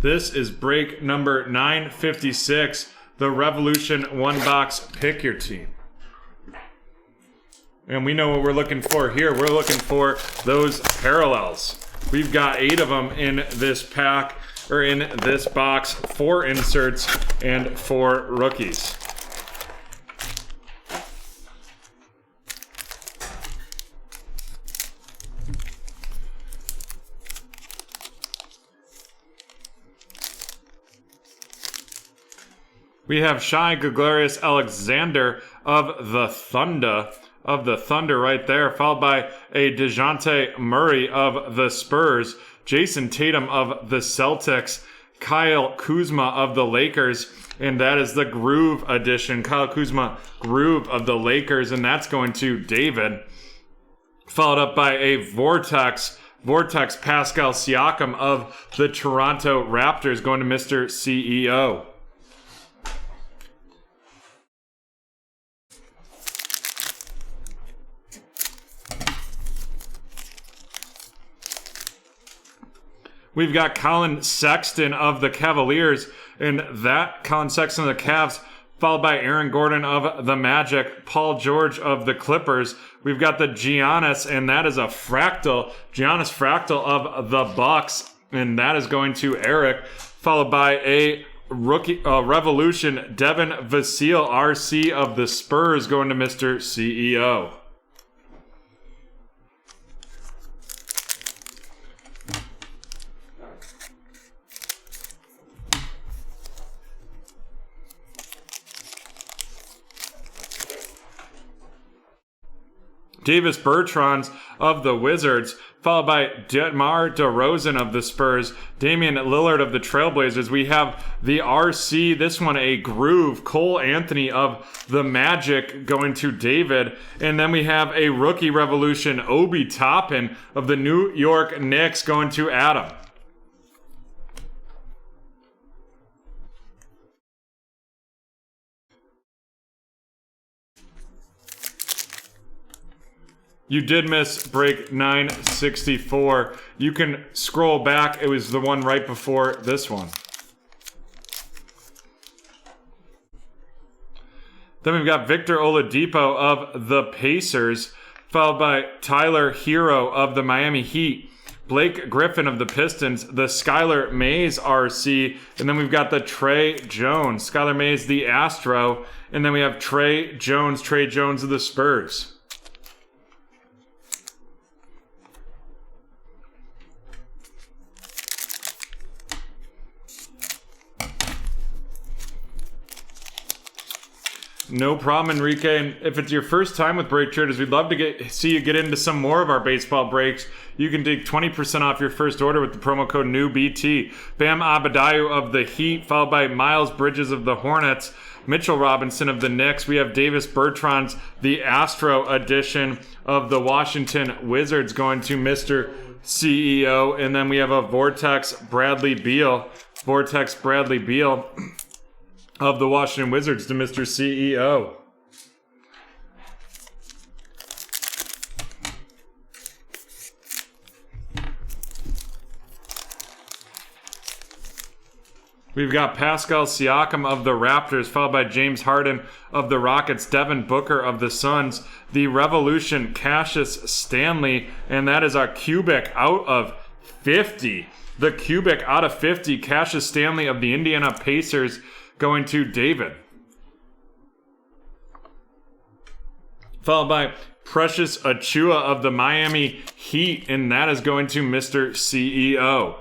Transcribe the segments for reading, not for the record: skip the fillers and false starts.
This is break number 956, the Revolution 1-box Pick Your Team. And we know what we're looking for here. We're looking for those parallels. We've got 8 of them in this pack, or in this box, 4 inserts and 4 rookies. We have Shai Gilgeous-Alexander of the Thunder right there, followed by a DeJounte Murray of the Spurs, Jason Tatum of the Celtics, Kyle Kuzma of the Lakers, and that is the Groove edition. Kyle Kuzma, Groove of the Lakers, and that's going to David. Followed up by a Vortex Pascal Siakam of the Toronto Raptors, going to Mr. CEO. We've got Colin Sexton of the Cavaliers, and that Colin Sexton of the Cavs, followed by Aaron Gordon of the Magic, Paul George of the Clippers. We've got the Giannis, and that is a Giannis Fractal of the Bucks, and that is going to Eric, followed by a rookie Revolution, Devin Vassell, RC of the Spurs, going to Mr. CEO. Davis Bertans of the Wizards, followed by DeMar DeRozan of the Spurs, Damian Lillard of the Trailblazers. We have the RC, this one a Groove, Cole Anthony of the Magic, going to David. And then we have a rookie Revolution, Obi Toppin of the New York Knicks, going to Adam. You did miss break 964. You can scroll back. It was the one right before this one. Then we've got Victor Oladipo of the Pacers, followed by Tyler Hero of the Miami Heat, Blake Griffin of the Pistons, the Skylar Mays RC, and then we've got the Trey Jones. Skylar Mays, the Astro, and then we have Trey Jones of the Spurs. No problem, Enrique. And if it's your first time with BreakTraders, we'd love to see you get into some more of our baseball breaks. You can take 20% off your first order with the promo code NEWBT. Bam Adebayo of the Heat, followed by Miles Bridges of the Hornets, Mitchell Robinson of the Knicks. We have Davis Bertans, the Astro edition of the Washington Wizards, going to Mr. CEO. And then we have a Vortex Bradley Beal of the Washington Wizards to Mr. CEO. We've got Pascal Siakam of the Raptors, followed by James Harden of the Rockets, Devin Booker of the Suns, the Revolution Cassius Stanley, and that is our cubic out of 50. The cubic out of 50, Cassius Stanley of the Indiana Pacers, going to David. Followed by Precious Achiuwa of the Miami Heat, and that is going to Mr. CEO.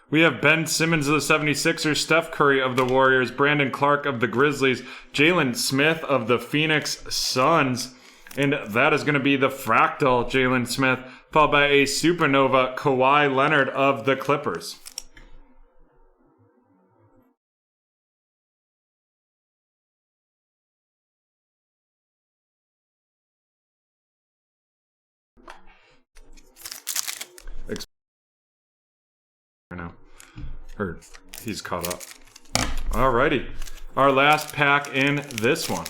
We have Ben Simmons of the 76ers, Steph Curry of the Warriors, Brandon Clark of the Grizzlies, Jalen Smith of the Phoenix Suns, and that is going to be the Fractal Jalen Smith, followed by a Supernova Kawhi Leonard of the Clippers. I know. Heard he's caught up. Alrighty. Our last pack in this one.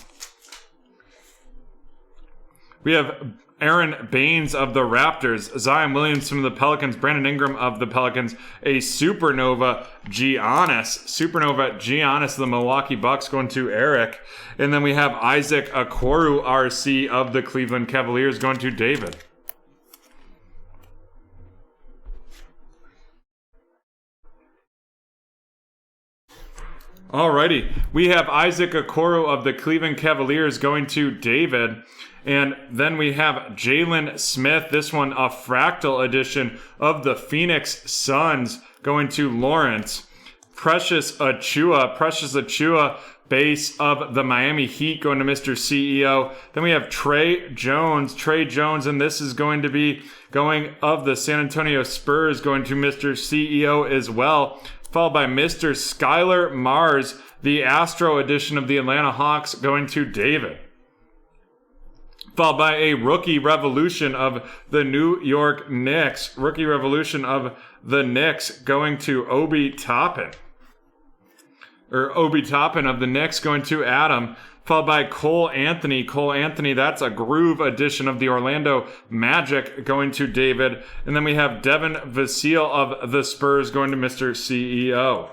We have Aaron Baines of the Raptors, Zion Williamson of the Pelicans, Brandon Ingram of the Pelicans, a Supernova Giannis of the Milwaukee Bucks going to Eric. And then we have Isaac Okoro RC of the Cleveland Cavaliers going to David. Alrighty, we have Isaac Okoro of the Cleveland Cavaliers going to David. And then we have Jalen Smith, this one a fractal edition of the Phoenix Suns going to Lawrence. Precious Achua, base of the Miami Heat going to Mr. CEO. Then we have Trey Jones, and this is going to be going of the San Antonio Spurs going to Mr. CEO as well. Followed by Mr. Skylar Mars, the Astro edition of the Atlanta Hawks going to David. Followed by a rookie revolution of the New York Knicks. Rookie revolution of the Knicks going to Obi Toppin. Obi Toppin of the Knicks going to Adam. Followed by Cole Anthony, that's a groove edition of the Orlando Magic going to David. And then we have Devin Vassell of the Spurs going to Mr. CEO.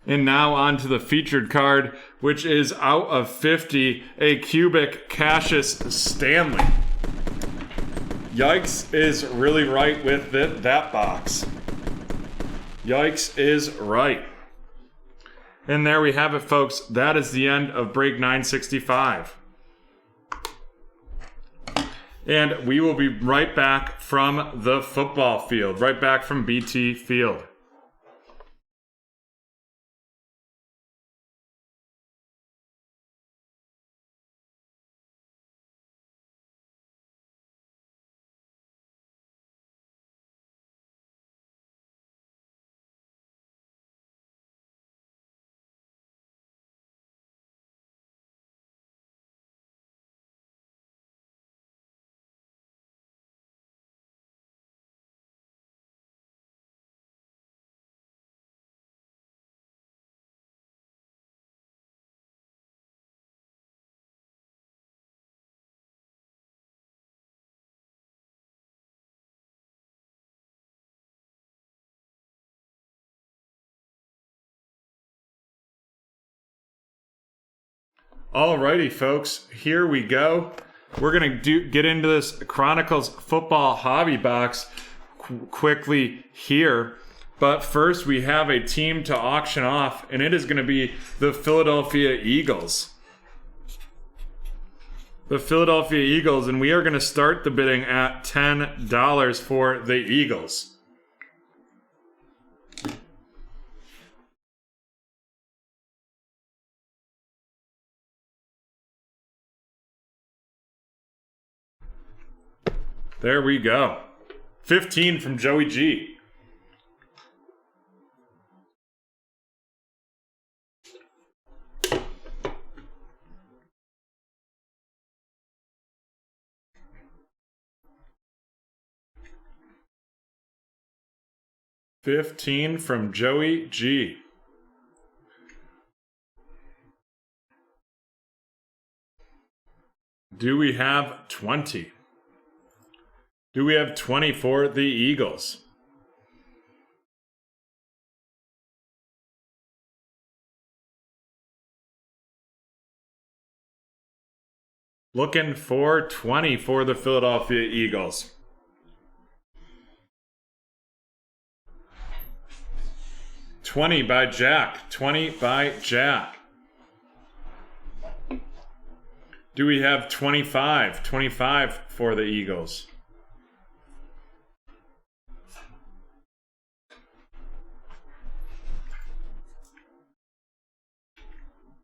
And now on to the featured card, which is out of 50, a cubic Cassius Stanley. Yikes is really right with that box. Yikes is right. And there we have it, folks. That is the end of break 965. And we will be right back from the football field, right back from BT Field. Alrighty, folks, here we go. We're going to get into this Chronicles football hobby box quickly here. But first, we have a team to auction off, and it is going to be the Philadelphia Eagles. The Philadelphia Eagles, and we are going to start the bidding at $10 for the Eagles. There we go. 15 from Joey G. $15 from Joey G. Do we have 20? Do we have 20 for the Eagles? Looking for 20 for the Philadelphia Eagles. $20 by Jack. 20 by Jack. Do we have 25? 25 for the Eagles.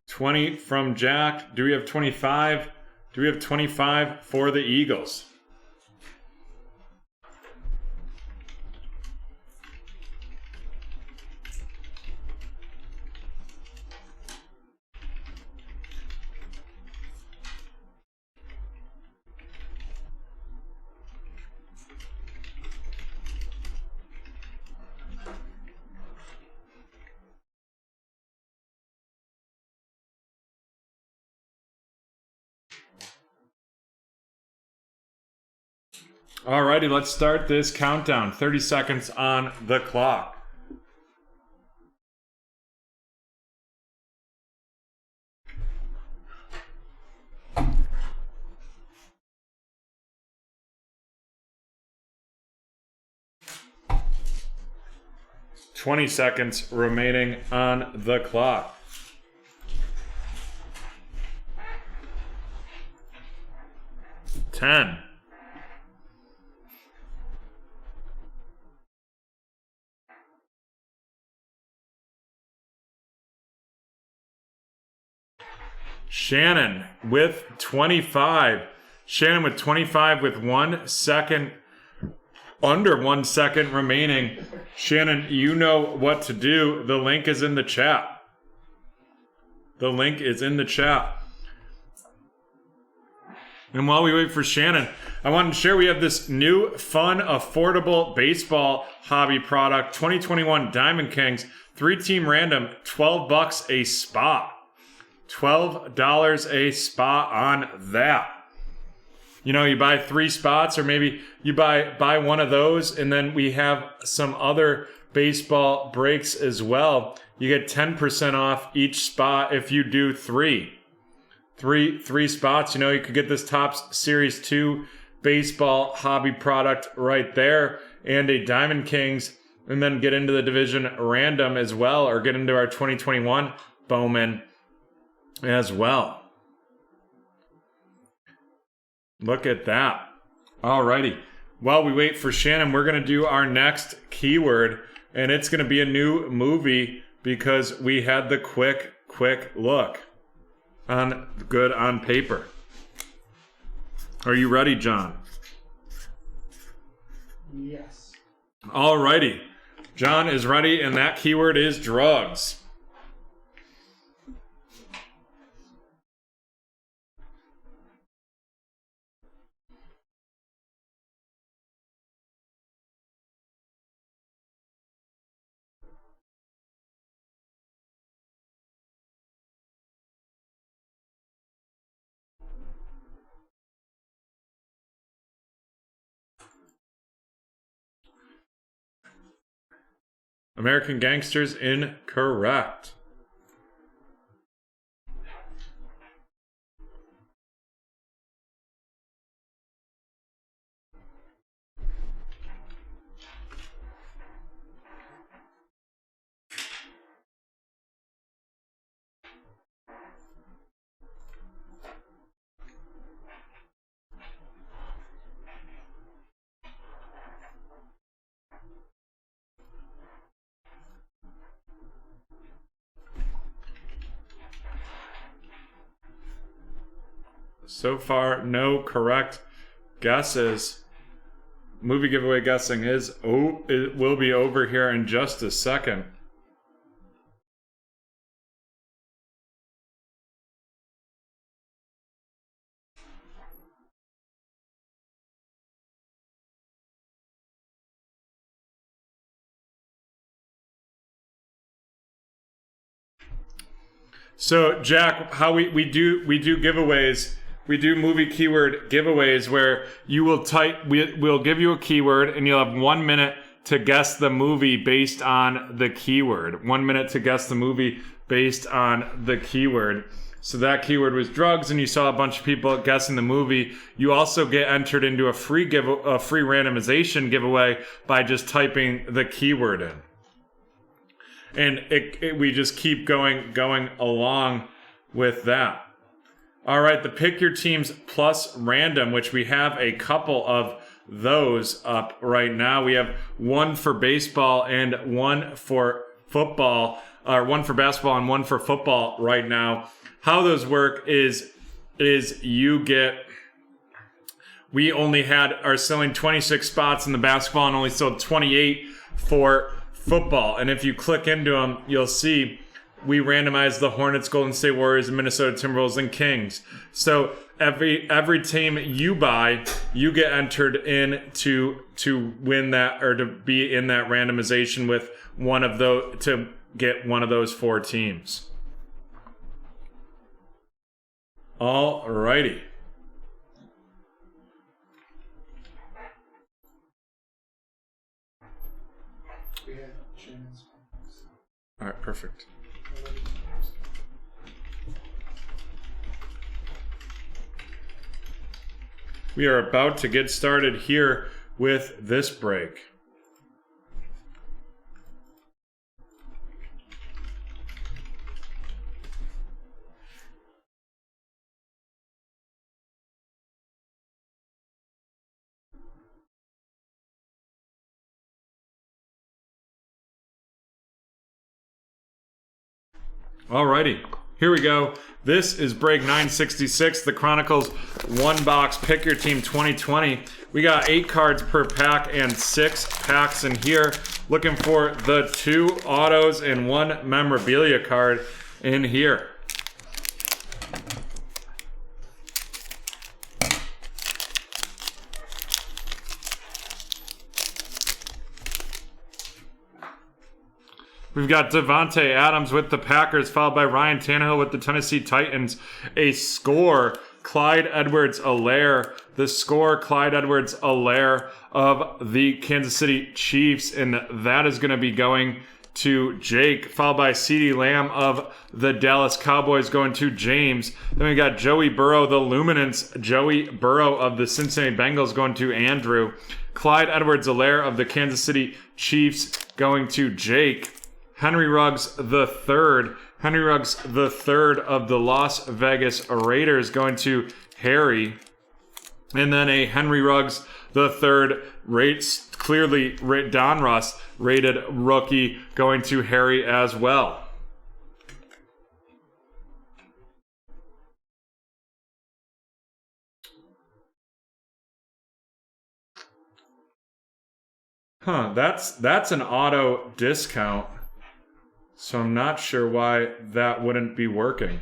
$20 from Jack. Do we have 25? Do we have 25 for the Eagles? Alrighty, let's start this countdown. 30 seconds on the clock. $20 seconds remaining on the clock. $10. Shannon with 25. Shannon with 25 with 1 second, under 1 second remaining. Shannon, you know what to do. The link is in the chat. The link is in the chat. And while we wait for Shannon, I wanted to share we have this new, fun, affordable baseball hobby product. 2021 Diamond Kings, 3-team random, $12 a spot. $12 a spot on that. You know, you buy 3 spots, or maybe you buy one of those, and then we have some other baseball breaks as well. You get 10% off each spot if you do 3 spots. You know, you could get this Topps Series 2 baseball hobby product right there, and a Diamond Kings, and then get into the division random as well, or get into our 2021 Bowman as well. Look at that. Alrighty. While we wait for Shannon, we're going to do our next keyword, and it's going to be a new movie because we had the quick look on good on paper. Are you ready, John? Yes. Alrighty. John is ready, and that keyword is drugs. American Gangsters, incorrect. So far, no correct guesses. Movie giveaway guessing it will be over here in just a second. So, Jack, how we do giveaways. We do movie keyword giveaways where you will we'll give you a keyword and you'll have 1 minute to guess the movie based on the keyword. 1 minute to guess the movie based on the keyword. So that keyword was drugs, and you saw a bunch of people guessing the movie. You also get entered into a free randomization giveaway by just typing the keyword in. And we just keep going along with that. All right, the Pick Your Teams Plus Random, which we have a couple of those up right now. We have one for baseball and one for football, or one for basketball and one for football right now. How those work is we only are selling 26 spots in the basketball and only sold 28 for football. And if you click into them, you'll see we randomize the Hornets, Golden State Warriors, and Minnesota Timberwolves, and Kings. So every team you buy, you get entered in to win that, or to be in that randomization with one of those, to get one of those 4 teams. All righty. All right, perfect. We are about to get started here with this break. Alrighty, here we go. This is break 966, the Chronicles One Box Pick Your Team 2020. We got 8 cards per pack and 6 packs in here. Looking for the 2 autos and 1 memorabilia card in here. We've got Devontae Adams with the Packers, followed by Ryan Tannehill with the Tennessee Titans. A score, Clyde Edwards-Helaire. The score, Clyde Edwards-Helaire of the Kansas City Chiefs. And that is going to be going to Jake, followed by CeeDee Lamb of the Dallas Cowboys going to James. Then we got Joey Burrow, the Luminance. Joey Burrow of the Cincinnati Bengals going to Andrew. Clyde Edwards-Helaire of the Kansas City Chiefs going to Jake. Henry Ruggs III. Henry Ruggs III of the Las Vegas Raiders going to Harry. And then a Henry Ruggs III clearly Donruss rated rookie going to Harry as well. That's an auto discount. So I'm not sure why that wouldn't be working.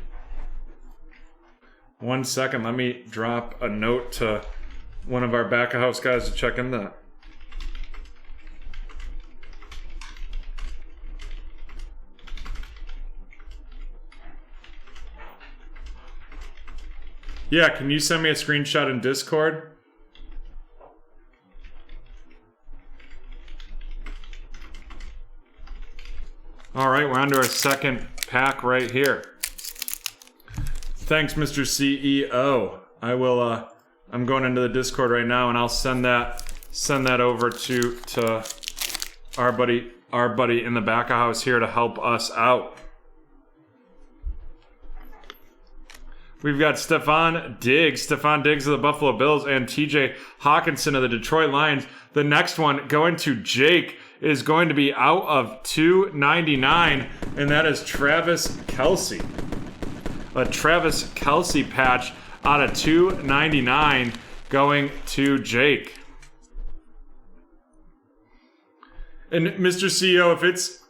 1 second, let me drop a note to one of our back of house guys to check in that. Yeah, can you send me a screenshot in Discord? All right, we're on to our second pack right here. Thanks, Mr. CEO. I will. I'm going into the Discord right now, and I'll send that over to our buddy in the back of house here to help us out. We've got Stephon Diggs of the Buffalo Bills, and TJ Hawkinson of the Detroit Lions. The next one going to Jake is going to be out of 299, and that is Travis Kelce. A Travis Kelce patch out of 299 going to Jake. And Mr. CEO, if it's...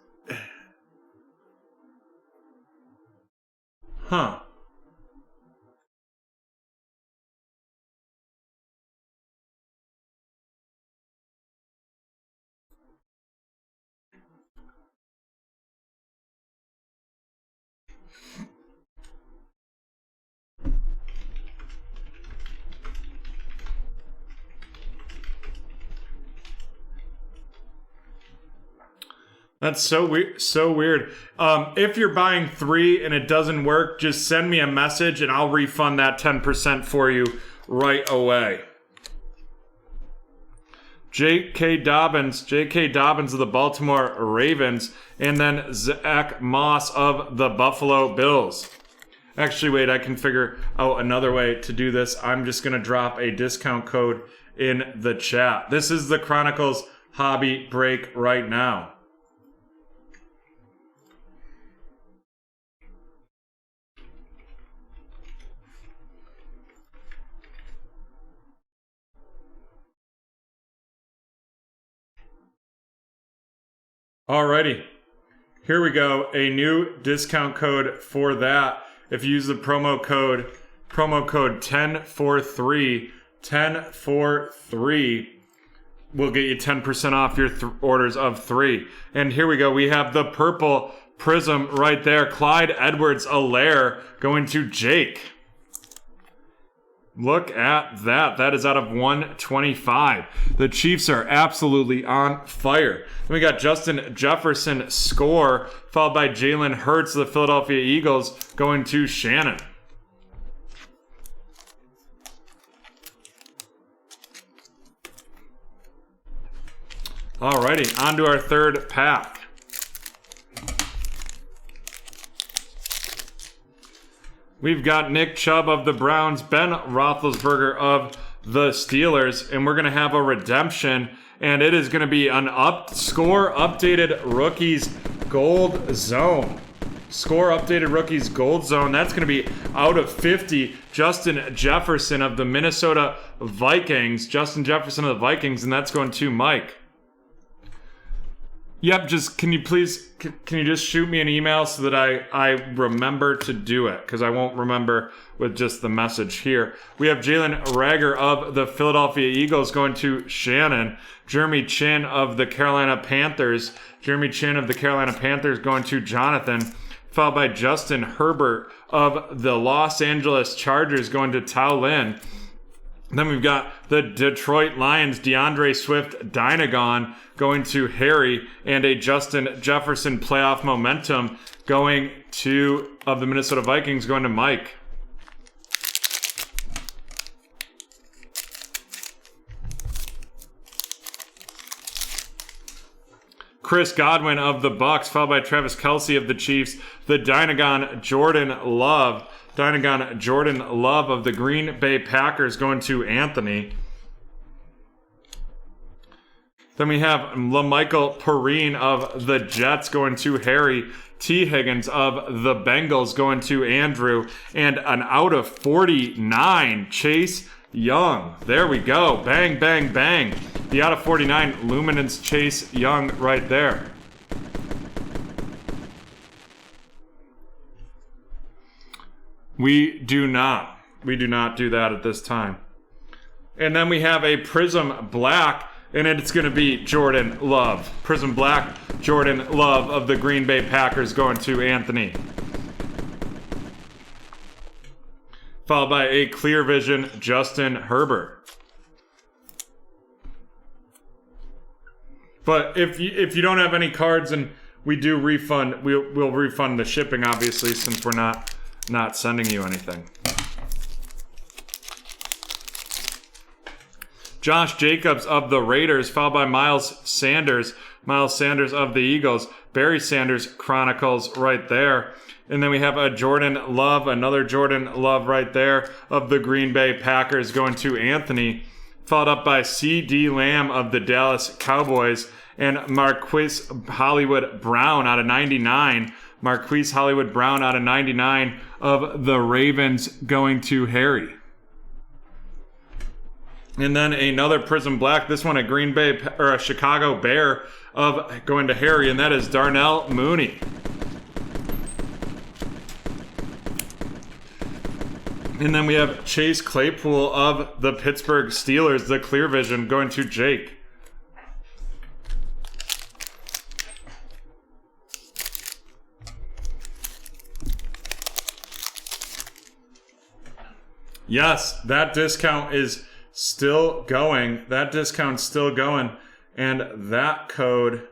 That's so weird. If you're buying 3 and it doesn't work, just send me a message and I'll refund that 10% for you right away. J.K. Dobbins of the Baltimore Ravens, and then Zach Moss of the Buffalo Bills. Actually, wait, I can figure out another way to do this. I'm just going to drop a discount code in the chat. This is the Chronicles Hobby Break right now. Alrighty, here we go. A new discount code for that. If you use the promo code 1043, we'll get you 10% off your orders of 3. And here we go. We have the purple prism right there. Clyde Edwards-Helaire going to Jake. Look at that. That is out of 125. The Chiefs are absolutely on fire. Then we got Justin Jefferson score, followed by Jalen Hurts of the Philadelphia Eagles, going to Shannon. Alrighty, on to our third pack. We've got Nick Chubb of the Browns, Ben Roethlisberger of the Steelers, and we're going to have a redemption, and it is going to be an score updated rookies gold zone. Score updated rookies gold zone. That's going to be out of 50. Justin Jefferson of the Minnesota Vikings. Justin Jefferson of the Vikings, and that's going to Mike. Yep, can you just shoot me an email so that I remember to do it, because I won't remember with just the message here. We have Jalen Reagor of the Philadelphia Eagles going to Shannon. Jeremy Chin of the Carolina Panthers. Jeremy Chin of the Carolina Panthers going to Jonathan, followed by Justin Herbert of the Los Angeles Chargers going to Tao Lin. Then we've got the Detroit Lions, DeAndre Swift Dynagon going to Harry, and a Justin Jefferson playoff momentum going to, of the Minnesota Vikings, going to Mike. Chris Godwin of the Bucks, followed by Travis Kelce of the Chiefs, the Dynagon Jordan Love of the Green Bay Packers going to Anthony. Then we have LaMichael Perrine of the Jets going to Harry. T. Higgins of the Bengals going to Andrew. And an out of 49, Chase Young. There we go. Bang, bang, bang. The out of 49, Luminance Chase Young right there. We do not do that at this time. And then we have a Prism Black, and it's going to be Jordan Love. Prism Black, Jordan Love of the Green Bay Packers going to Anthony. Followed by a Clear Vision, Justin Herbert. But if you don't have any cards, and we do refund, we'll refund the shipping, obviously, since we're not sending you anything. Josh Jacobs of the Raiders, followed by Miles Sanders of the Eagles. Barry Sanders Chronicles right there. And then we have a Jordan Love, another Jordan Love right there of the Green Bay Packers going to Anthony, followed up by C.D. Lamb of the Dallas Cowboys, and Marquise Hollywood Brown out of 99. Marquise Hollywood Brown out of 99 of the Ravens going to Harry. And then another Prism Black, this one a Green Bay or a Chicago Bear of going to Harry, and that is Darnell Mooney. And then we have Chase Claypool of the Pittsburgh Steelers, the Clear Vision, going to Jake. Yes, that discount is still going. That discount's still going. And that code...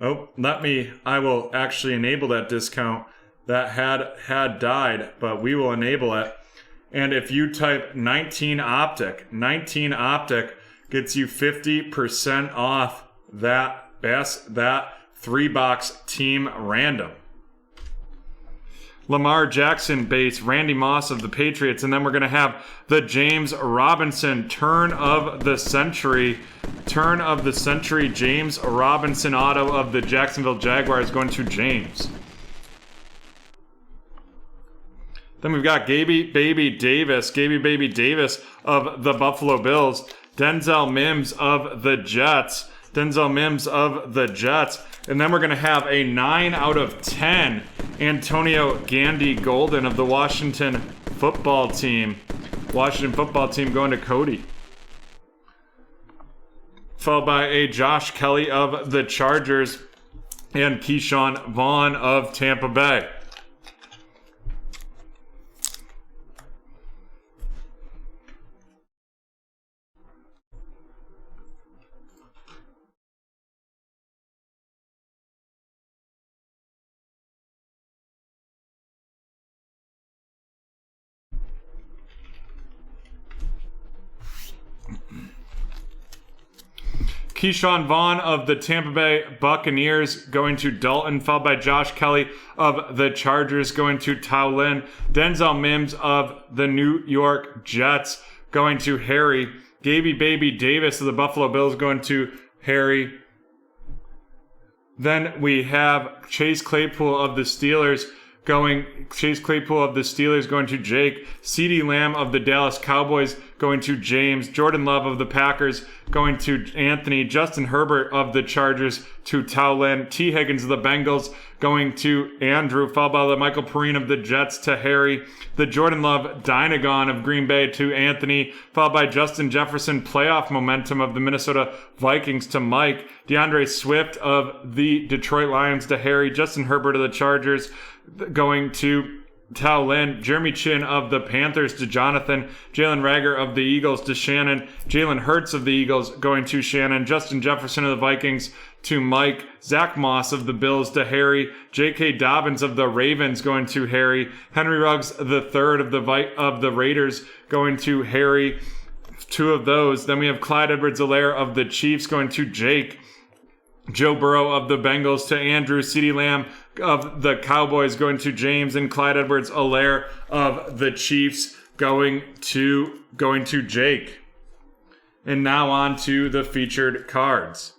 Oh, I will actually enable that discount. That had died, but we will enable it. And if you type 19 Optic gets you 50% off that 3-box team random. Lamar Jackson base, Randy Moss of the Patriots, and then we're going to have the James Robinson turn of the century James Robinson auto of the Jacksonville Jaguars going to James. Then we've got Gaby Baby Davis of the Buffalo Bills, Denzel Mims of the Jets, and then we're going to have a 9 out of 10 Antonio Gandy Golden of the Washington football team going to Cody. Followed by a Josh Kelly of the Chargers, and Keyshawn Vaughn of Tampa Bay. Keyshawn Vaughn of the Tampa Bay Buccaneers going to Dalton, followed by Josh Kelly of the Chargers going to Tao Lin. Denzel Mims of the New York Jets going to Harry. Gaby Baby Davis of the Buffalo Bills going to Harry. Then we have Chase Claypool of the Steelers going to Jake. CeeDee Lamb of the Dallas Cowboys going to James. Jordan Love of the Packers going to Anthony. Justin Herbert of the Chargers to Tao Lin. T. Higgins of the Bengals going to Andrew, followed by the Michael Perine of the Jets to Harry. The Jordan Love Dynagon of Green Bay to Anthony, followed by Justin Jefferson playoff momentum of the Minnesota Vikings to Mike. DeAndre Swift of the Detroit Lions to Harry. Justin Herbert of the Chargers going to Tao Lin. Jeremy Chin of the Panthers to Jonathan. Jalen Rager of the Eagles to Shannon. Jalen Hurts of the Eagles going to Shannon. Justin Jefferson of the Vikings to Mike. Zach Moss of the Bills to Harry. J.K. Dobbins of the Ravens going to Harry. Henry Ruggs the third of the Raiders going to Harry. Two of those. Then we have Clyde Edwards-Helaire of the Chiefs going to Jake. Joe Burrow of the Bengals to Andrew. CeeDee Lamb of the Cowboys going to James, and Clyde Edwards-Helaire of the Chiefs going to Jake. And now on to the featured cards.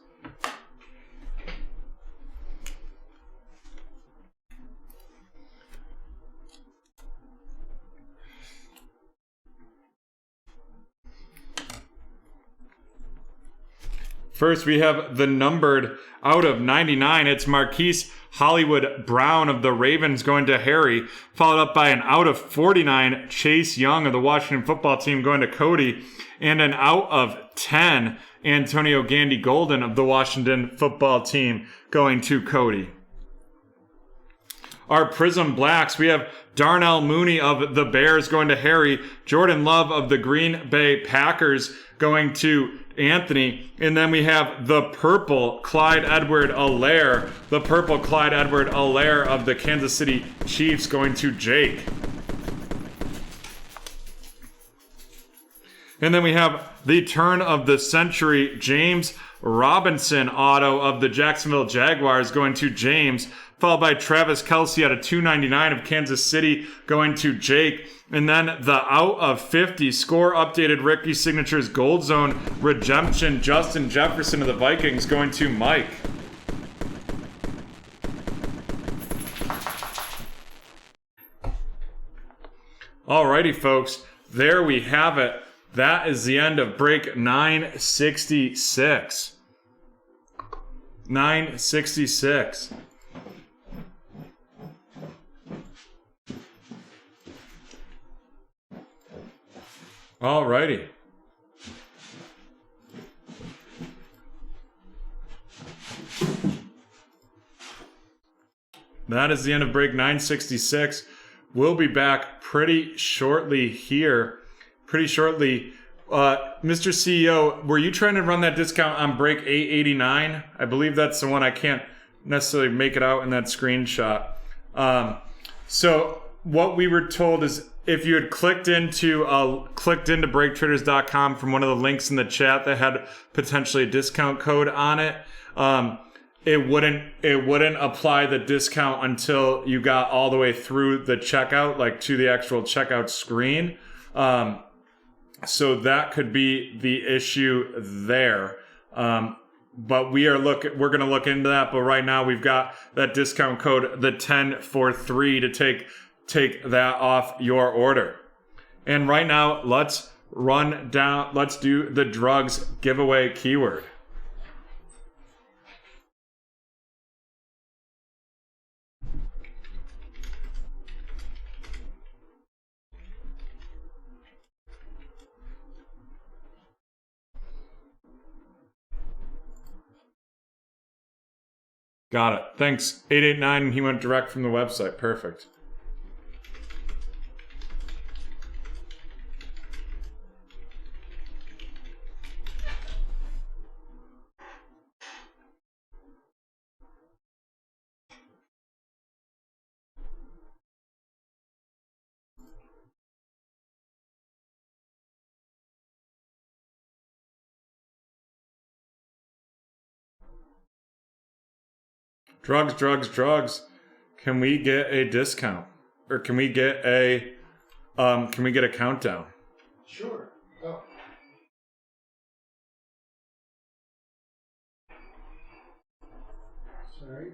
First, we have the numbered out of 99. It's Marquise Hollywood Brown of the Ravens going to Harry, followed up by an out of 49, Chase Young of the Washington football team going to Cody, and an out of 10, Antonio Gandy Golden of the Washington football team going to Cody. Our Prism Blacks, we have Darnell Mooney of the Bears going to Harry, Jordan Love of the Green Bay Packers going to Anthony, and then we have the purple Clyde Edwards-Helaire of the Kansas City Chiefs going to Jake. And then we have the turn of the century James Robinson auto of the Jacksonville Jaguars going to James, followed by Travis Kelce out of 299 of Kansas City going to Jake. And then the out of 50 score updated Ricky Signatures Gold Zone Redemption Justin Jefferson of the Vikings going to Mike. Alrighty, folks, there we have it. That is the end of break 966. 966. Alrighty. That is the end of break 966. We'll be back pretty shortly here. Mr. CEO, were you trying to run that discount on break 889? I believe that's the one. I can't necessarily make it out in that screenshot. So what we were told is if you had clicked into BreakTraders.com from one of the links in the chat that had potentially a discount code on it, it wouldn't apply the discount until you got all the way through the checkout, like to the actual checkout screen. So that could be the issue there. But we're going to look into that. But right now we've got that discount code, the 1043, to take that off your order. And right now, let's do the drugs giveaway keyword. Got it. Thanks. 889, he went direct from the website. Perfect. Drugs, drugs, drugs. Can we get a discount? Or can we get a countdown? Sure. Oh. Sorry.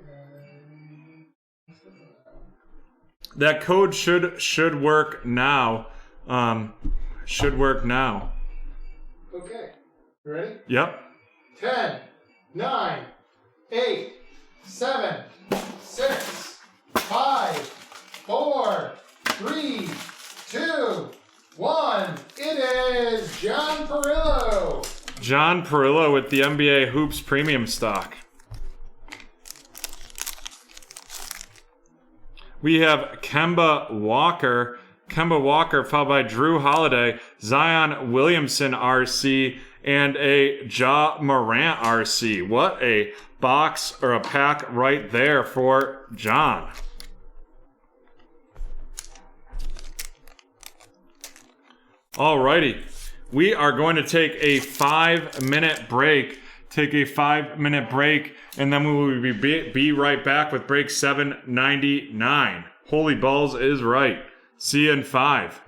That code should work now. Should work now. Okay. You ready? Yep. 10, 9, 8, 7, 6, 5, 4, 3, 2, 1. It is John Perillo. John Perillo with the NBA Hoops Premium stock. We have Kemba Walker followed by Drew Holiday, Zion Williamson RC, and a Ja Morant RC. What a box or a pack right there for John. Alrighty, we are going to take a 5-minute break. And then we will be right back with break 799. Holy balls is right. See you in 5.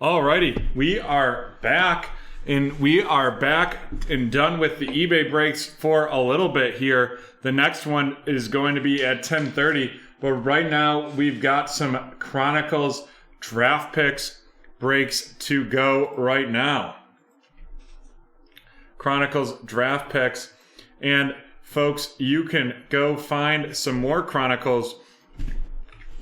Alrighty, we are back and done with the eBay breaks for a little bit here. The next one is going to be at 10:30, but right now we've got some Chronicles draft picks breaks to go right now. Chronicles draft picks, and folks, you can go find some more Chronicles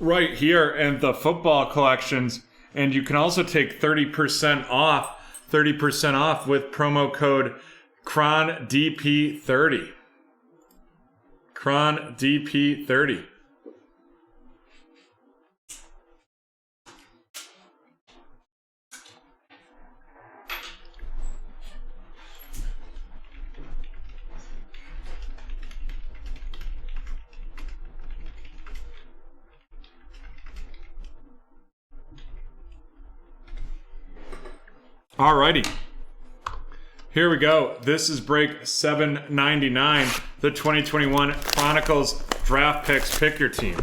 right here in the football collections, and you can also take 30% off with promo code CronDP30. CronDP30. Alrighty, here we go. This is break 799, the 2021 Chronicles draft picks. Pick your team.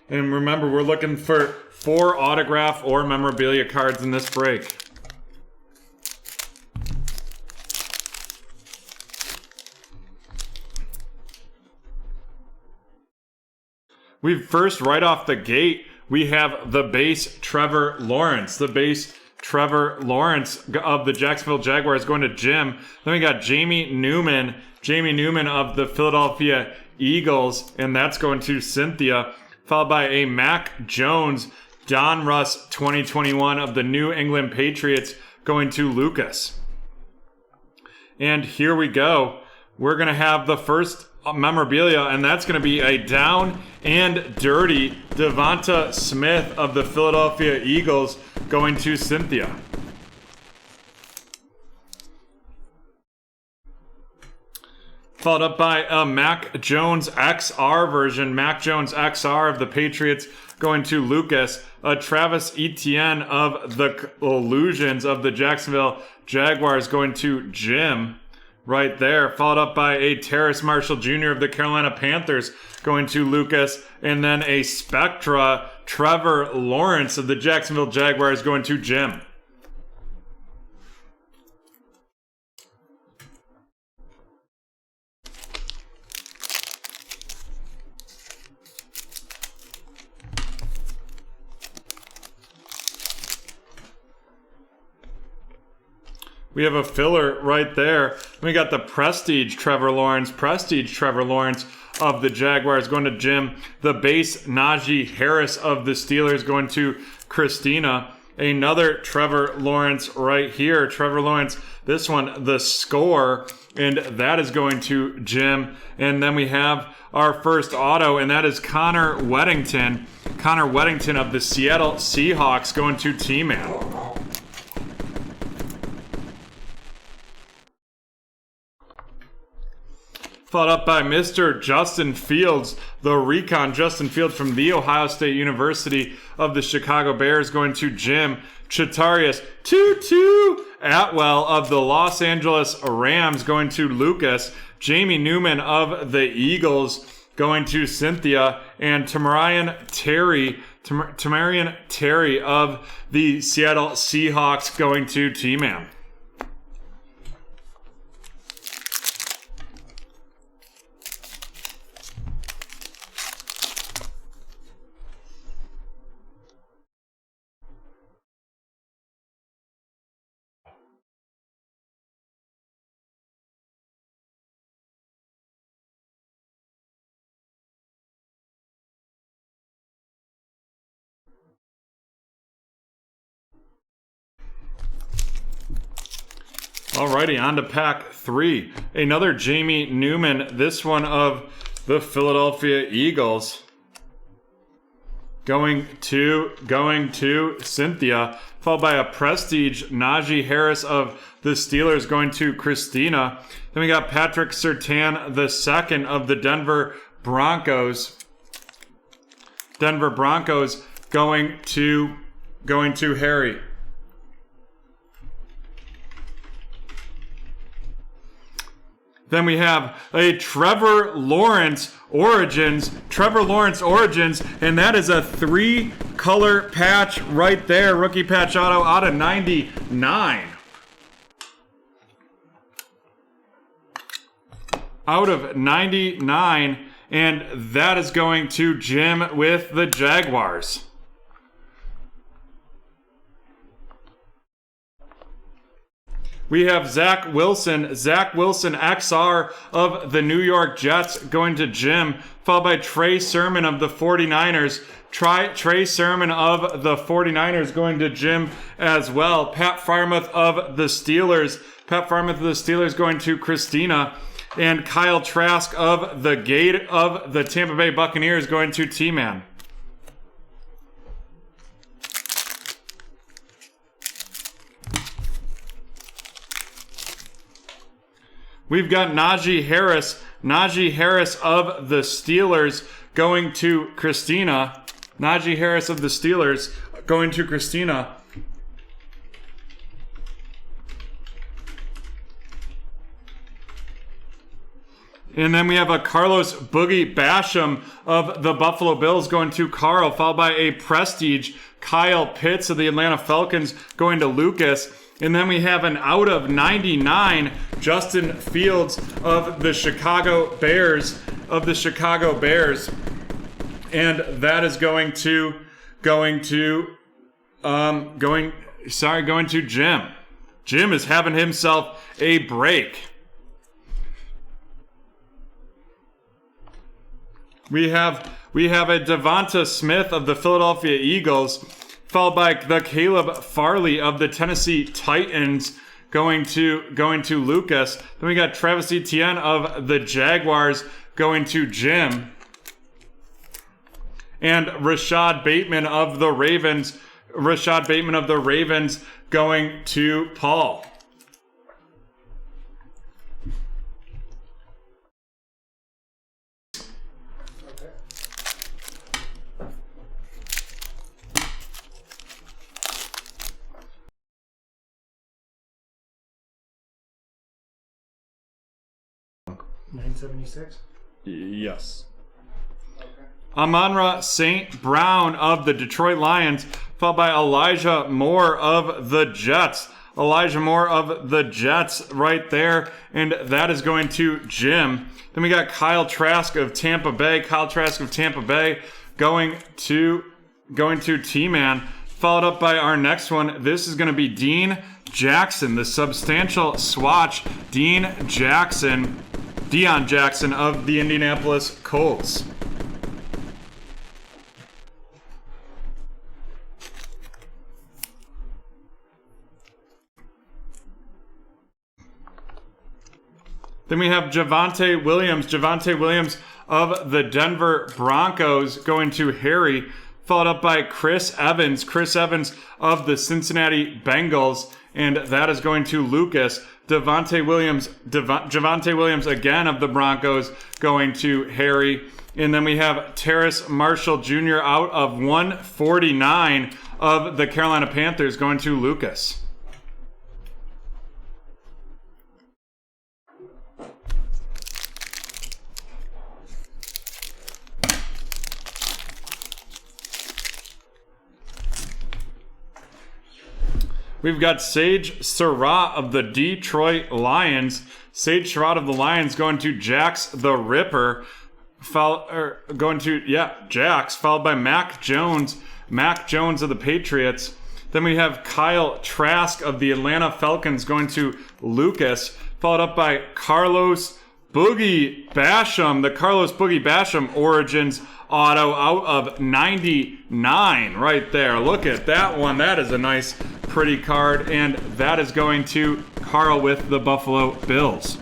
And remember, we're looking for 4 autograph or memorabilia cards in this break. Right off the gate, we have the base Trevor Lawrence. The base Trevor Lawrence of the Jacksonville Jaguars going to Jim. Then we got Jamie Newman of the Philadelphia Eagles, and that's going to Cynthia. Followed by a Mac Jones, Don Russ 2021 of the New England Patriots going to Lucas. And here we go. We're going to have the first memorabilia, and that's going to be a down and dirty Devonta Smith of the Philadelphia Eagles going to Cynthia. Followed up by a Mac Jones XR version, Mac Jones XR of the Patriots going to Lucas. A Travis Etienne of the Illusions of the Jacksonville Jaguars going to Jim. Right there, followed up by a Terrace Marshall Jr. of the Carolina Panthers going to Lucas, and then a Spectra Trevor Lawrence of the Jacksonville Jaguars going to Jim. We have a filler right there. We got the Prestige Trevor Lawrence of the Jaguars going to Jim. The base Najee Harris of the Steelers going to Christina. Another Trevor Lawrence right here. Trevor Lawrence, this one, the score, and that is going to Jim. And then we have our first auto, and that is Connor Weddington. Connor Weddington of the Seattle Seahawks going to T-Man. Followed up by Mr. Justin Fields, the recon Justin Fields from The Ohio State University of the Chicago Bears going to Jim. Chatarius Tutu Atwell of the Los Angeles Rams going to Lucas. Jamie Newman of the Eagles going to Cynthia. And Tamarian Terry of the Seattle Seahawks going to T-Man. Alrighty, on to pack 3. Another Jamie Newman, this one of the Philadelphia Eagles. Going to Cynthia, followed by a Prestige Najee Harris of the Steelers going to Christina. Then we got Patrick Surtain II of the Denver Broncos. Denver Broncos going to Harry. Then we have a Trevor Lawrence Origins, and that is a 3-color patch right there. Rookie patch auto out of 99. Out of 99, and that is going to Jim with the Jaguars. We have Zach Wilson XR of the New York Jets going to Jim, followed by Trey Sermon of the 49ers. Trey Sermon of the 49ers going to Jim as well. Pat Freiermuth of the Steelers. Going to Christina. And Kyle Trask of the Tampa Bay Buccaneers going to T-Man. We've got Najee Harris of the Steelers going to Christina. Najee Harris of the Steelers going to Christina. And then we have a Carlos Boogie Basham of the Buffalo Bills going to Carl, followed by a Prestige Kyle Pitts of the Atlanta Falcons going to Lucas. And then we have an out of 99 Justin Fields of the Chicago Bears. And that is going to Jim. Jim is having himself a break. We have a Devonta Smith of the Philadelphia Eagles, followed by the Caleb Farley of the Tennessee Titans going to Lucas. Then we got Travis Etienne of the Jaguars going to Jim. And Rashad Bateman of the Ravens going to Paul. $9.76? Yes. Okay. Amon-Ra St. Brown of the Detroit Lions, followed by Elijah Moore of the Jets. Right there, and that is going to Jim. Then we got Kyle Trask of Tampa Bay. Going to T-Man, followed up by our next one. This is going to be Dean Jackson, the substantial swatch. Deion Jackson of the Indianapolis Colts. Then we have Javonte Williams of the Denver Broncos going to Harry, followed up by Chris Evans of the Cincinnati Bengals, and that is going to Lucas. Javonte Williams again of the Broncos going to Harry. And then we have Terrace Marshall Jr. out of 149 of the Carolina Panthers going to Lucas. We've got Sage Surratt of the Detroit Lions. Going to Jax the Ripper. Jax, followed by Mac Jones of the Patriots. Then we have Kyle Trask of the Atlanta Falcons going to Lucas, followed up by Carlos Boogie Basham, the Carlos Boogie Basham Origins auto out of 99 right there. Look at that one. That is a nice, pretty card, and that is going to Carl with the Buffalo Bills.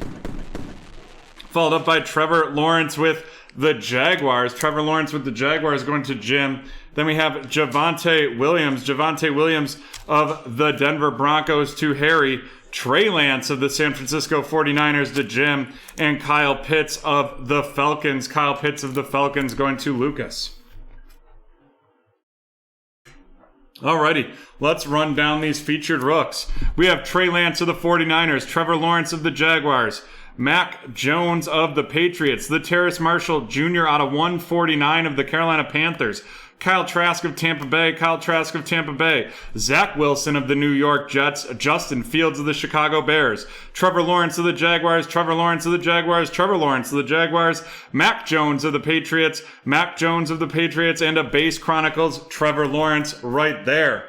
Followed up by Trevor Lawrence with the Jaguars. Going to Jim. Then we have Javonte Williams of the Denver Broncos to Harry. Trey Lance of the San Francisco 49ers to Jim. And Kyle Pitts of the Falcons. Going to Lucas. Alrighty, let's run down these featured rooks. We have Trey Lance of the 49ers, Trevor Lawrence of the Jaguars, Mac Jones of the Patriots. The Terrace Marshall Jr. out of 149 of the Carolina Panthers. Kyle Trask of Tampa Bay. Kyle Trask of Tampa Bay. Zach Wilson of the New York Jets. Justin Fields of the Chicago Bears. Trevor Lawrence of the Jaguars. Trevor Lawrence of the Jaguars. Trevor Lawrence of the Jaguars. Mac Jones of the Patriots. Mac Jones of the Patriots. And a Base Chronicles Trevor Lawrence right there.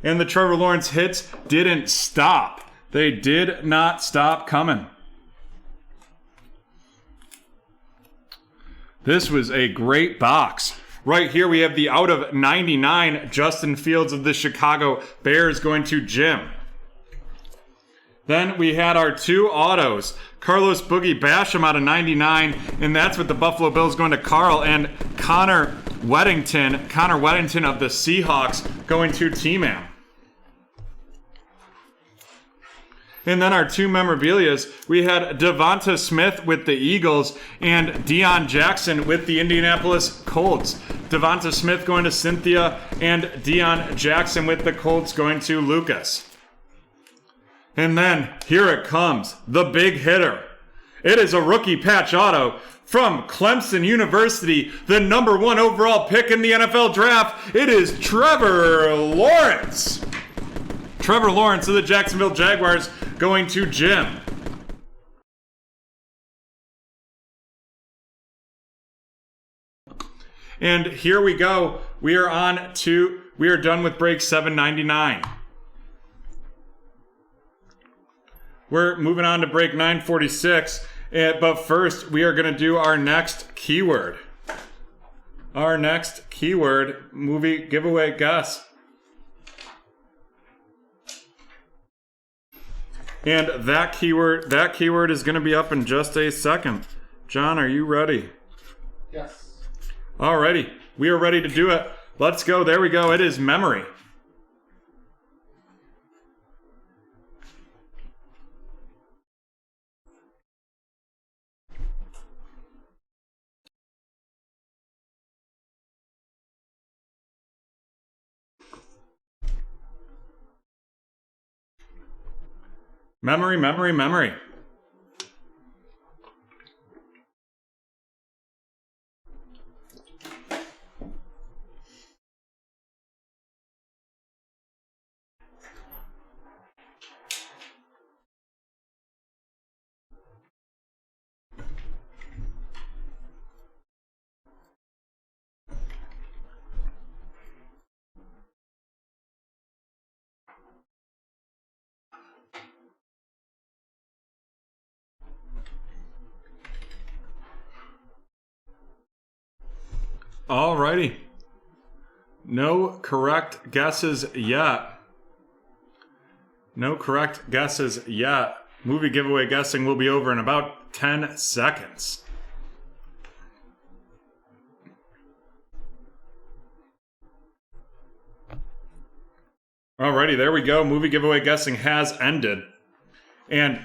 And the Trevor Lawrence hits didn't stop. They did not stop coming. This was a great box. Right here we have the out of 99 Justin Fields of the Chicago Bears going to Jim. Then we had our 2 autos. Carlos Boogie Basham out of 99, and that's with the Buffalo Bills going to Carl, and Connor Weddington of the Seahawks going to T-Man. And then our 2 memorabilias, we had Devonta Smith with the Eagles and Deion Jackson with the Indianapolis Colts. Devonta Smith going to Cynthia and Deion Jackson with the Colts going to Lucas. And then here it comes, the big hitter. It is a rookie patch auto from Clemson University, the number 1 overall pick in the NFL draft. It is Trevor Lawrence. Trevor Lawrence of the Jacksonville Jaguars going to Jim. And here we go. We are done with break 799. We're moving on to break 946. But first, we are going to do our next keyword. Our next keyword, movie giveaway guess. And that keyword is going to be up in just a second. John, are you ready? Yes. Alrighty, we are ready to do it. Let's go. There we go. It is memory. Memory, memory, memory. Alrighty. No correct guesses yet. No correct guesses yet. Movie giveaway guessing will be over in about 10 seconds. Alrighty, there we go. Movie giveaway guessing has ended. And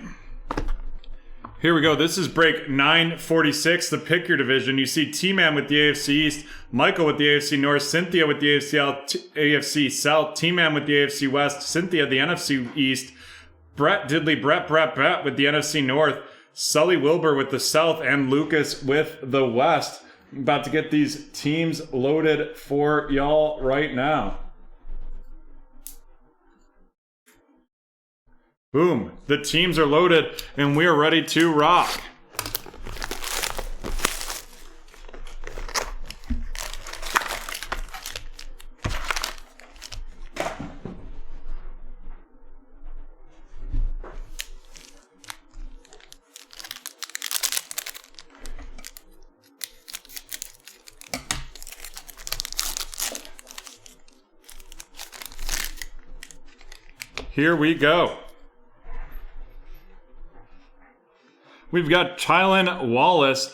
here we go. This is break 946, the pick your division. You see T-Man with the AFC East, Michael with the AFC North, Cynthia with the AFC South, T-Man with the AFC West, Cynthia the NFC East, Brett with the NFC North, Sully Wilbur with the South, and Lucas with the West. I'm about to get these teams loaded for y'all right now. Boom. The teams are loaded and we are ready to rock. Here we go. We've got Tylan Wallace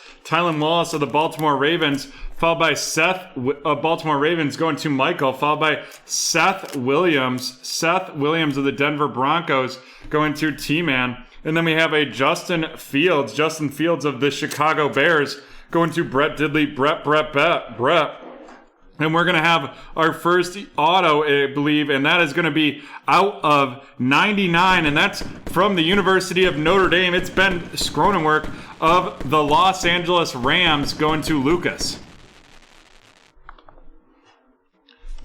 of the Baltimore Ravens, followed by Seth of Baltimore Ravens going to Michael, followed by Seth Williams of the Denver Broncos going to T-Man. And then we have a Justin Fields of the Chicago Bears going to Brett Diddley, Brett. And we're going to have our first auto, I believe, and that is going to be out of 99, and that's from the University of Notre Dame. It's Ben Cronenwork of the Los Angeles Rams going to Lucas.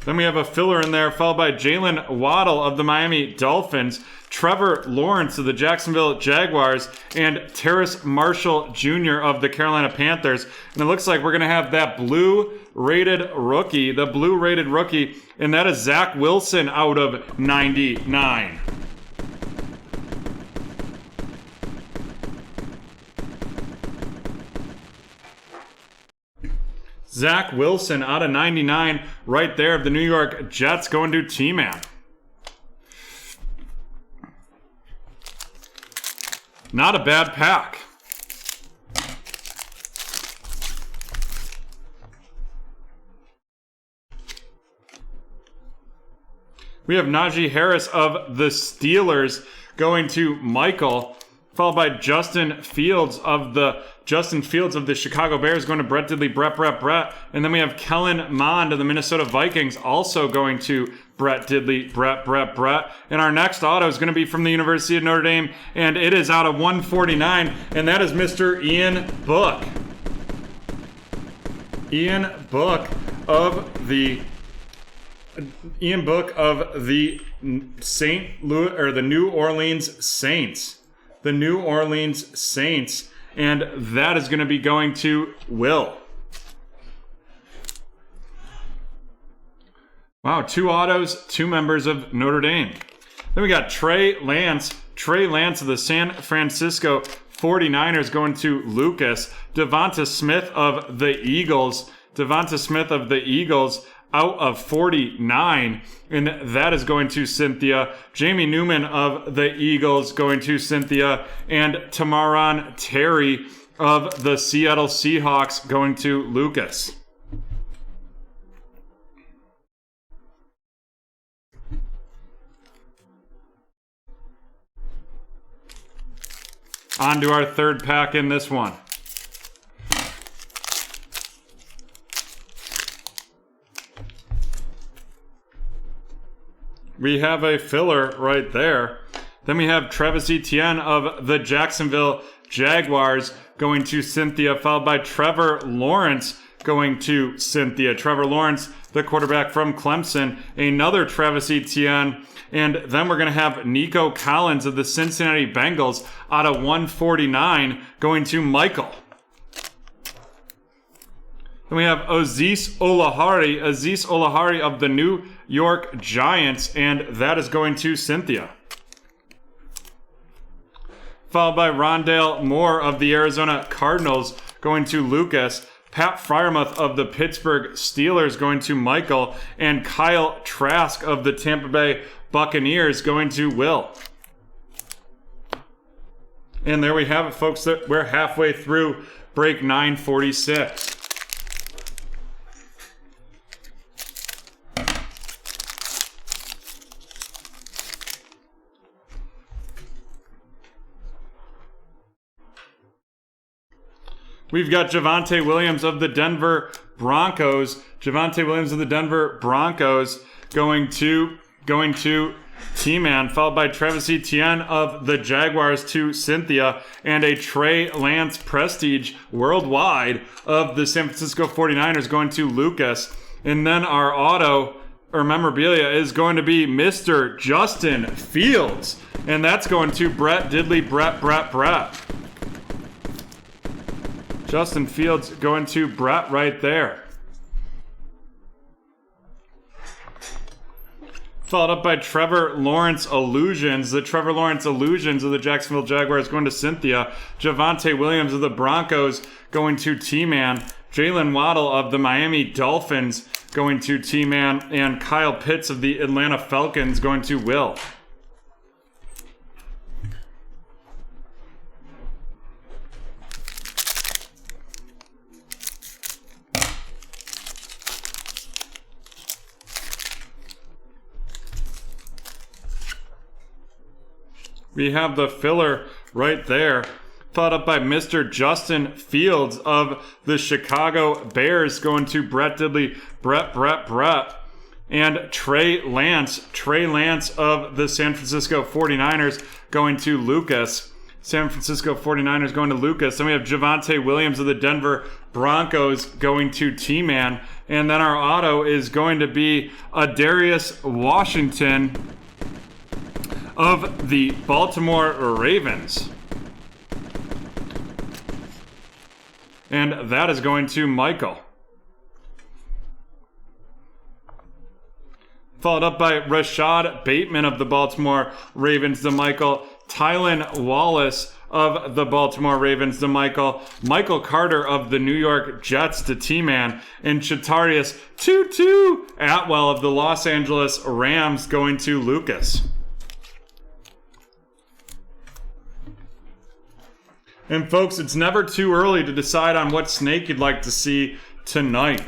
Then we have a filler in there, followed by Jalen Waddle of the Miami Dolphins, Trevor Lawrence of the Jacksonville Jaguars, and Terrace Marshall Jr. of the Carolina Panthers. And it looks like we're going to have that blue-rated rookie, and that is Zach Wilson out of 99. Zach Wilson out of 99 right there of the New York Jets going to T-Man. Not a bad pack. We have Najee Harris of the Steelers going to Michael, followed by Justin Fields of the Chicago Bears going to Brett Diddley, Brett. And then we have Kellen Mond of the Minnesota Vikings also going to Brett Diddley, Brett. And our next auto is going to be from the University of Notre Dame, and it is out of 149, and that is Mr. Ian Book. Ian Book of the St. Louis, or the New Orleans Saints. The New Orleans Saints. And that is going to be going to Will. Wow, 2 autos, 2 members of Notre Dame. Then we got Trey Lance of the San Francisco 49ers going to Lucas. Devonta Smith of the Eagles. Out of 49, and that is going to Cynthia. Jamie Newman of the Eagles going to Cynthia, and Tamaron Terry of the Seattle Seahawks going to Lucas. On to our third pack in this one. We have a filler right there. Then we have Travis Etienne of the Jacksonville Jaguars going to Cynthia, followed by Trevor Lawrence going to Cynthia. Trevor Lawrence, the quarterback from Clemson, another Travis Etienne. And then we're going to have Nico Collins of the Cincinnati Bengals out of 149 going to Michael. Then we have Azeez Olahari of the New York Giants, and that is going to Cynthia. Followed by Rondale Moore of the Arizona Cardinals going to Lucas. Pat Freiermuth of the Pittsburgh Steelers going to Michael, and Kyle Trask of the Tampa Bay Buccaneers going to Will. And there we have it, folks. We're halfway through break 946. We've got Javonte Williams of the Denver Broncos. Going to T-Man, followed by Travis Etienne of the Jaguars to Cynthia, and a Trey Lance Prestige Worldwide of the San Francisco 49ers going to Lucas. And then our auto, or memorabilia, is going to be Mr. Justin Fields, and that's going to Brett Diddley, Brett. Justin Fields going to Brett right there. Followed up by Trevor Lawrence Illusions. The Trevor Lawrence Illusions of the Jacksonville Jaguars going to Cynthia. Javonte Williams of the Broncos going to T-Man. Jalen Waddle of the Miami Dolphins going to T-Man. And Kyle Pitts of the Atlanta Falcons going to Will. We have the filler right there. followed up by Mr. Justin Fields of the Chicago Bears, going to Brett Diddley, Brett. And Trey Lance of the San Francisco 49ers, going to Lucas. San Francisco 49ers going to Lucas. Then we have Javonte Williams of the Denver Broncos going to T-Man. And then our auto is going to be Adarius Washington of the Baltimore Ravens. And that is going to Michael. Followed up by Rashad Bateman of the Baltimore Ravens to Michael. Tylan Wallace of the Baltimore Ravens to Michael. Michael Carter of the New York Jets to T-Man. And Shatarius Tutu Atwell of the Los Angeles Rams going to Lucas. And folks, it's never too early to decide on what snake you'd like to see tonight.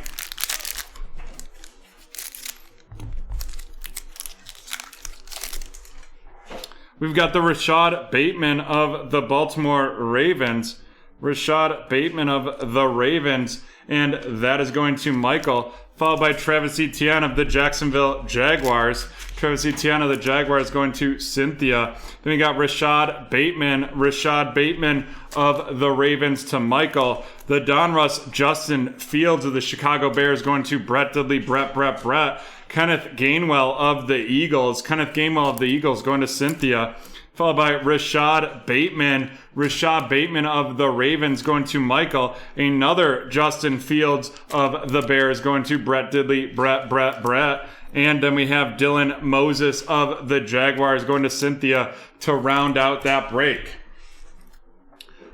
We've got the Rashad Bateman of the Baltimore Ravens. Rashad Bateman of the Ravens. And that is going to Michael. Followed by Travis Etienne of the Jacksonville Jaguars. Travis Etienne of the Jaguars going to Cynthia. Then we got Rashad Bateman of the Ravens to Michael. The Donruss Justin Fields of the Chicago Bears going to Brett Diddley, Brett. Kenneth Gainwell of the Eagles going to Cynthia. Followed by Rashad Bateman of the Ravens going to Michael. Another Justin Fields of the Bears going to Brett Diddley, Brett. And then we have Dylan Moses of the Jaguars going to Cynthia to round out that break.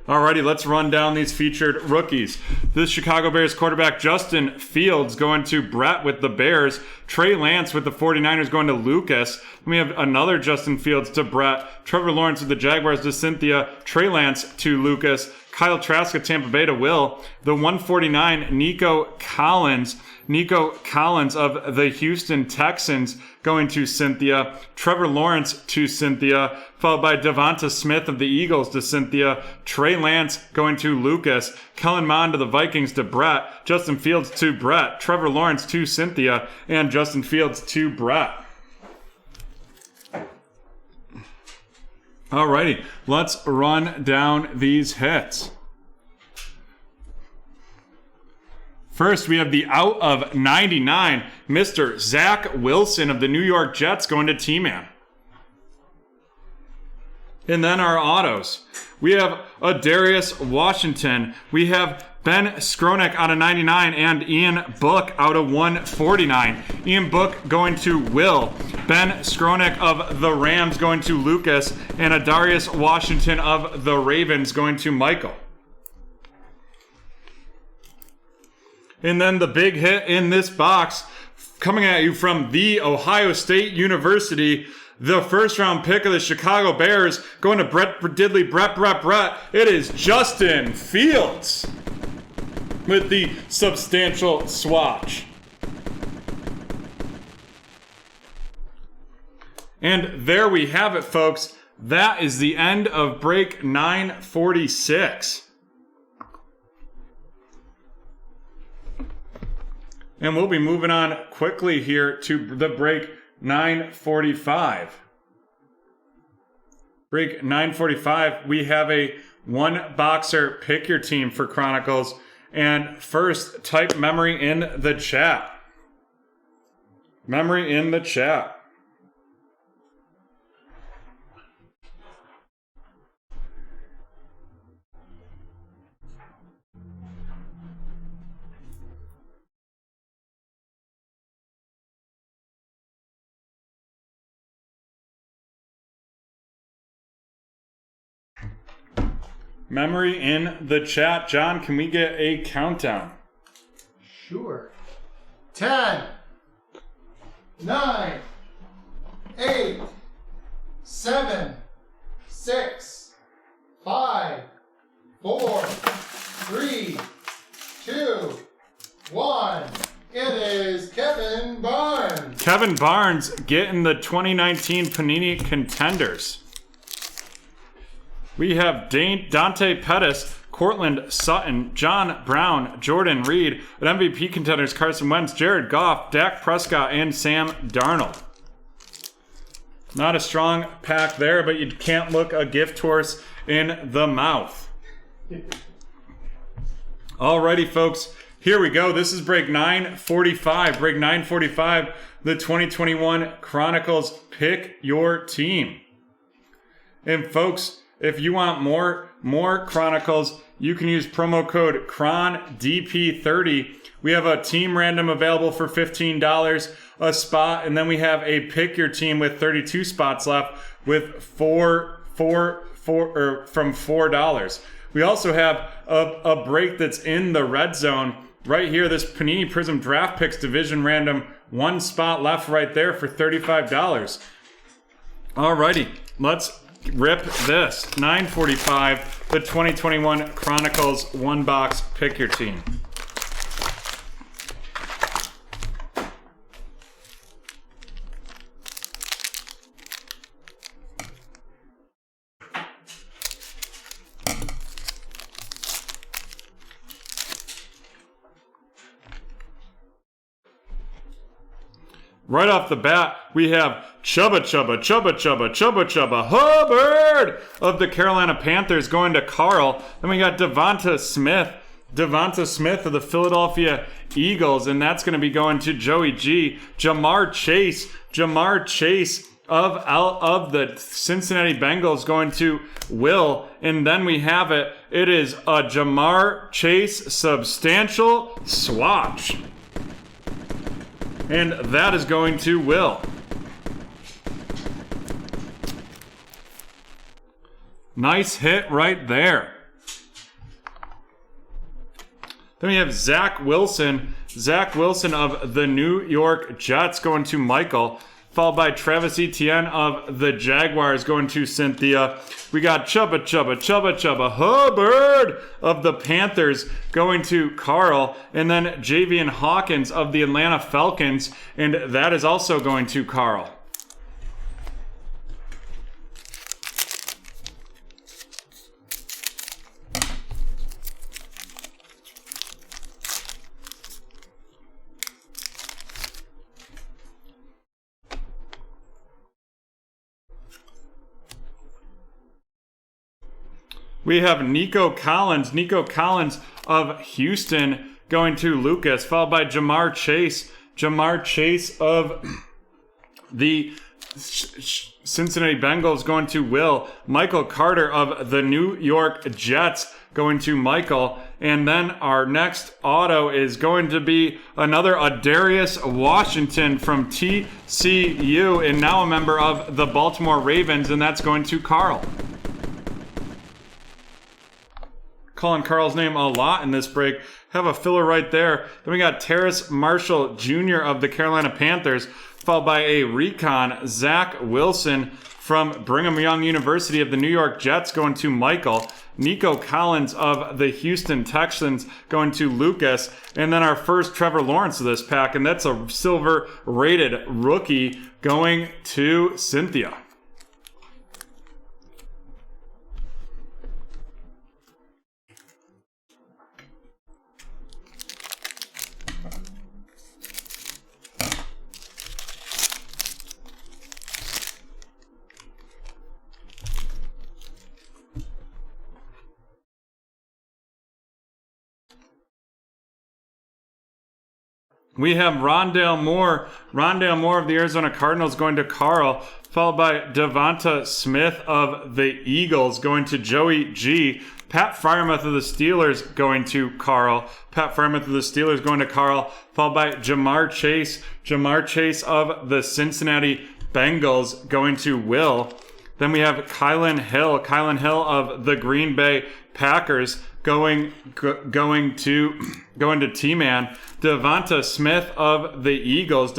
Alrighty, let's run down these featured rookies. This Chicago Bears quarterback, Justin Fields, going to Brett with the Bears. Trey Lance with the 49ers going to Lucas. Then we have another Justin Fields to Brett. Trevor Lawrence with the Jaguars to Cynthia. Trey Lance to Lucas. Kyle Trask at Tampa Bay to Will. The 149, Nico Collins of the Houston Texans going to Cynthia. Trevor Lawrence to Cynthia, followed by Devonta Smith of the Eagles to Cynthia. Trey Lance going to Lucas. Kellen Mond to the Vikings to Brett. Justin Fields to Brett. Trevor Lawrence to Cynthia. And Justin Fields to Brett. Alrighty, let's run down these hits. First, we have the out of 99, Mr. Zach Wilson of the New York Jets going to T-Man. And then our autos. We have Adarius Washington. We have Ben Skronik out of 99 and Ian Book out of 149. Ian Book going to Will. Ben Skronik of the Rams going to Lucas. And Adarius Washington of the Ravens going to Michael. And then the big hit in this box, coming at you from The Ohio State University, the first round pick of the Chicago Bears, going to Brett Diddley, Brett. It is Justin Fields with the substantial swatch. And there we have it, folks. That is the end of break 946. And we'll be moving on quickly here to the break 945. Break 945, we have a one boxer pick your team for Chronicles. And first, type memory in the chat. Memory in the chat. Memory in the chat. John, can we get a countdown? Sure. 10, 9, 8, 7, 6, 5, 4, 3, 2, 1. It is Kevin Barnes. Kevin Barnes getting the 2019 Panini Contenders. We have Dante Pettis, Cortland Sutton, John Brown, Jordan Reed, and MVP contenders Carson Wentz, Jared Goff, Dak Prescott, and Sam Darnold. Not a strong pack there, but you can't look a gift horse in the mouth. Alrighty, folks. Here we go. This is break 945. Break 945, the 2021 Chronicles Pick Your Team. And folks, if you want more Chronicles, you can use promo code CHRONDP30. We have a team random available for $15 a spot, and then we have a pick your team with 32 spots left with from $4. We also have a break that's in the red zone right here. This Panini Prism Draft Picks Division Random, one spot left right there for $35. Alrighty, let's rip this. 945, the 2021 Chronicles one box Pick Your Team. Right off the bat, we have Chubba Hubbard of the Carolina Panthers going to Carl. Then we got Devonta Smith of the Philadelphia Eagles, and that's going to be going to Joey G. Jamar Chase of the Cincinnati Bengals going to Will. And then we have it is a Jamar Chase substantial swatch. And that is going to Will. Nice hit right there. Then we have Zach Wilson of the New York Jets going to Michael, followed by Travis Etienne of the Jaguars going to Cynthia. We got Chubba Hubbard of the Panthers going to Carl, and then Javian Hawkins of the Atlanta Falcons, and that is also going to Carl. We have Nico Collins of Houston going to Lucas, followed by Jamar Chase of the Cincinnati Bengals going to Will, Michael Carter of the New York Jets going to Michael, and then our next auto is going to be another Adarius Washington from TCU, and now a member of the Baltimore Ravens, and that's going to Carl. Calling Carl's name a lot in this break. Have a filler right there. Then we got Terrace Marshall Jr. of the Carolina Panthers, followed by a recon, Zach Wilson from Brigham Young University of the New York Jets going to Michael, Nico Collins of the Houston Texans going to Lucas, and then our first Trevor Lawrence of this pack, and that's a silver rated rookie going to Cynthia. We have Rondale Moore of the Arizona Cardinals going to Carl, followed by Devonta Smith of the Eagles going to Joey G. Pat Freiermuth of the Steelers going to Carl. Followed by Jamar Chase of the Cincinnati Bengals going to Will. Then we have Kylan Hill of the Green Bay Packers going to T-Man. Devonta Smith of the Eagles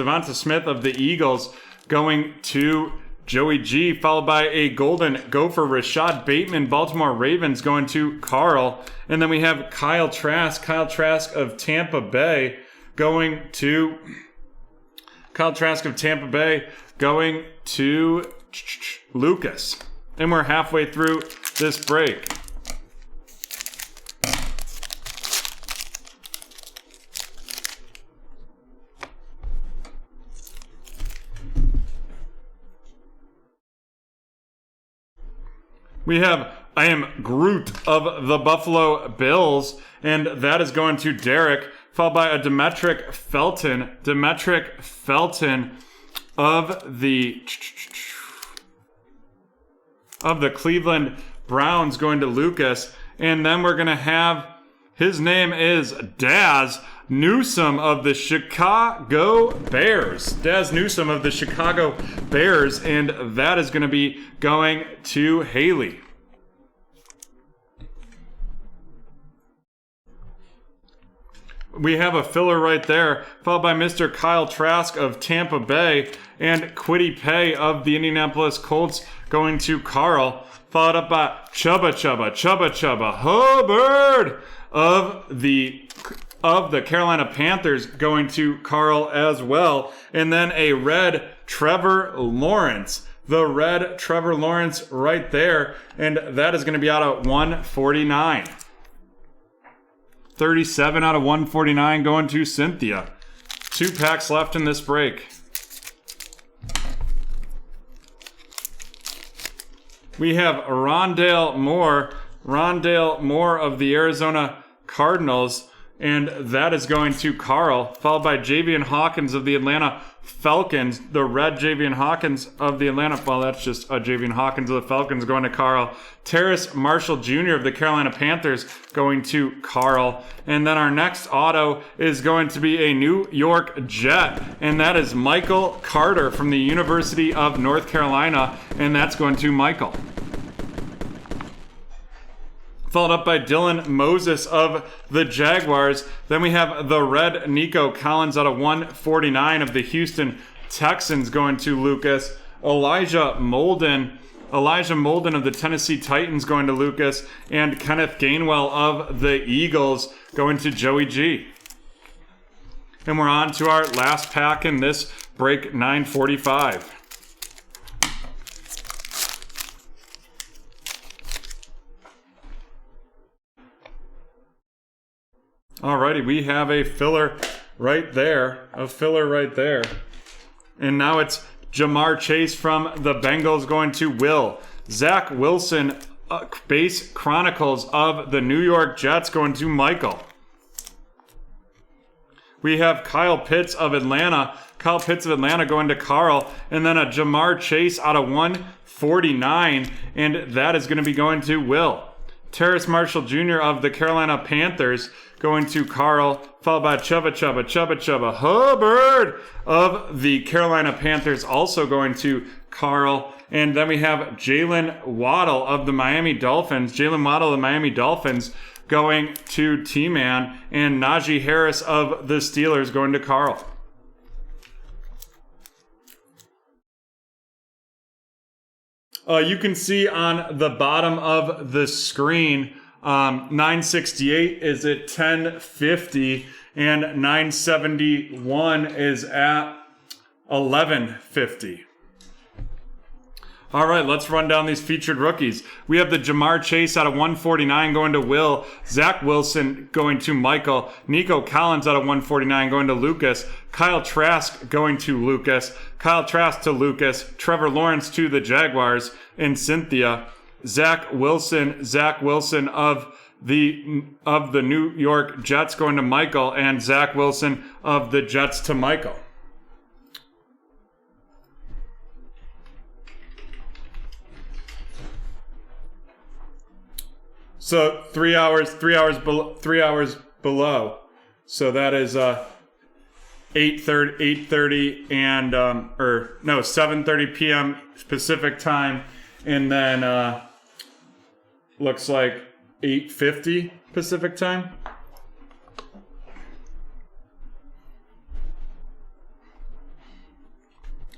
going to Joey G, followed by a Golden Gopher, Rashad Bateman, Baltimore Ravens going to Carl. And then we have Kyle Trask of Tampa Bay going to Lucas. And we're halfway through this break. We have I Am Groot of the Buffalo Bills, and that is going to Derek, followed by a Demetric Felton. Demetric Felton of the Cleveland Browns going to Lucas. And then we're going to have, his name is Daz Newsome of the Chicago Bears. Daz Newsome of the Chicago Bears, and that is going to be going to Haley. We have a filler right there, followed by Mr. Kyle Trask of Tampa Bay, and Quiddy Pay of the Indianapolis Colts going to Carl, followed up by Chubba Hubbard of the Carolina Panthers going to Carl as well, and then a red Trevor Lawrence. The red Trevor Lawrence right there, and that is going to be out of 149. 37 out of 149 going to Cynthia. 2 packs left in this break. We have Rondale Moore of the Arizona Cardinals, and that is going to Carl, followed by Javian Hawkins of the Atlanta Falcons, the red Javian Hawkins of the Atlanta, well, that's just a Javian Hawkins of the Falcons going to Carl. Terrace Marshall Jr. of the Carolina Panthers going to Carl. And then our next auto is going to be a New York Jet, and that is Michael Carter from the University of North Carolina, and that's going to Michael. Followed up by Dylan Moses of the Jaguars. Then we have the red Nico Collins out of 149 of the Houston Texans going to Lucas. Elijah Molden of the Tennessee Titans going to Lucas. And Kenneth Gainwell of the Eagles going to Joey G. And we're on to our last pack in this break 945. Alrighty, we have a filler right there. And now it's Jamar Chase from the Bengals going to Will. Zach Wilson, base Chronicles of the New York Jets going to Michael. We have Kyle Pitts of Atlanta going to Carl. And then a Jamar Chase out of 149. And that is going to be going to Will. Terrace Marshall Jr. of the Carolina Panthers going to Carl, followed by Chubba Hubbard of the Carolina Panthers also going to Carl. And then we have Jalen Waddle of the Miami Dolphins going to T-Man, and Najee Harris of the Steelers going to Carl. You can see on the bottom of the screen, 968 is at 1050 and 971 is at 1150. All right, let's run down these featured rookies. We have the Jamar Chase out of 149 going to Will. Zach Wilson going to Michael. Nico Collins out of 149 going to Lucas. Kyle Trask going to Lucas. Kyle Trask to Lucas. Trevor Lawrence to the Jaguars. And Cynthia. Zach Wilson of the New York Jets going to Michael. And Zach Wilson of the Jets to Michael. So 3 hours below. So that is 8:30 and 7:30 p.m. Pacific time, and then looks like 8:50 Pacific time.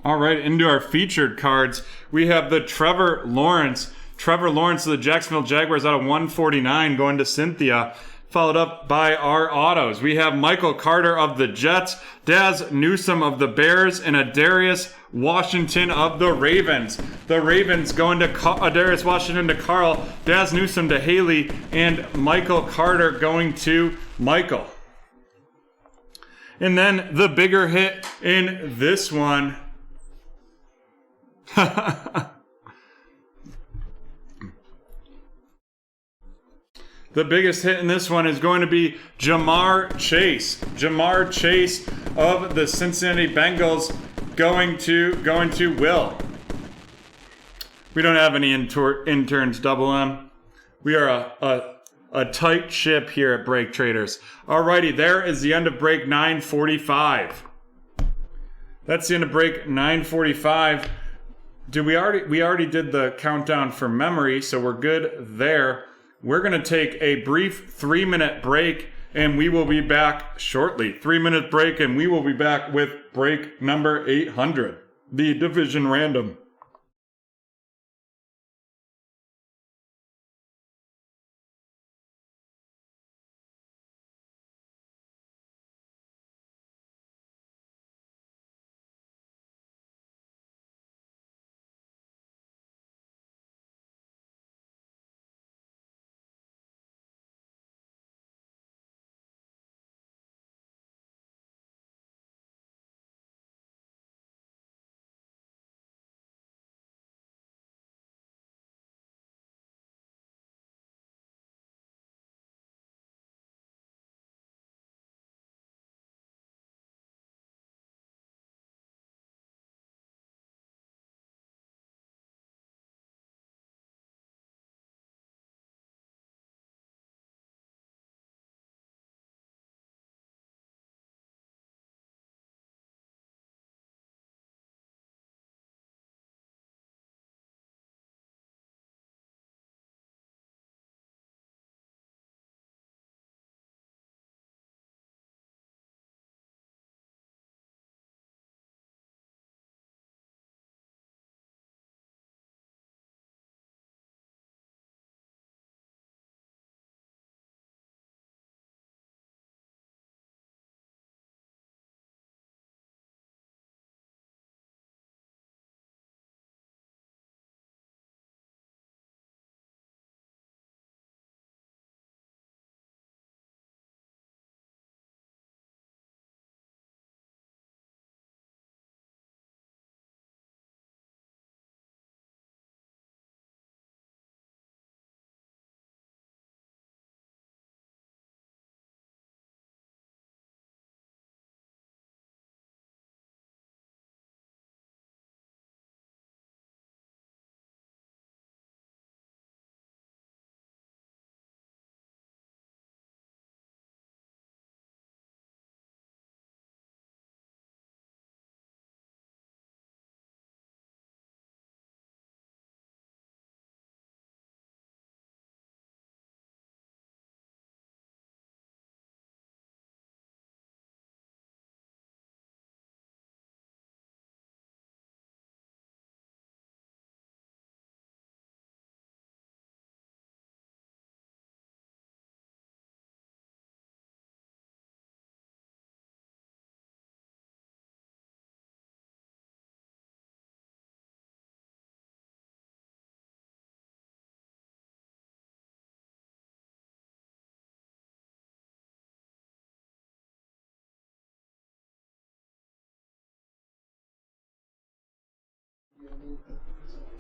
All right, into our featured cards, we have the Trevor Lawrence of the Jacksonville Jaguars out of 149 going to Cynthia. followed up by our autos. We have Michael Carter of the Jets, Daz Newsome of the Bears, and Adarius Washington of the Ravens. The Ravens going to Adarius Washington to Carl, Daz Newsome to Haley, and Michael Carter going to Michael. And then the bigger hit in this one. The biggest hit in this one is going to be Jamar Chase. Jamar Chase of the Cincinnati Bengals going to Will. We don't have any interns, Double M. We are a tight ship here at BreakTraders. Alrighty, there is the end of break 945. That's the end of break 945. We already did the countdown for memory, so we're good there. We're going to take a brief 3-minute break, and we will be back shortly. 3-minute break, and we will be back with break number 800, the Division Random.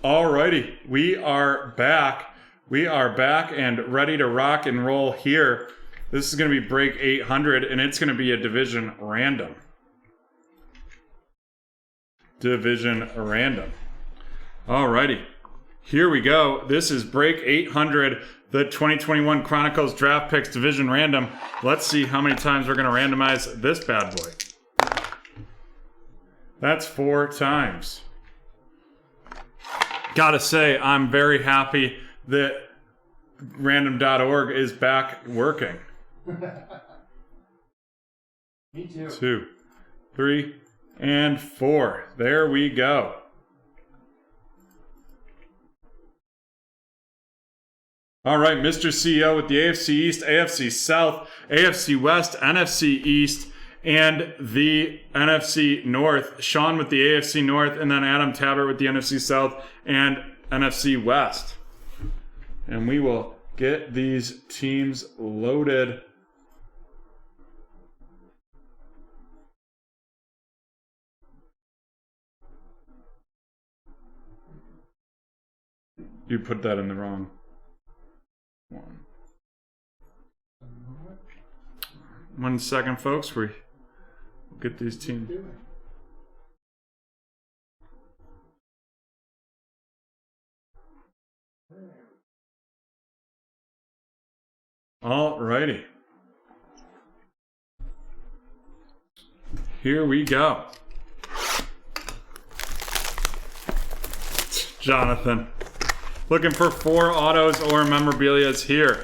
Alrighty, we are back. We are back and ready to rock and roll here. This is going to be break 800, and it's going to be a division random. Division random. Alrighty, here we go. This is break 800, the 2021 Chronicles Draft Picks Division Random. Let's see how many times we're going to randomize this bad boy. That's 4 times. Gotta say, I'm very happy that random.org is back working. Me too. 2, 3, and 4. There we go. All right, Mr. CEO with the AFC East, AFC South, AFC West, NFC East, and the NFC North. Sean with the AFC North, and then Adam Tabbert with the NFC South and NFC West. And we will get these teams loaded. You put that in the wrong one. 1 second, folks. We'll get these teams. All righty. Here we go. Jonathan. Looking for 4 autos or memorabilias here.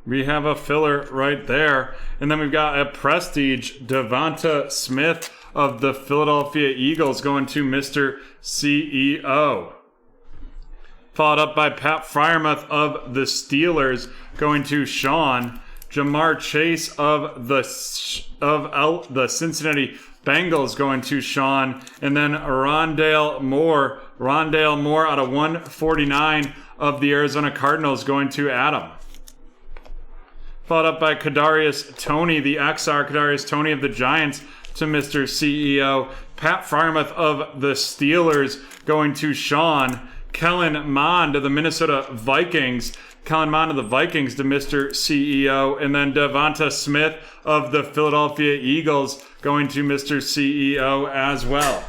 We have a filler right there. And then we've got a Prestige Devonta Smith of the Philadelphia Eagles going to Mr. CEO. Followed up by Pat Freiermuth of the Steelers going to Sean. Jamar Chase of the Cincinnati Bengals going to Sean. And then Rondale Moore out of 149 of the Arizona Cardinals going to Adam. Followed up by Kadarius Toney, the XR Kadarius Toney of the Giants to Mr. CEO. Pat Freiermuth of the Steelers going to Sean. Kellen Mond of the Minnesota Vikings. Kellen Mond of the Vikings to Mr. CEO. And then Devonta Smith of the Philadelphia Eagles going to Mr. CEO as well.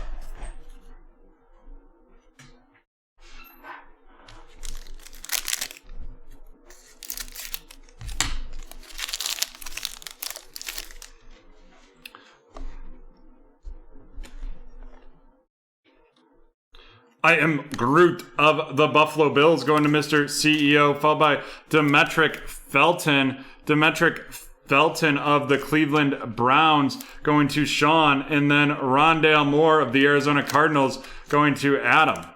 I am Groot of the Buffalo Bills going to Mr. CEO, followed by Demetric Felton of the Cleveland Browns going to Sean, and then Rondale Moore of the Arizona Cardinals going to Adam.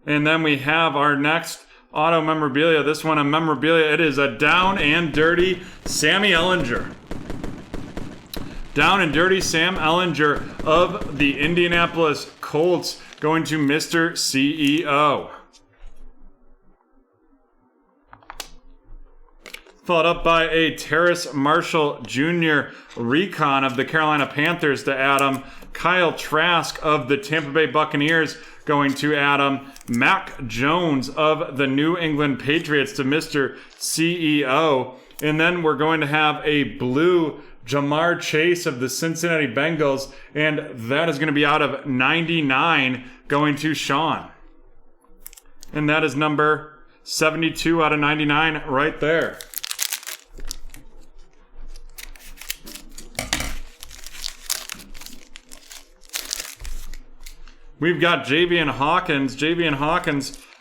And then we have our next auto memorabilia. This one a memorabilia. It is a down and dirty Sammy Ehlinger. Down and dirty Sam Ehlinger of the Indianapolis Colts going to Mr. CEO. Followed up by a Terrace Marshall Jr. recon of the Carolina Panthers to Adam. Kyle Trask of the Tampa Bay Buccaneers going to Adam. Mac Jones of the New England Patriots to Mr. CEO. And then we're going to have a blue Jamar Chase of the Cincinnati Bengals, and that is going to be out of 99 going to Sean. And that is number 72 out of 99 right there. We've got Javian Hawkins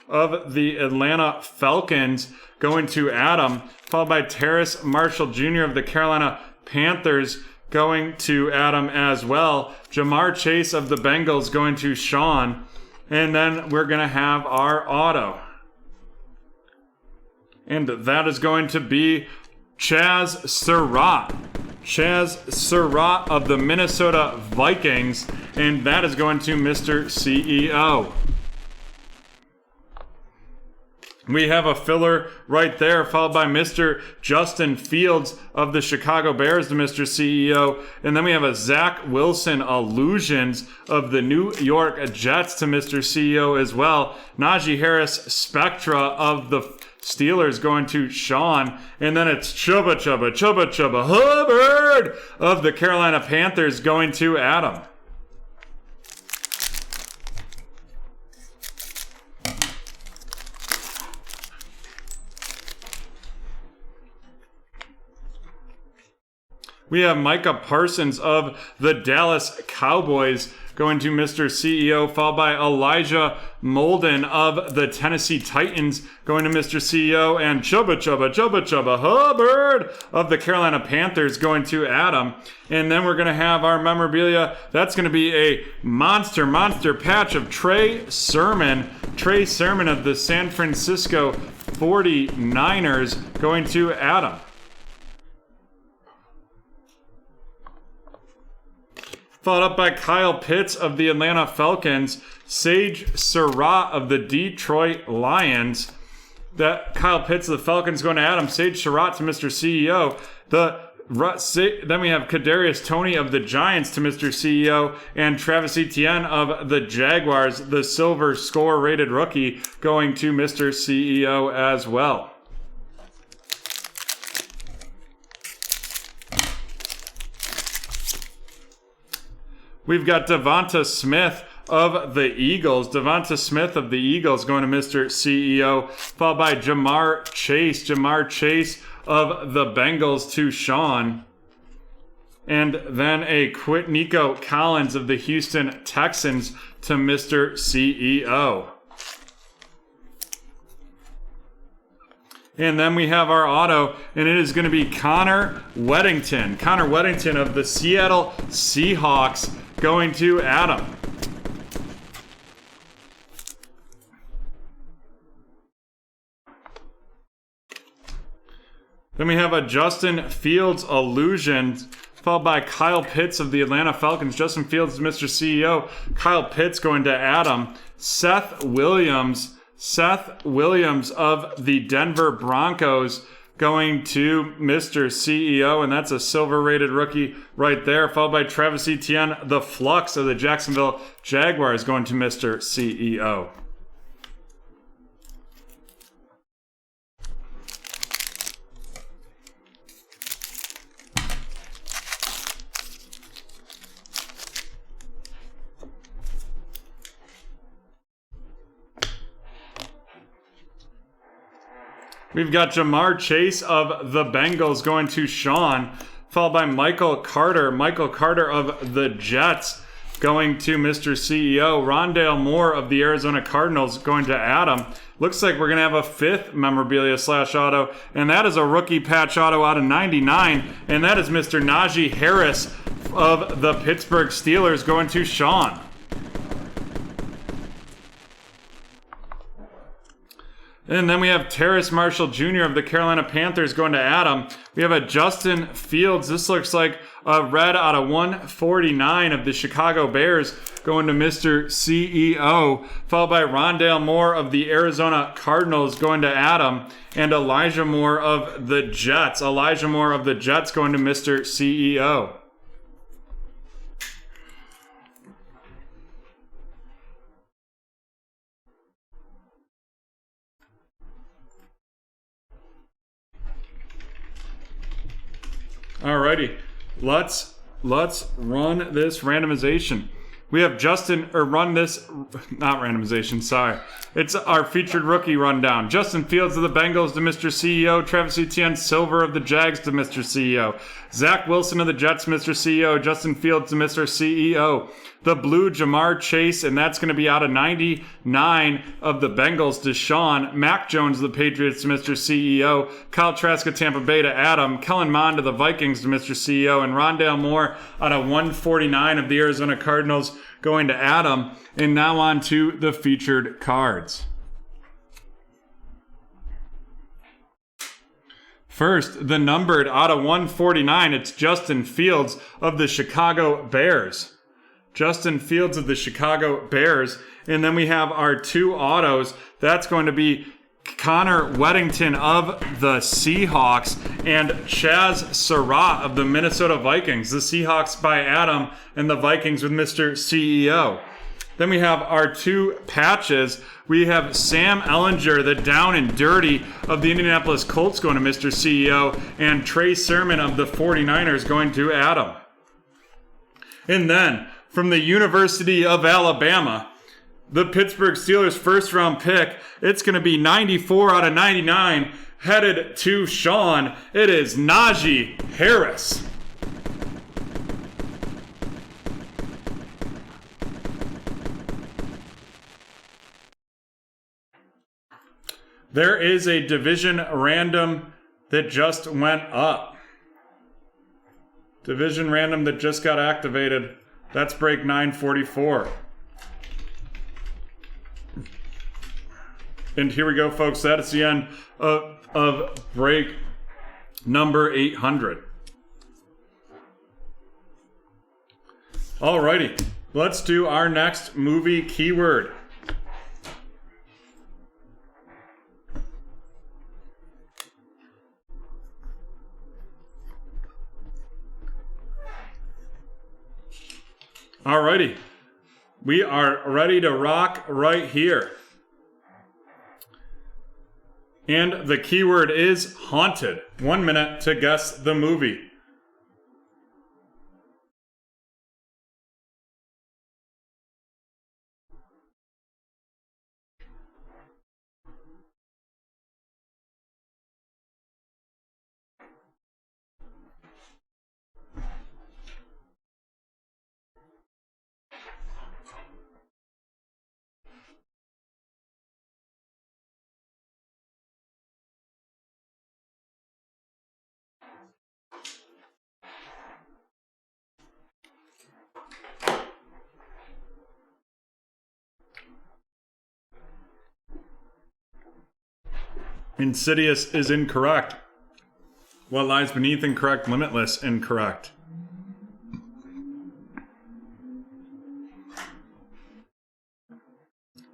of the Atlanta Falcons going to Adam, followed by Terrace Marshall Jr. of the Carolina Panthers going to Adam as well. Jamar Chase of the Bengals going to Sean. And then we're going to have our auto. And that is going to be Chaz Surratt. Chaz Surratt of the Minnesota Vikings. And that is going to Mr. CEO. We have a filler right there, followed by Mr. Justin Fields of the Chicago Bears to Mr. CEO. And then we have a Zach Wilson Illusions of the New York Jets to Mr. CEO as well. Najee Harris Spectra of the Steelers going to Sean. And then it's Chubba Hubbard of the Carolina Panthers going to Adam. We have Micah Parsons of the Dallas Cowboys going to Mr. CEO, followed by Elijah Molden of the Tennessee Titans, going to Mr. CEO, and Chubba Hubbard of the Carolina Panthers, going to Adam. And then we're going to have our memorabilia. That's going to be a monster patch of Trey Sermon of the San Francisco 49ers, going to Adam. Followed up by Kyle Pitts of the Atlanta Falcons, Sage Surratt of the Detroit Lions. That Kyle Pitts of the Falcons going to Adam, Sage Surratt to Mr. CEO. Then we have Kadarius Toney of the Giants to Mr. CEO, and Travis Etienne of the Jaguars, the silver score rated rookie, going to Mr. CEO as well. We've got Devonta Smith of the Eagles. Devonta Smith of the Eagles going to Mr. CEO, followed by Jamar Chase. Jamar Chase of the Bengals to Sean. And then a Nico Collins of the Houston Texans to Mr. CEO. And then we have our auto, and it is going to be Connor Weddington. Connor Weddington of the Seattle Seahawks going to Adam. Then we have a Justin Fields illusion, followed by Kyle Pitts of the Atlanta Falcons. Justin Fields, Mr. CEO. Kyle Pitts going to Adam. Seth Williams of the Denver Broncos going to Mr. CEO, and that's a silver rated rookie right there, followed by Travis Etienne, the Flux of the Jacksonville Jaguars, going to Mr. CEO. We've got Jamar Chase of the Bengals going to Sean, followed by Michael Carter of the Jets going to Mr. CEO. Rondale Moore of the Arizona Cardinals going to Adam. Looks like we're going to have a fifth memorabilia / auto, and that is a rookie patch auto out of 99, and that is Mr. Najee Harris of the Pittsburgh Steelers going to Sean. And then we have Terrace Marshall Jr. of the Carolina Panthers going to Adam. We have a Justin Fields. This looks like a red out of 149 of the Chicago Bears going to Mr. CEO, followed by Rondale Moore of the Arizona Cardinals going to Adam, and Elijah Moore of the Jets. Elijah Moore of the Jets going to Mr. CEO. Alrighty, let's run this randomization. We have not randomization, sorry. It's our featured rookie rundown. Justin Fields of the Bengals to Mr. CEO. Travis Etienne Silver of the Jags to Mr. CEO. Zach Wilson of the Jets, Mr. CEO. Justin Fields to Mr. CEO. The blue Jamar Chase, and that's going to be out of 99 of the Bengals to Sean. Mac Jones of the Patriots to Mr. CEO. Kyle Trask of Tampa Bay to Adam. Kellen Mond of the Vikings to Mr. CEO. And Rondale Moore out of 149 of the Arizona Cardinals going to Adam. And now on to the featured cards. First, the numbered out of 149, it's Justin Fields of the Chicago Bears. Justin Fields of the Chicago Bears. And then we have our two autos. That's going to be Connor Weddington of the Seahawks and Chaz Surratt of the Minnesota Vikings. The Seahawks by Adam and the Vikings with Mr. CEO. Then we have our two patches. We have Sam Ehlinger, the down and dirty of the Indianapolis Colts going to Mr. CEO, and Trey Sermon of the 49ers going to Adam. And then from the University of Alabama, the Pittsburgh Steelers first round pick, it's going to be 94 out of 99, headed to Sean. It is Najee Harris. There is a division random that just went up. Division random that just got activated. That's break 944. And here we go, folks. That is the end of break number 800. Alrighty, let's do our next movie keyword. Alrighty, we are ready to rock right here. And the keyword is haunted. 1 minute to guess the movie. Insidious is incorrect. What lies beneath incorrect? Limitless incorrect.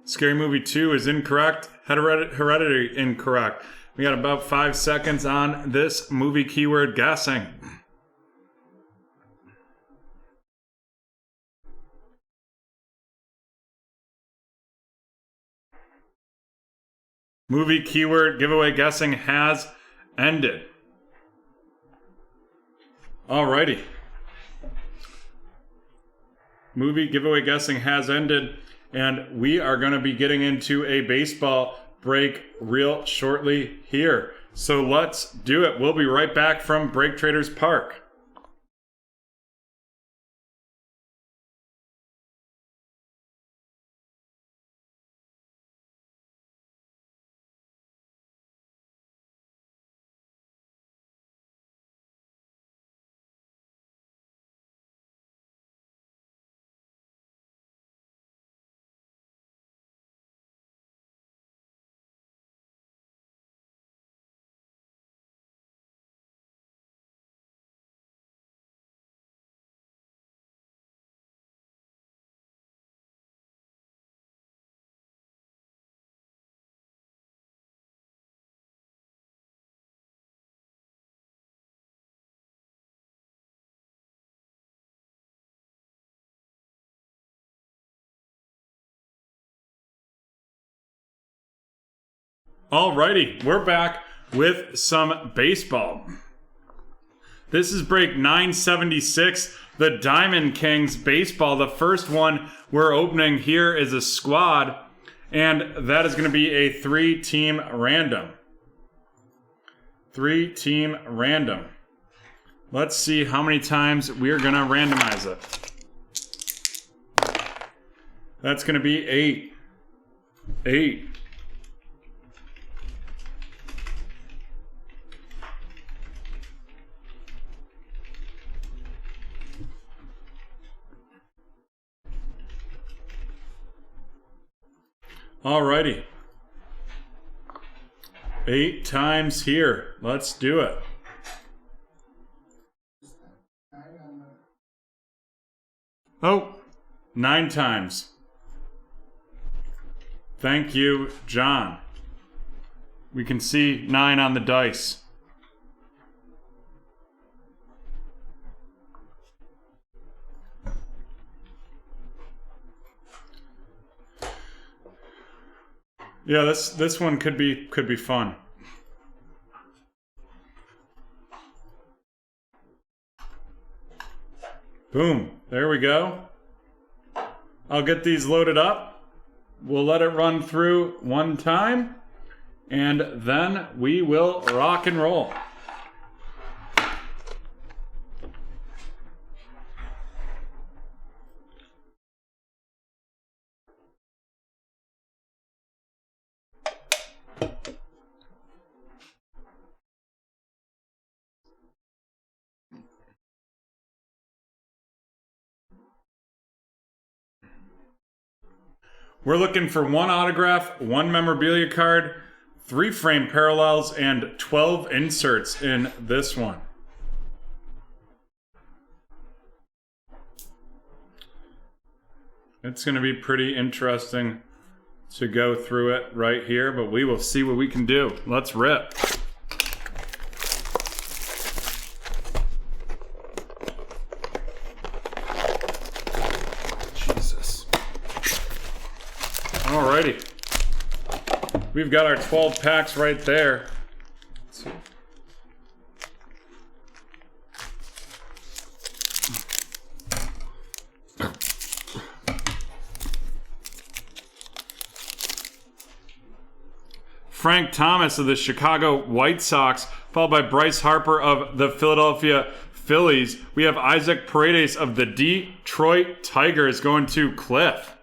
Scary Movie 2 is incorrect. Hereditary incorrect. We got about 5 seconds on this movie keyword guessing. Movie keyword giveaway guessing has ended. Alrighty. Movie giveaway guessing has ended, and we are going to be getting into a baseball break real shortly here. So let's do it. We'll be right back from BreakTraders Park. Alrighty, we're back with some baseball. This is break 976, the Diamond Kings baseball. The first one we're opening here is a squad, and that is going to be a 3-team random. 3-team random. Let's see how many times we're going to randomize it. That's going to be 8. 8. Alrighty. 8 times here. Let's do it. Oh, 9 times. Thank you, John. We can see 9 on the dice. Yeah, this one could be fun. Boom. There we go. I'll get these loaded up. We'll let it run through one time, and then we will rock and roll. We're looking for 1 autograph, 1 memorabilia card, 3 frame parallels, and 12 inserts in this one. It's going to be pretty interesting to go through it right here, but we will see what we can do. Let's rip. Jesus. Alrighty. We've got our 12 packs right there. Let's see. Frank Thomas of the Chicago White Sox, followed by Bryce Harper of the Philadelphia Phillies. We have Isaac Paredes of the Detroit Tigers going to Cliff.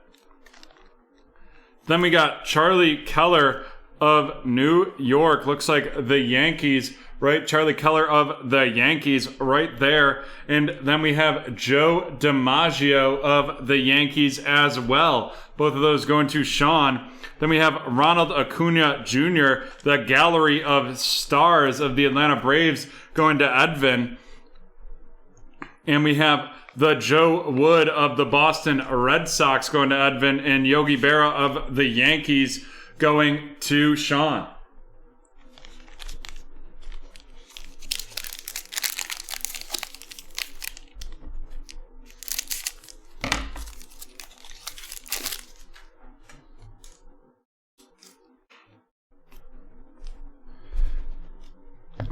Then we got Charlie Keller of New York. Looks like the Yankees, right? Charlie Keller of the Yankees right there. And then we have Joe DiMaggio of the Yankees as well. Both of those going to Sean. Then we have Ronald Acuna Jr., the gallery of stars of the Atlanta Braves, going to Edvin. And we have the Joe Wood of the Boston Red Sox going to Edvin, and Yogi Berra of the Yankees going to Sean.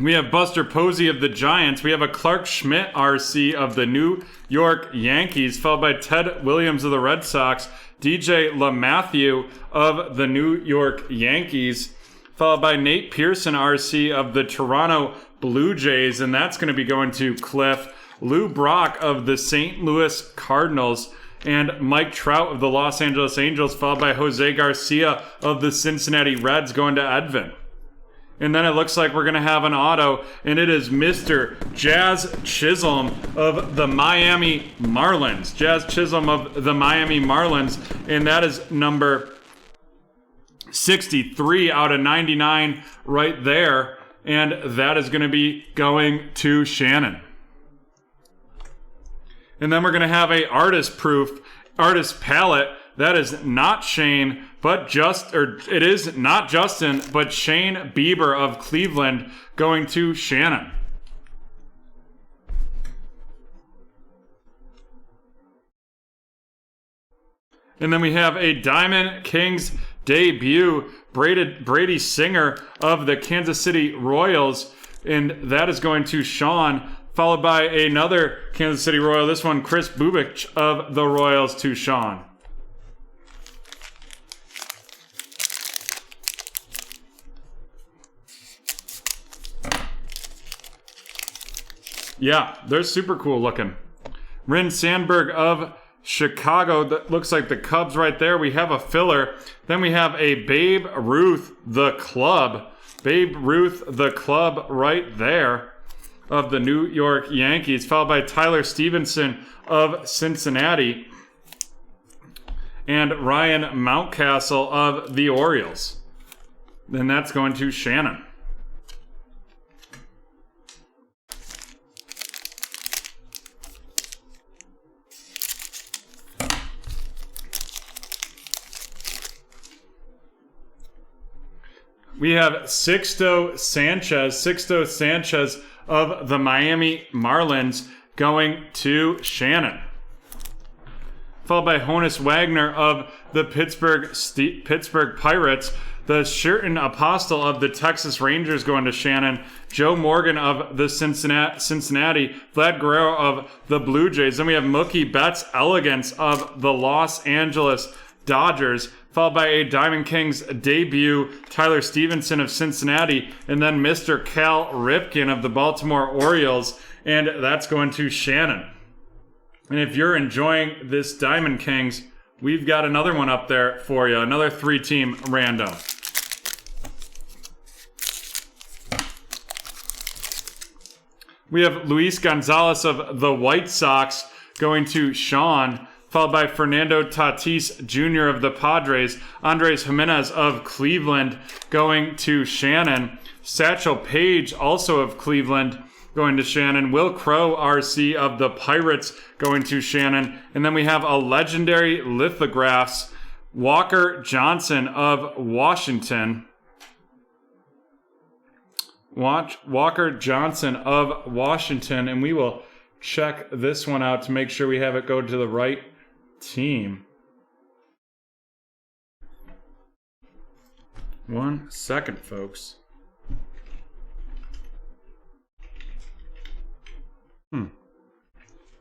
We have Buster Posey of the Giants. We have a Clark Schmidt RC of the New York Yankees, followed by Ted Williams of the Red Sox, DJ LeMahieu of the New York Yankees, followed by Nate Pearson RC of the Toronto Blue Jays, and that's going to be going to Cliff. Lou Brock of the St. Louis Cardinals, and Mike Trout of the Los Angeles Angels, followed by Jose Garcia of the Cincinnati Reds going to Edvin. And then it looks like we're going to have an auto, and it is Mr. Jazz Chisholm of the Miami Marlins. Jazz Chisholm of the Miami Marlins, and that is number 63 out of 99 right there. And that is going to be going to Shannon. And then we're going to have a artist palette. That is not Shane, but it is not Justin, but Shane Bieber of Cleveland going to Shannon. And then we have a Diamond Kings debut, Brady Singer of the Kansas City Royals, and that is going to Sean, followed by another Kansas City Royal, this one Chris Bubich of the Royals to Sean. Yeah, they're super cool looking. Rin Sandberg of Chicago. That looks like the Cubs right there. We have a filler. Then we have a Babe Ruth, the club. Babe Ruth, the club right there of the New York Yankees, followed by Tyler Stevenson of Cincinnati and Ryan Mountcastle of the Orioles. Then that's going to Shannon. We have Sixto Sanchez of the Miami Marlins going to Shannon. Followed by Honus Wagner of the Pittsburgh Pirates. The Sherton Apostle of the Texas Rangers going to Shannon. Joe Morgan of the Cincinnati. Vlad Guerrero of the Blue Jays. Then we have Mookie Betts Elegance of the Los Angeles Dodgers, followed by a Diamond Kings debut, Tyler Stevenson of Cincinnati, and then Mr. Cal Ripken of the Baltimore Orioles, and that's going to Shannon. And if you're enjoying this Diamond Kings, we've got another one up there for you, another 3-team random. We have Luis Gonzalez of the White Sox going to Sean, followed by Fernando Tatis Jr. of the Padres, Andres Jimenez of Cleveland going to Shannon, Satchel Paige also of Cleveland going to Shannon, Will Crow RC of the Pirates going to Shannon, and then we have a legendary lithographs, Walker Johnson of Washington. Walker Johnson of Washington, and we will check this one out to make sure we have it go to the right team. 1 second, folks.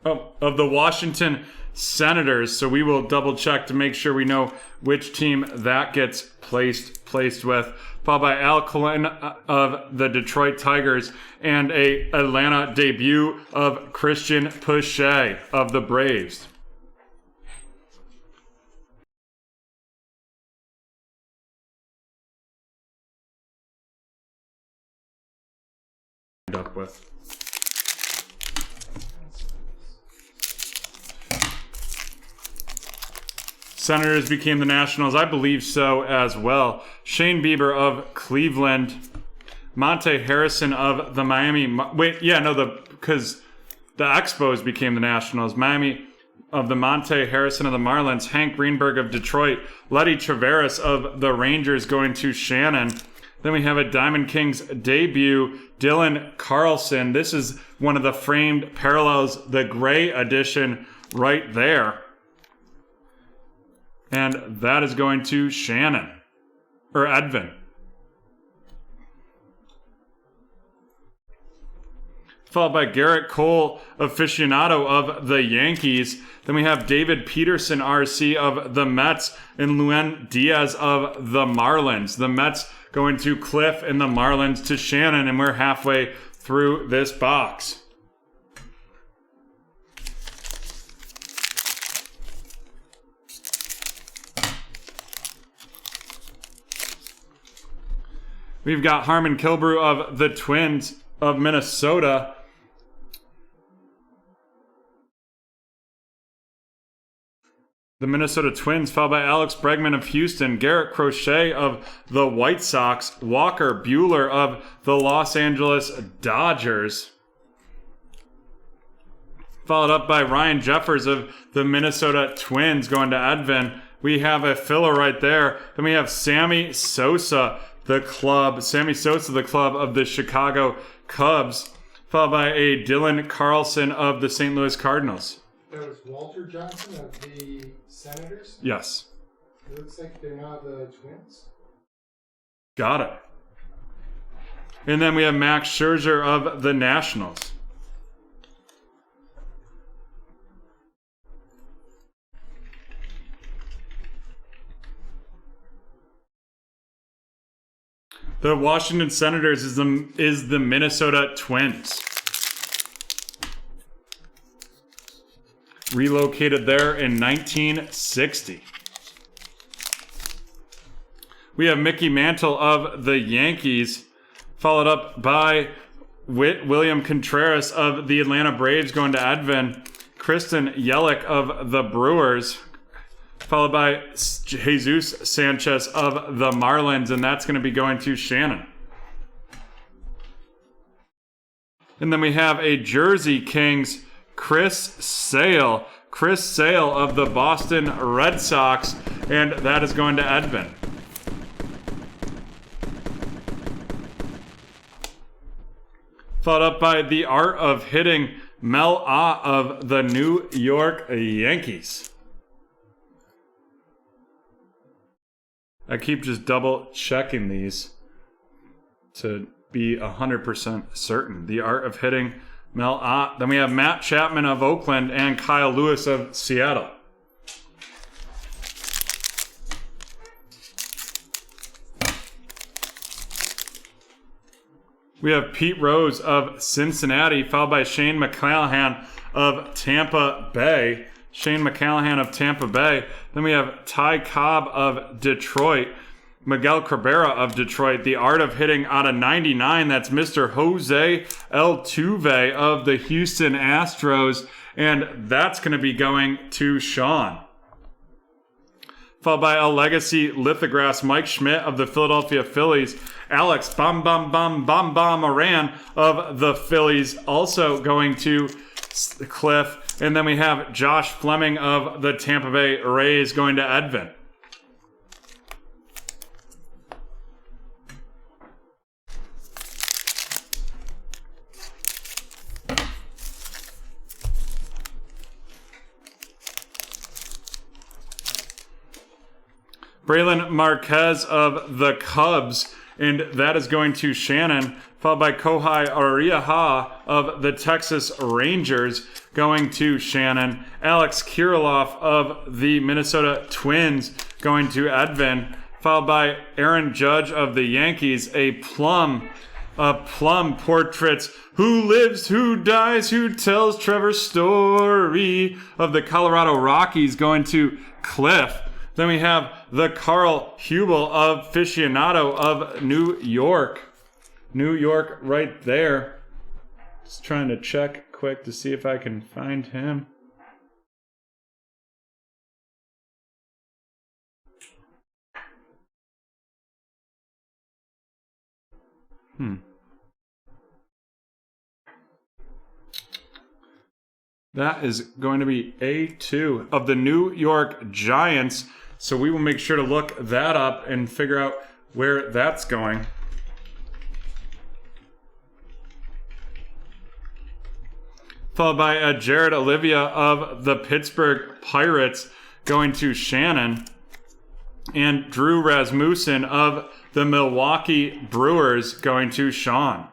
Oh, of the Washington Senators. So we will double check to make sure we know which team that gets placed with. Followed by Al Cullen of the Detroit Tigers and a Atlanta debut of Christian Pache of the Braves. Up with. Senators became the Nationals. I believe so as well. Shane Bieber of Cleveland. Monte Harrison of the Miami. Because the Expos became the Nationals. Miami of the Monte Harrison of the Marlins. Hank Greenberg of Detroit. Letty Traveris of the Rangers going to Shannon. Then we have a Diamond Kings debut, Dylan Carlson. This is one of the framed parallels, the gray edition right there. And that is going to Shannon, or Edvin. Followed by Garrett Cole, aficionado of the Yankees. Then we have David Peterson, RC of the Mets, and Luen Diaz of the Marlins. The Mets going to Cliff and the Marlins to Shannon, and we're halfway through this box. We've got Harmon Killebrew of the Twins of Minnesota. The Minnesota Twins, followed by Alex Bregman of Houston, Garrett Crochet of the White Sox, Walker Buehler of the Los Angeles Dodgers. Followed up by Ryan Jeffers of the Minnesota Twins going to Edvin. We have a filler right there. Then we have Sammy Sosa, the club of the Chicago Cubs, followed by a Dylan Carlson of the St. Louis Cardinals. That was Walter Johnson of the Senators? Yes. It looks like they're now the Twins. Got it. And then we have Max Scherzer of the Nationals. The Washington Senators is the Minnesota Twins. Relocated there in 1960. We have Mickey Mantle of the Yankees, followed up by William Contreras of the Atlanta Braves going to Edvin, Kristen Yelich of the Brewers, followed by Jesus Sanchez of the Marlins, and that's going to be going to Shannon. And then we have a Jersey Kings, Chris Sale of the Boston Red Sox, and that is going to Edvin. Followed up by the Art of Hitting, Mel Ah of the New York Yankees. I keep just double checking these to be 100% certain. The Art of Hitting, Mel Ah. Then we have Matt Chapman of Oakland and Kyle Lewis of Seattle. We have Pete Rose of Cincinnati, followed by Shane McClanahan of Tampa Bay. Shane McClanahan of Tampa Bay. Then we have Ty Cobb of Detroit. Miguel Cabrera of Detroit. The Art of Hitting out of 99. That's Mr. Jose Altuve of the Houston Astros. and that's going to be going to Sean. Followed by a legacy lithographs, Mike Schmidt of the Philadelphia Phillies. Alex Moran of the Phillies, also going to Cliff. And then we have Josh Fleming of the Tampa Bay Rays going to Edvin. Braylon Marquez of the Cubs, and that is going to Shannon, followed by Kohai Ariaha of the Texas Rangers, going to Shannon. Alex Kirilloff of the Minnesota Twins, going to Edvin, followed by Aaron Judge of the Yankees, a plum portraits. Who lives, who dies, who tells Trevor's story of the Colorado Rockies, going to Cliff. Then we have the Carl Hubel of Aficionado of New York. New York right there. Just trying to check quick to see if I can find him. That is going to be A2 of the New York Giants. So we will make sure to look that up and figure out where that's going. Followed by Jared Olivia of the Pittsburgh Pirates, going to Shannon. And Drew Rasmussen of the Milwaukee Brewers, going to Sean.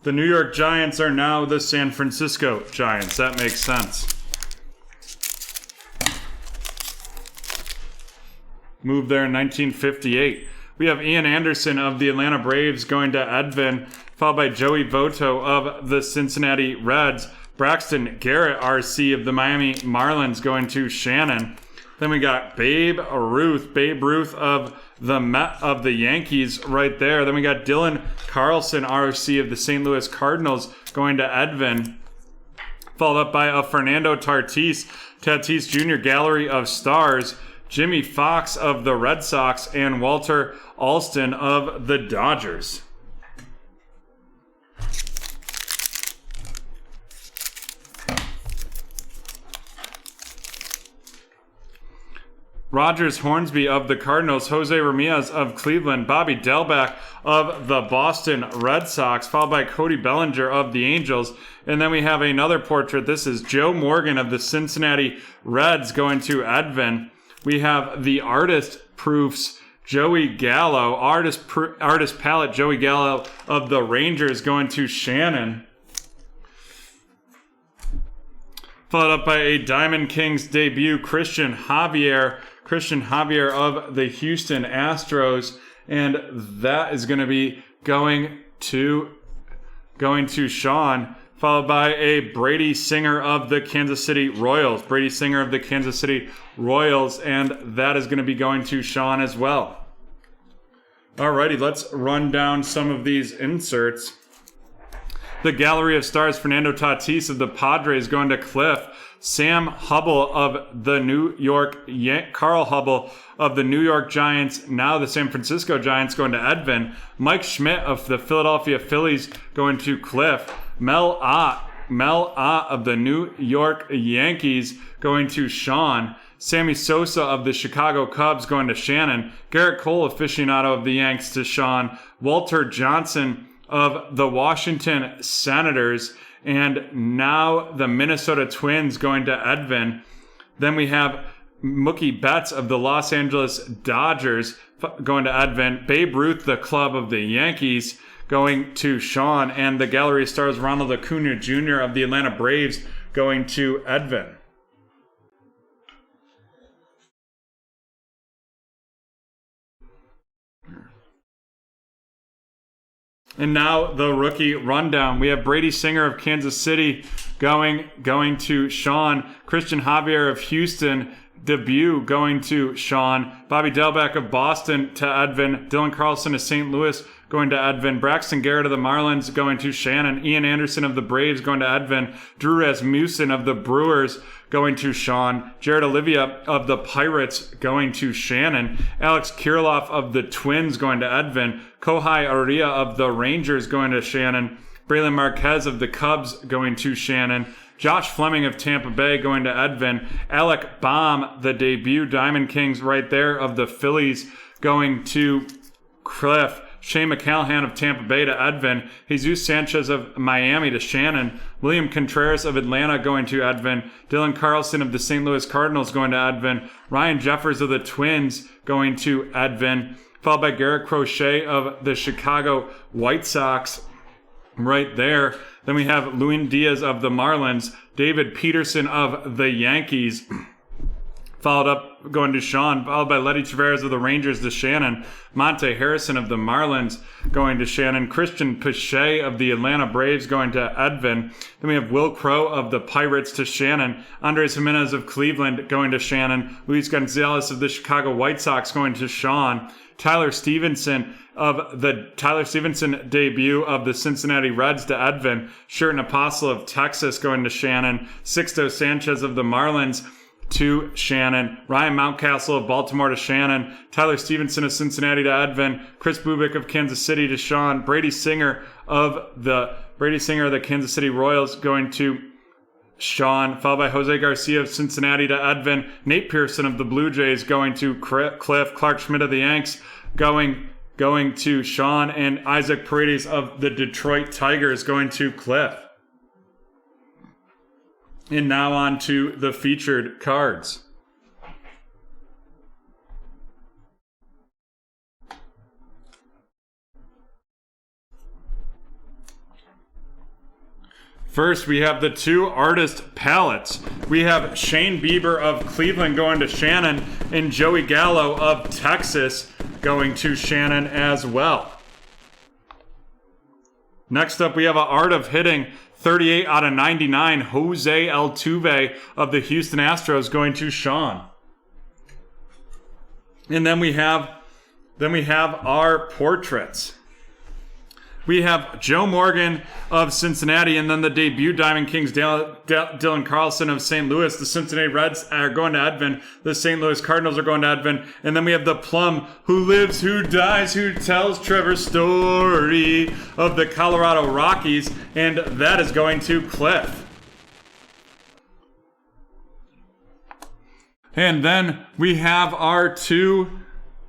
The New York Giants are now the San Francisco Giants. That makes sense. Moved there in 1958. We have Ian Anderson of the Atlanta Braves going to Edvin, followed by Joey Votto of the Cincinnati Reds. Braxton Garrett, RC of the Miami Marlins, going to Shannon. Then we got Babe Ruth of the Yankees right there. Then we got Dylan Carlson, RC of the St. Louis Cardinals, going to Edvin. Followed up by a Fernando Tatis Jr. Gallery of Stars, Jimmy Fox of the Red Sox, and Walter Alston of the Dodgers. Rogers Hornsby of the Cardinals, Jose Ramirez of Cleveland, Bobby Delback of the Boston Red Sox, followed by Cody Bellinger of the Angels. And then we have another portrait. This is Joe Morgan of the Cincinnati Reds, going to Edvin. We have the artist proofs, Joey Gallo, artist palette, Joey Gallo of the Rangers, going to Shannon. Followed up by a Diamond Kings debut, Christian Javier of the Houston Astros, and that is going to be going to Sean, followed by a Brady Singer of the Kansas City Royals, and that is going to be going to Sean as well. Alrighty, let's run down some of these inserts. The Gallery of Stars, Fernando Tatis of the Padres, going to Cliff. Sam Hubble of the Carl Hubble of the New York Giants, now the San Francisco Giants, going to Edvin. Mike Schmidt of the Philadelphia Phillies, going to Cliff. Mel Ott of the New York Yankees, going to Sean. Sammy Sosa of the Chicago Cubs, going to Shannon. Garrett Cole, aficionado of the Yanks, to Sean. Walter Johnson of the Washington Senators, and now the Minnesota Twins, going to Edvin. Then we have Mookie Betts of the Los Angeles Dodgers, going to Edvin. Babe Ruth, the club of the Yankees, going to Sean. And the Gallery of Stars, Ronald Acuna Jr. of the Atlanta Braves, going to Edvin. And now the rookie rundown. We have Brady Singer of Kansas City going to Sean. Christian Javier of Houston, debut going to Sean. Bobby Delbeck of Boston to Edvin. Dylan Carlson of St. Louis going to Edvin. Braxton Garrett of the Marlins going to Shannon. Ian Anderson of the Braves going to Edvin. Drew Rasmussen of the Brewers going to Sean. Jared Olivia of the Pirates going to Shannon. Alex Kirilloff of the Twins going to Edvin. Kohai Aria of the Rangers going to Shannon. Braylon Marquez of the Cubs going to Shannon. Josh Fleming of Tampa Bay going to Edvin. Alec Baum, the debut Diamond Kings right there of the Phillies going to Cliff. Shane McCallahan of Tampa Bay to Edvin. Jesus Sanchez of Miami to Shannon. William Contreras of Atlanta going to Edvin. Dylan Carlson of the St. Louis Cardinals going to Edvin. Ryan Jeffers of the Twins going to Edvin. Followed by Garrett Crochet of the Chicago White Sox right there. Then we have Luis Diaz of the Marlins. David Peterson of the Yankees. Followed up, going to Sean, followed by Letty Tavares of the Rangers to Shannon. Monte Harrison of the Marlins going to Shannon. Christian Pache of the Atlanta Braves going to Edvin. Then we have Will Crow of the Pirates to Shannon. Andres Jimenez of Cleveland going to Shannon. Luis Gonzalez of the Chicago White Sox going to Sean. Tyler Stevenson of the Tyler Stevenson debut of the Cincinnati Reds to Edvin. Sherton Apostle of Texas going to Shannon. Sixto Sanchez of the Marlins to Shannon. Ryan Mountcastle of Baltimore to Shannon. Tyler Stevenson of Cincinnati to Edvin. Chris Bubik of Kansas City to Sean. Brady Singer of the Kansas City Royals going to Sean, followed by Jose Garcia of Cincinnati to Edvin. Nate Pearson of the Blue Jays going to Cliff. Clark Schmidt of the Yanks going to Sean. And Isaac Paredes of the Detroit Tigers going to Cliff. And now on to the featured cards. First, we have the two artist palettes. We have Shane Bieber of Cleveland going to Shannon, and Joey Gallo of Texas going to Shannon as well. Next up, we have an Art of Hitting 38 out of 99, Jose Altuve of the Houston Astros going to Sean. And then we have our portraits. We have Joe Morgan of Cincinnati, and then the debut Diamond Kings, Dylan Carlson of St. Louis. The Cincinnati Reds are going to Edvin. The St. Louis Cardinals are going to Edvin. And then we have the Plum, Who Lives, Who Dies, Who Tells Trevor's Story of the Colorado Rockies, and that is going to Cliff. And then we have our two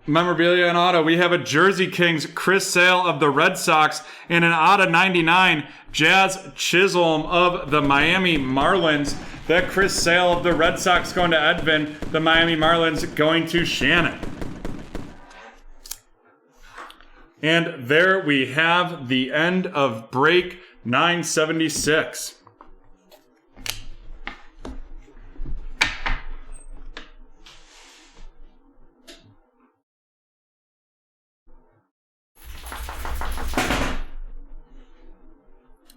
memorabilia and auto. We have a Jersey Kings, Chris Sale of the Red Sox, and an auto 99, Jazz Chisholm of the Miami Marlins. That Chris Sale of the Red Sox going to Edvin, the Miami Marlins going to Shannon. And there we have the end of break 976.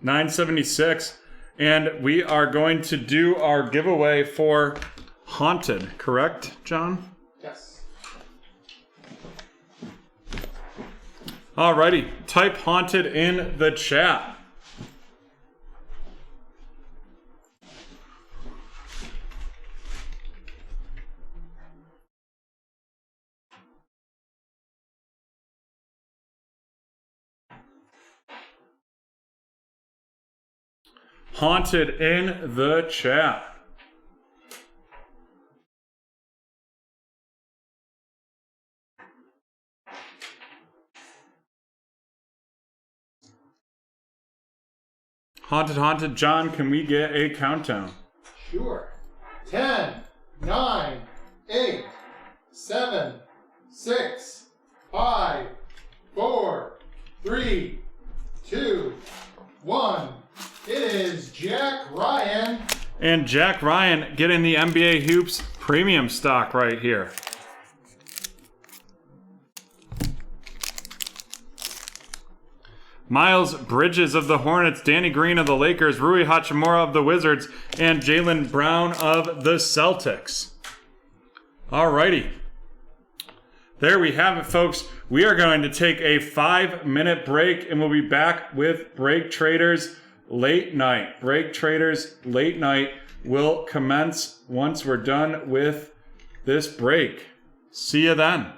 $9.76, and we are going to do our giveaway for Haunted, correct, John? Yes. Alrighty, type Haunted in the chat. Haunted in the chat. Haunted. John, can we get a countdown? Sure. 10, 9, 8, 7, 6, 5, 4, 3, 2, 1. It is Jack Ryan. And Jack Ryan getting the NBA Hoops premium stock right here. Miles Bridges of the Hornets, Danny Green of the Lakers, Rui Hachimura of the Wizards, and Jaylen Brown of the Celtics. Alrighty. There we have it, folks. We are going to take a 5-minute break and we'll be back with Break Traders Late Night. Break Traders Late Night will commence once we're done with this break. See you then.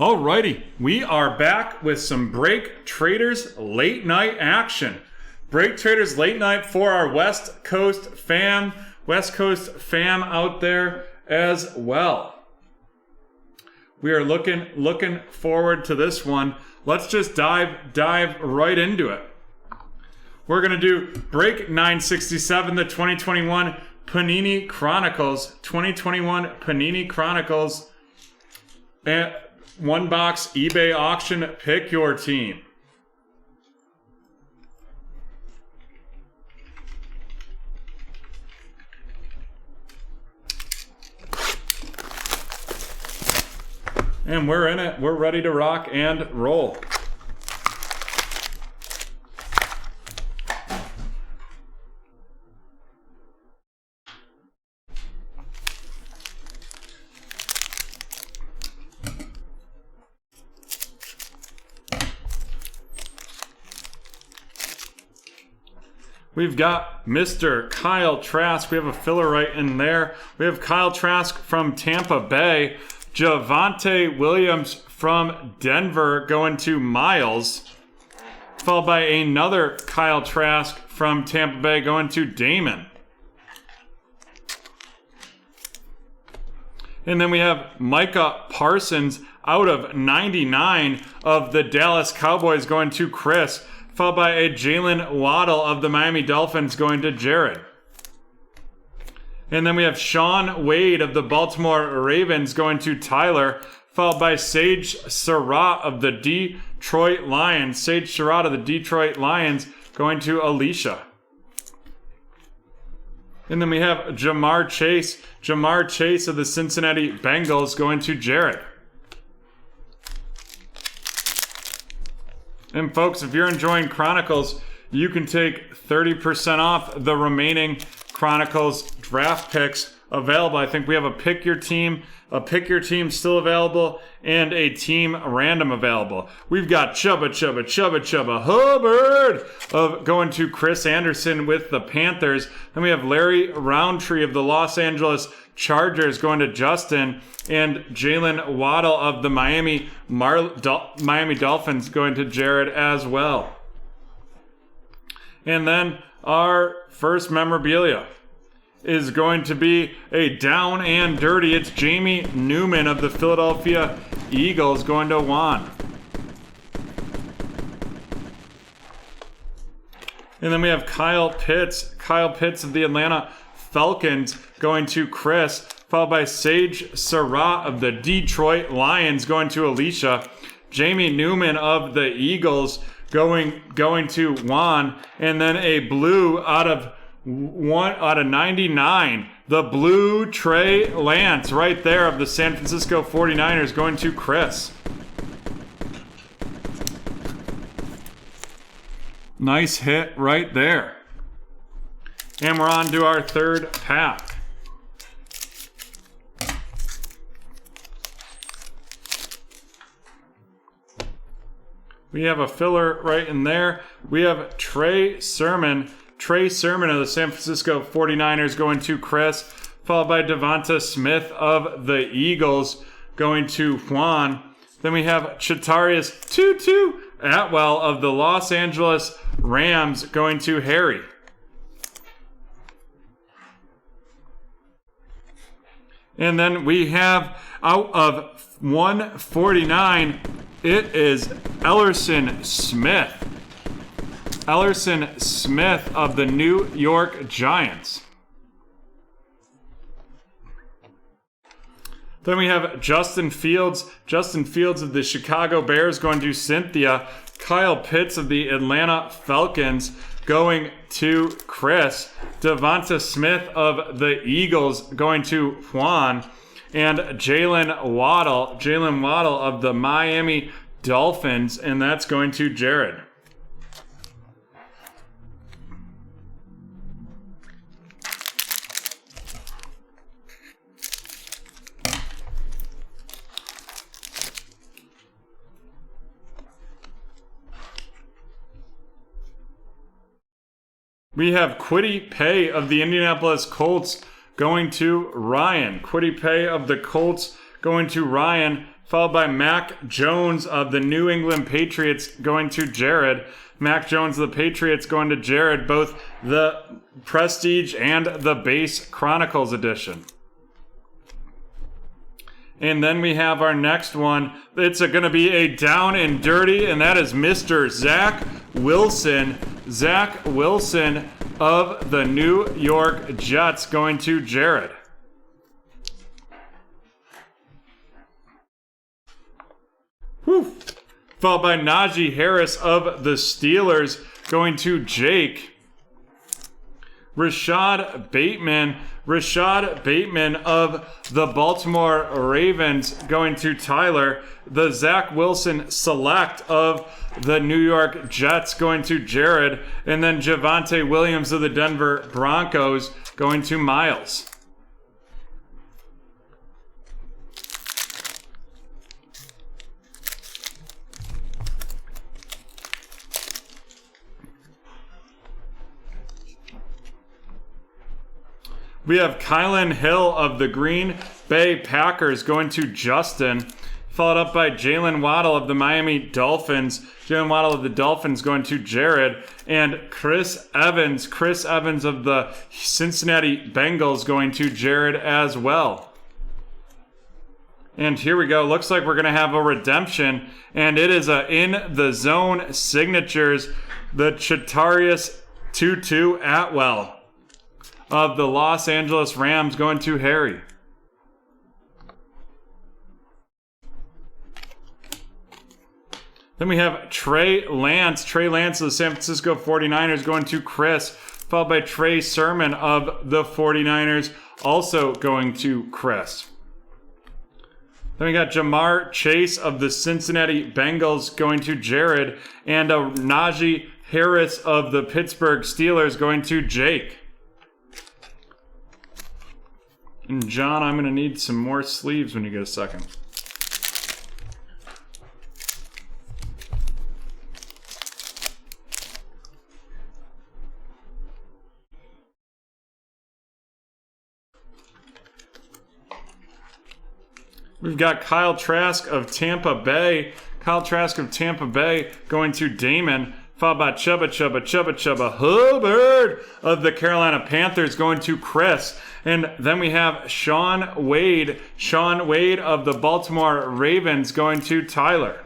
Alrighty, we are back with some Break Traders late night action. Break Traders late night for our West Coast fam out there as well. We are looking forward to this one. Let's just dive right into it. We're gonna do break 967, the 2021 Panini Chronicles. 2021 Panini Chronicles. At one box eBay auction. Pick your team. And we're in it. We're ready to rock and roll. We've got Mr. Kyle Trask. We have a filler right in there. We have Kyle Trask from Tampa Bay. Javonte Williams from Denver going to Miles. Followed by another Kyle Trask from Tampa Bay going to Damon. And then we have Micah Parsons out of 99 of the Dallas Cowboys going to Chris. Followed by a Jalen Waddle of the Miami Dolphins going to Jared. And then we have Sean Wade of the Baltimore Ravens going to Tyler. Followed by Sage Surratt of the Detroit Lions. Sage Surratt of the Detroit Lions going to Alicia. And then we have Jamar Chase. Jamar Chase of the Cincinnati Bengals going to Jared. And folks, if you're enjoying Chronicles, you can take 30% off the remaining Chronicles draft picks available. I think we have a pick your team still available, and a team random available. We've got Chubba Hubbard of going to Chris Anderson with the Panthers. Then we have Larry Roundtree of the Los Angeles Chargers going to Justin, and Jalen Waddle of the Miami Dolphins going to Jared as well. And then our first memorabilia is going to be a down and dirty. It's Jamie Newman of the Philadelphia Eagles going to Juan. And then we have Kyle Pitts of the Atlanta Falcons going to Chris, followed by Sage Surratt of the Detroit Lions going to Alicia. Jamie Newman of the Eagles going to Juan, and then a blue out of 99, the blue Trey Lance right there of the San Francisco 49ers going to Chris. Nice hit right there. And we're on to our third pack. We have a filler right in there. We have Trey Sermon of the San Francisco 49ers going to Chris, followed by Devonta Smith of the Eagles going to Juan. Then we have Chatarius Tutu Atwell of the Los Angeles Rams going to Harry. And then we have out of 149, it is Ellerson Smith. Ellerson Smith of the New York Giants. Then we have Justin Fields of the Chicago Bears going to Cynthia. Kyle Pitts of the Atlanta Falcons going to Chris. Devonta Smith of the Eagles going to Juan. And Jalen Waddle of the Miami Dolphins, and that's going to Jared. We have Kwity Paye of the Indianapolis Colts going to Ryan. Kwity Paye of the Colts going to Ryan, followed by Mac Jones of the New England Patriots going to Jared. Mac Jones of the Patriots going to Jared, both the Prestige and the Base Chronicles edition. And then we have our next one. It's going to be a down and dirty, and that is Mr. Zach Wilson. Zach Wilson of the New York Jets going to Jared. Whew. Followed by Najee Harris of the Steelers going to Jake. Rashad Bateman of the Baltimore Ravens going to Tyler. The Zach Wilson select of the New York Jets going to Jared. And then Javonte Williams of the Denver Broncos going to Miles. We have Kylan Hill of the Green Bay Packers going to Justin, followed up by Jalen Waddle of the Miami Dolphins. Jalen Waddle of the Dolphins going to Jared, and Chris Evans of the Cincinnati Bengals going to Jared as well. And here we go. Looks like we're going to have a redemption, and it is a In the Zone signatures, the Chatarius Tutu Atwell of the Los Angeles Rams going to Harry. Then we have Trey Lance of the San Francisco 49ers going to Chris, followed by Trey Sermon of the 49ers also going to Chris. Then we got Jamar Chase of the Cincinnati Bengals going to Jared, and Najee Harris of the Pittsburgh Steelers going to Jake. And John, I'm going to need some more sleeves when you get a second. We've got Kyle Trask of Tampa Bay. Kyle Trask of Tampa Bay going to Damon, followed by Chubba Hubbard of the Carolina Panthers going to Chris. And then we have Sean Wade of the Baltimore Ravens going to Tyler.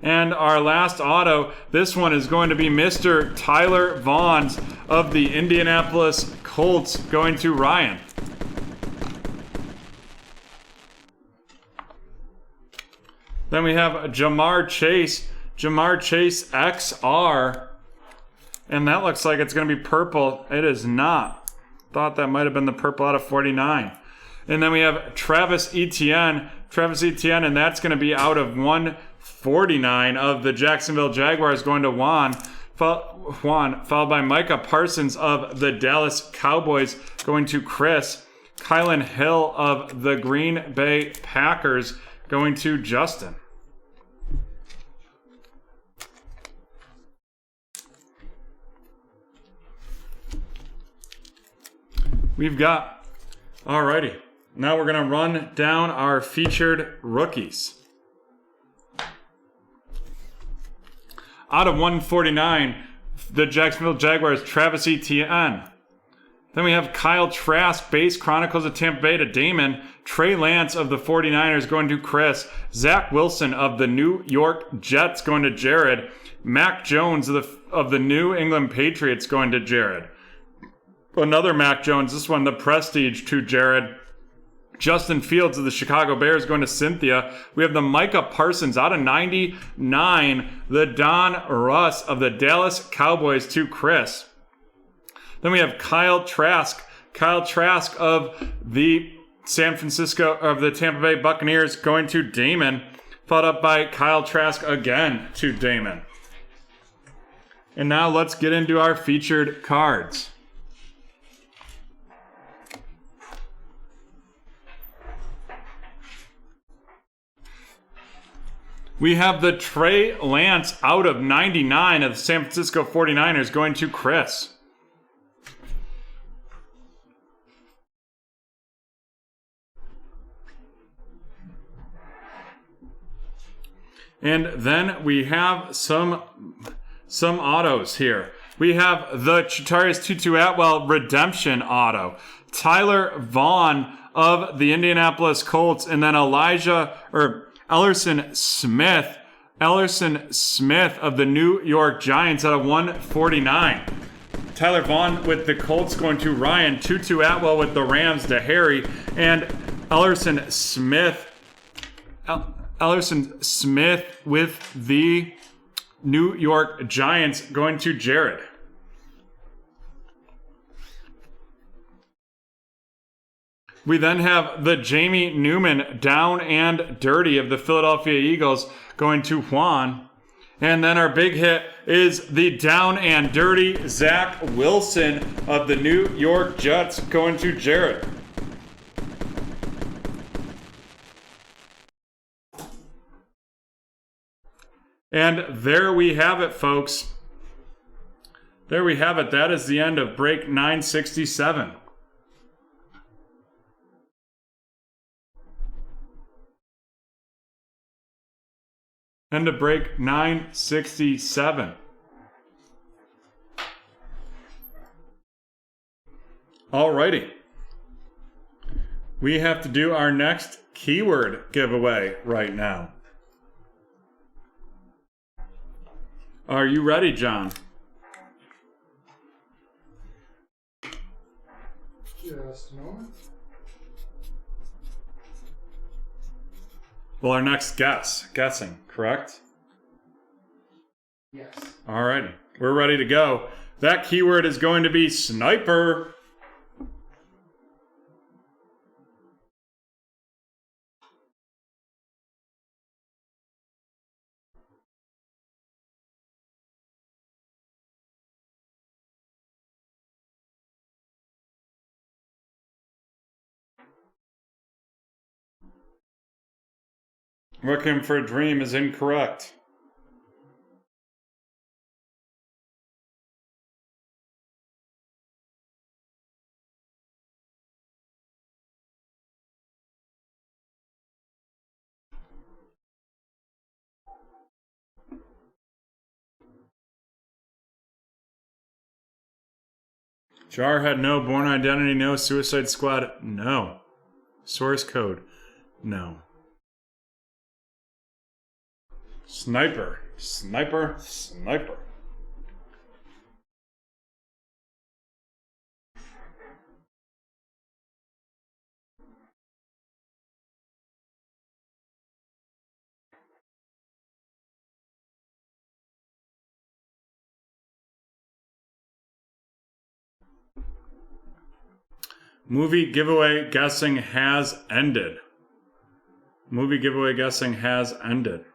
And our last auto, this one is going to be Mr. Tyler Vaughns of the Indianapolis Colts going to Ryan. Then we have Jamar Chase XR. And that looks like it's going to be purple. It is not. Thought that might have been the purple out of 49. And then we have Travis Etienne, and that's going to be out of 149 of the Jacksonville Jaguars going to Juan, followed by Micah Parsons of the Dallas Cowboys going to Chris. Kylan Hill of the Green Bay Packers going to Justin. We've got, alrighty, now we're going to run down our featured rookies. Out of 149, the Jacksonville Jaguars, Travis Etienne. Then we have Kyle Trask, Base Chronicles of Tampa Bay to Damon. Trey Lance of the 49ers going to Chris. Zach Wilson of the New York Jets going to Jared. Mac Jones of the New England Patriots going to Jared. Another Mac Jones, this one the Prestige to Jared. Justin Fields of the Chicago Bears going to Cynthia. We have the Micah Parsons out of 99, the Don Russ of the Dallas Cowboys to Chris. Then we have Kyle Trask of the Tampa Bay Buccaneers going to Damon, followed up by Kyle Trask again to Damon. And now let's get into our featured cards. We have the Trey Lance out of 99 of the San Francisco 49ers going to Chris. And then we have some autos here. We have the Chitarius Tutu Atwell redemption auto. Tyler Vaughn of the Indianapolis Colts, and then Ellerson Smith of the New York Giants out of 149. Tyler Vaughn with the Colts going to Ryan. Tutu Atwell with the Rams to Harry. And Ellerson Smith with the New York Giants going to Jared. We then have the Jamie Newman down and dirty of the Philadelphia Eagles going to Juan. And then our big hit is the down and dirty Zach Wilson of the New York Jets going to Jared. And there we have it, folks. There we have it. That is the end of break 967. End of break 967. Alrighty. We have to do our next keyword giveaway right now. Are you ready, John? Just a moment. Well, our next guessing, correct? Yes. Alrighty, we're ready to go. That keyword is going to be sniper. Looking for a dream is incorrect. Jarhead, no. Born Identity, no. Suicide Squad, no. Source code, no. Sniper. Sniper. Sniper. Movie giveaway guessing has ended. Movie giveaway guessing has ended.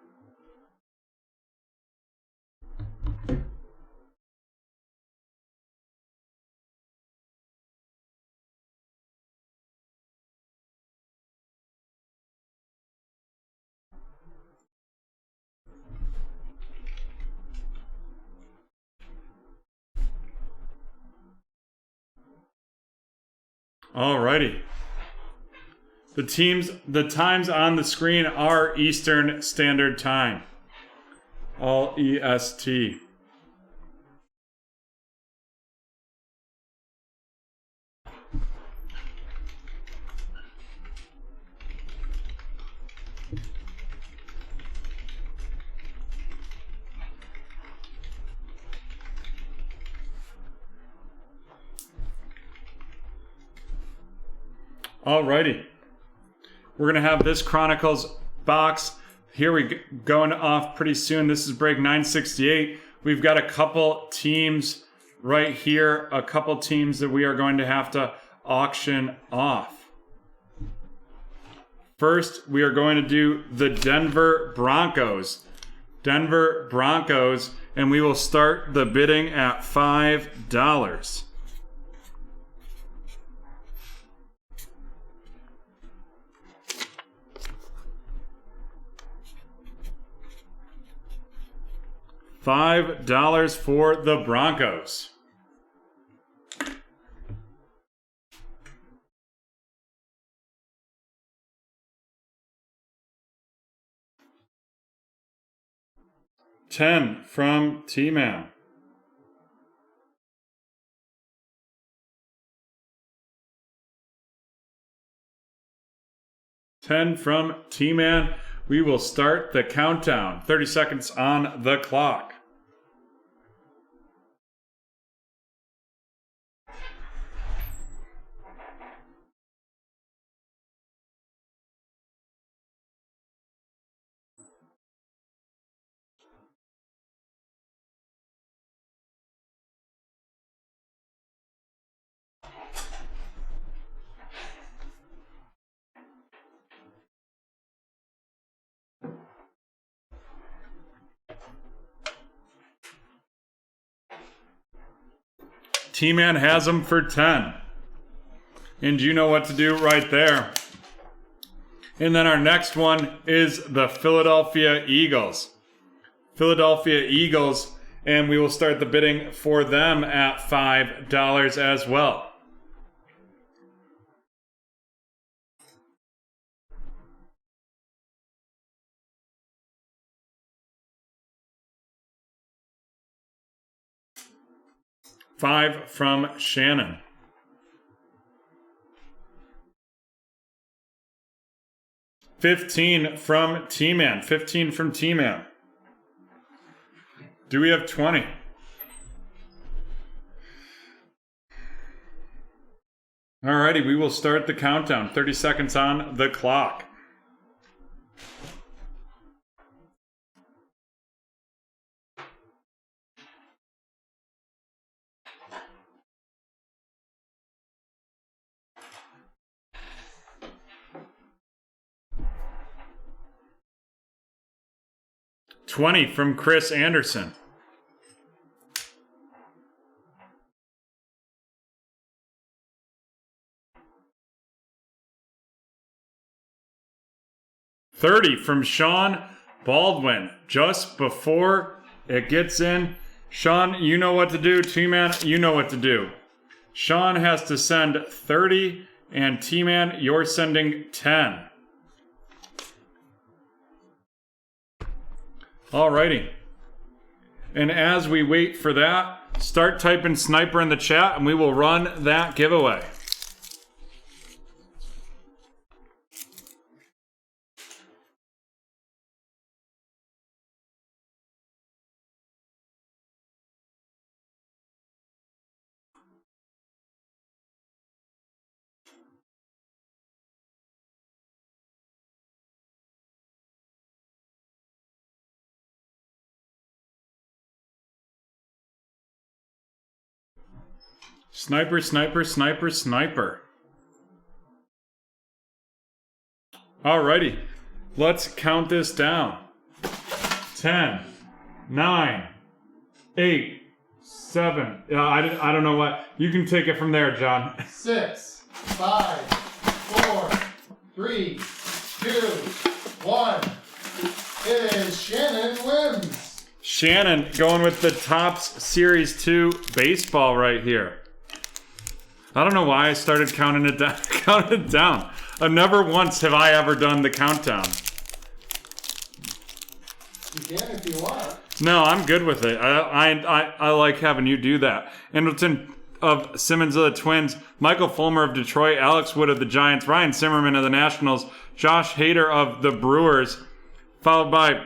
Alrighty. The times on the screen are Eastern Standard Time. All EST. Alrighty. We're going to have this Chronicles box. Here we going off pretty soon. This is break 968. We've got a couple teams right here. A couple teams that we are going to have to auction off. First, we are going to do the Denver Broncos. Denver Broncos. And we will start the bidding at $5. $5 for the Broncos. 10 from T-Man. From T-Man. We will start the countdown. 30 seconds on the clock. T-Man has them for 10. And you know what to do right there. And then our next one is the Philadelphia Eagles. Philadelphia Eagles, and we will start the bidding for them at $5 as well. $5 from Shannon. $15 from T-Man. $15 from T-Man. Do we have 20? Alrighty, we will start the countdown. 30 seconds on the clock. $20 from Chris Anderson. $30 from Sean Baldwin. Just before it gets in, Sean, you know what to do. T-Man, you know what to do. Sean has to send 30, and T-Man, you're sending 10. Alrighty. And as we wait for that, start typing sniper in the chat and we will run that giveaway. Sniper, sniper, sniper, sniper. Alrighty, let's count this down. 10, 9, 8, 7. I don't know what. You can take it from there, John. 6, 5, 4, 3, 2, 1. It is Shannon wins. Shannon going with the Topps Series 2 baseball right here. I don't know why I started counting it down. Never once have I ever done the countdown. You can if you want. No, I'm good with it. I like having you do that. Anderson of Simmons of the Twins, Michael Fulmer of Detroit, Alex Wood of the Giants, Ryan Zimmerman of the Nationals, Josh Hader of the Brewers, followed by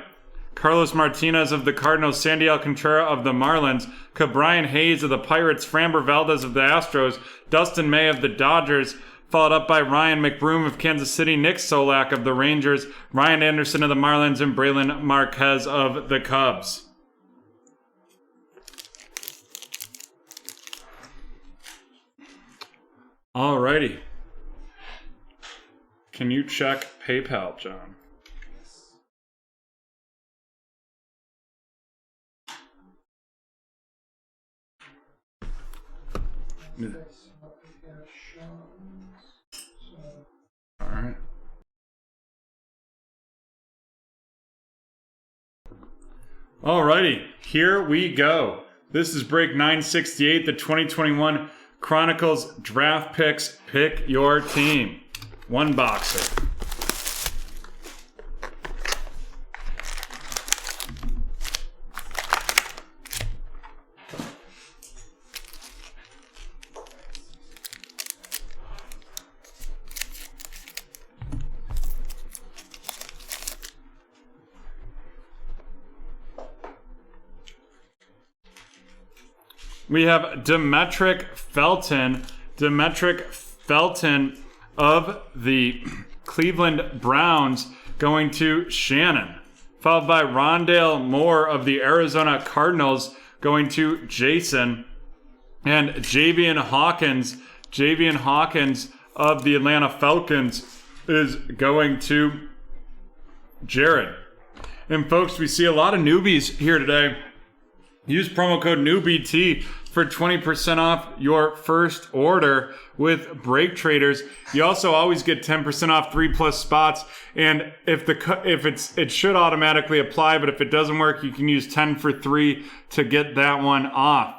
Carlos Martinez of the Cardinals, Sandy Alcantara of the Marlins, Cabrian Hayes of the Pirates, Framber Valdez of the Astros, Dustin May of the Dodgers, followed up by Ryan McBroom of Kansas City, Nick Solak of the Rangers, Ryan Anderson of the Marlins, and Braylon Marquez of the Cubs. Alrighty. Can you check PayPal, John? All right. Alrighty, here we go. This is break 968, the 2021 Chronicles Draft Picks. Pick your team. One boxer. We have Demetric Felton of the Cleveland Browns going to Shannon. Followed by Rondale Moore of the Arizona Cardinals going to Jason. And Javian Hawkins of the Atlanta Falcons is going to Jared. And folks, we see a lot of newbies here today. Use promo code NEWBT for 20% off your first order with BreakTraders. You also always get 10% off 3+ spots, and it should automatically apply, but if it doesn't work, you can use 10 for 3 to get that one off.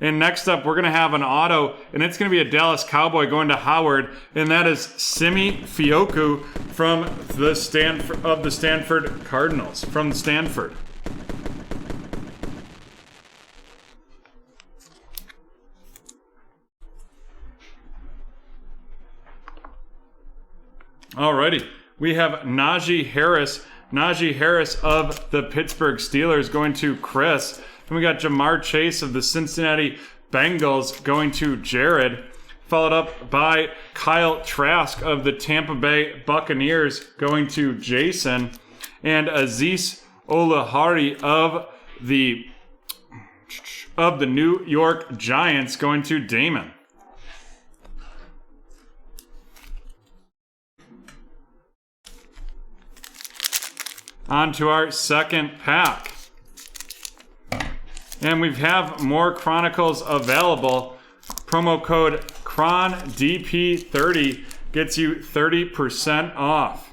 And next up, we're going to have an auto, and it's going to be a Dallas Cowboy going to Howard, and that is Simi Fioku from the Stanford Cardinals, from Stanford. Alrighty, we have Najee Harris of the Pittsburgh Steelers going to Chris. Then we got Jamar Chase of the Cincinnati Bengals going to Jared. Followed up by Kyle Trask of the Tampa Bay Buccaneers going to Jason. And Azeez Olahari of the New York Giants going to Damon. On to our second pack. And we have more Chronicles available. Promo code CRONDP30 gets you 30% off.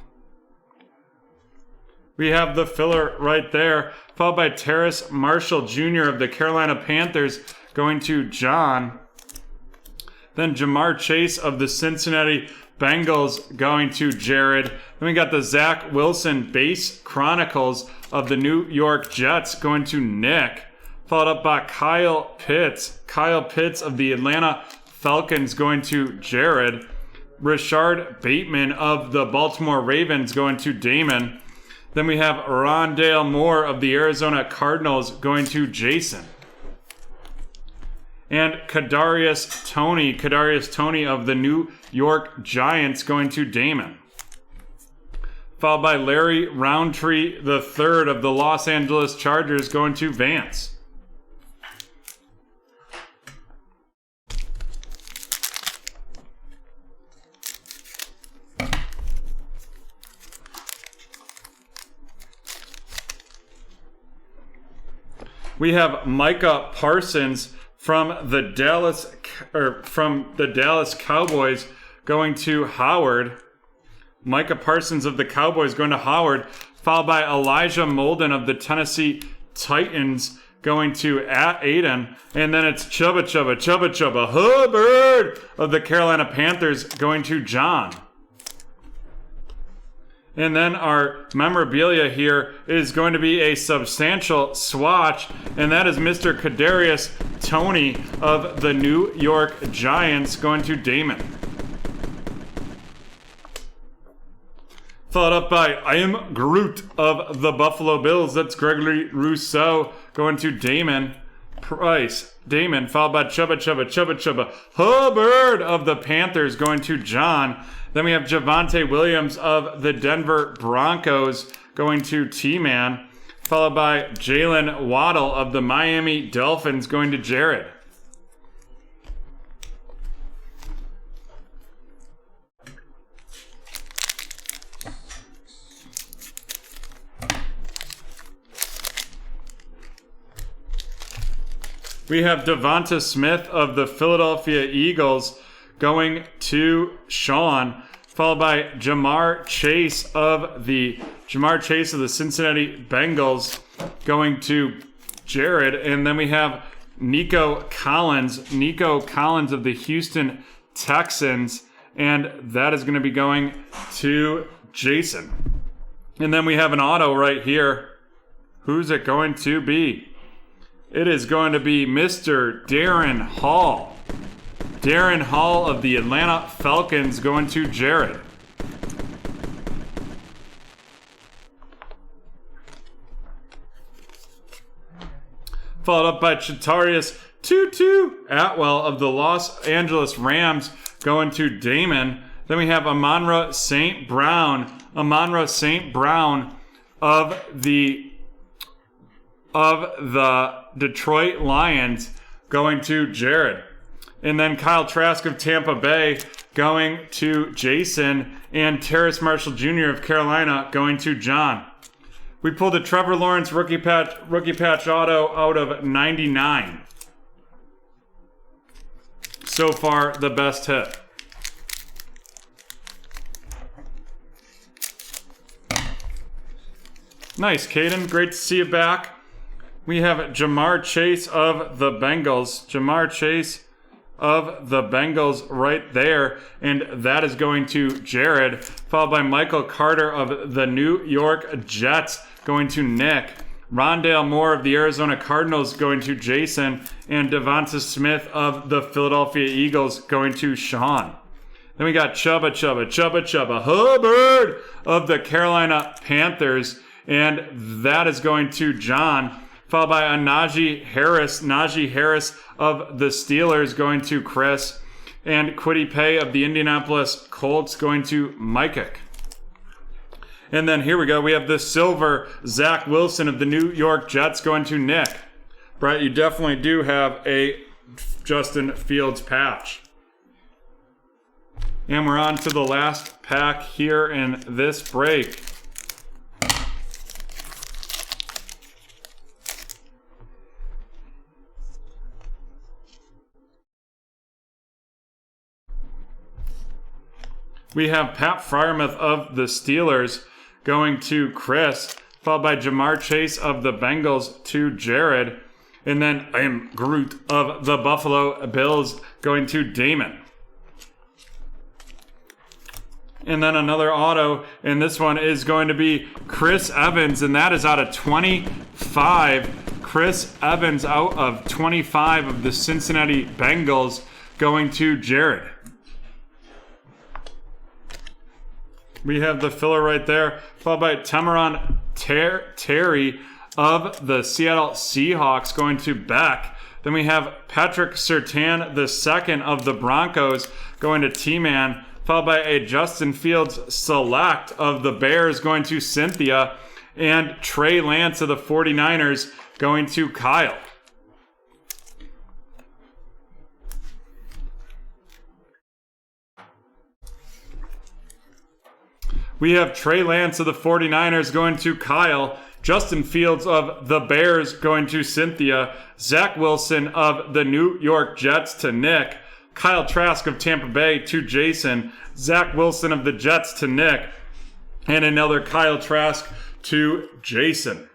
We have the filler right there, followed by Terrace Marshall Jr. of the Carolina Panthers going to John. Then Jamar Chase of the Cincinnati Bengals going to Jared. Then we got the Zach Wilson base Chronicles of the New York Jets going to Nick. Followed up by Kyle Pitts of the Atlanta Falcons going to Jared. Rashard Bateman of the Baltimore Ravens going to Damon. Then we have Rondale Moore of the Arizona Cardinals going to Jason. And Kadarius Toney of the New York Giants going to Damon. Followed by Larry Roundtree III of the Los Angeles Chargers going to Vance. We have Micah Parsons from the Dallas Cowboys going to Howard. Micah Parsons of the Cowboys going to Howard, followed by Elijah Molden of the Tennessee Titans going to Aiden. And then it's Chubba Hubbard of the Carolina Panthers going to John. And then our memorabilia here is going to be a substantial swatch, and that is Mr. Kadarius Toney of the New York Giants going to Damon. Followed up by I Am Groot of the Buffalo Bills. That's Gregory Rousseau going to Damon Price. Damon, followed by Chubba Hubbard of the Panthers going to John. Then we have Javonte Williams of the Denver Broncos going to T-Man, followed by Jalen Waddle of the Miami Dolphins going to Jared. We have Devonta Smith of the Philadelphia Eagles going to Sean, followed by Jamar Chase of the Cincinnati Bengals going to Jared. And then we have Nico Collins of the Houston Texans, and that is going to be going to Jason. And then we have an auto right here. Who's it going to be? It is going to be Mr. Darren Hall. Darren Hall of the Atlanta Falcons going to Jared. Followed up by Chatarius 2-2. Atwell of the Los Angeles Rams going to Damon. Then we have Amon-Ra St. Brown. Amon-Ra St. Brown of the Detroit Lions going to Jared. And then Kyle Trask of Tampa Bay going to Jason. And Terrace Marshall Jr. of Carolina going to John. We pulled a Trevor Lawrence rookie patch auto out of 99. So far, the best hit. Nice, Caden. Great to see you back. We have Jamar Chase of the Bengals. Jamar Chase of the Bengals right there. And that is going to Jared. Followed by Michael Carter of the New York Jets going to Nick. Rondale Moore of the Arizona Cardinals going to Jason. And Devonta Smith of the Philadelphia Eagles going to Sean. Then we got Chubba Hubbard of the Carolina Panthers. And that is going to John. Followed by Najee Harris of the Steelers going to Chris. And Kwity Paye of the Indianapolis Colts going to Mike. And then here we go. We have the silver Zach Wilson of the New York Jets going to Nick. Brett, you definitely do have a Justin Fields patch. And we're on to the last pack here in this break. We have Pat Freiermuth of the Steelers going to Chris, followed by Jamar Chase of the Bengals to Jared, and then I am Groot of the Buffalo Bills going to Damon. And then another auto, and this one is going to be Chris Evans, and that is out of 25. Chris Evans out of 25 of the Cincinnati Bengals going to Jared. We have the filler right there, followed by Tamaron Terry of the Seattle Seahawks going to Beck. Then we have Patrick Surtain II of the Broncos going to T-Man, followed by a Justin Fields select of the Bears going to Cynthia, and Trey Lance of the 49ers going to Kyle. We have Trey Lance of the 49ers going to Kyle, Justin Fields of the Bears going to Cynthia, Zach Wilson of the New York Jets to Nick, Kyle Trask of Tampa Bay to Jason, Zach Wilson of the Jets to Nick, and another Kyle Trask to Jason.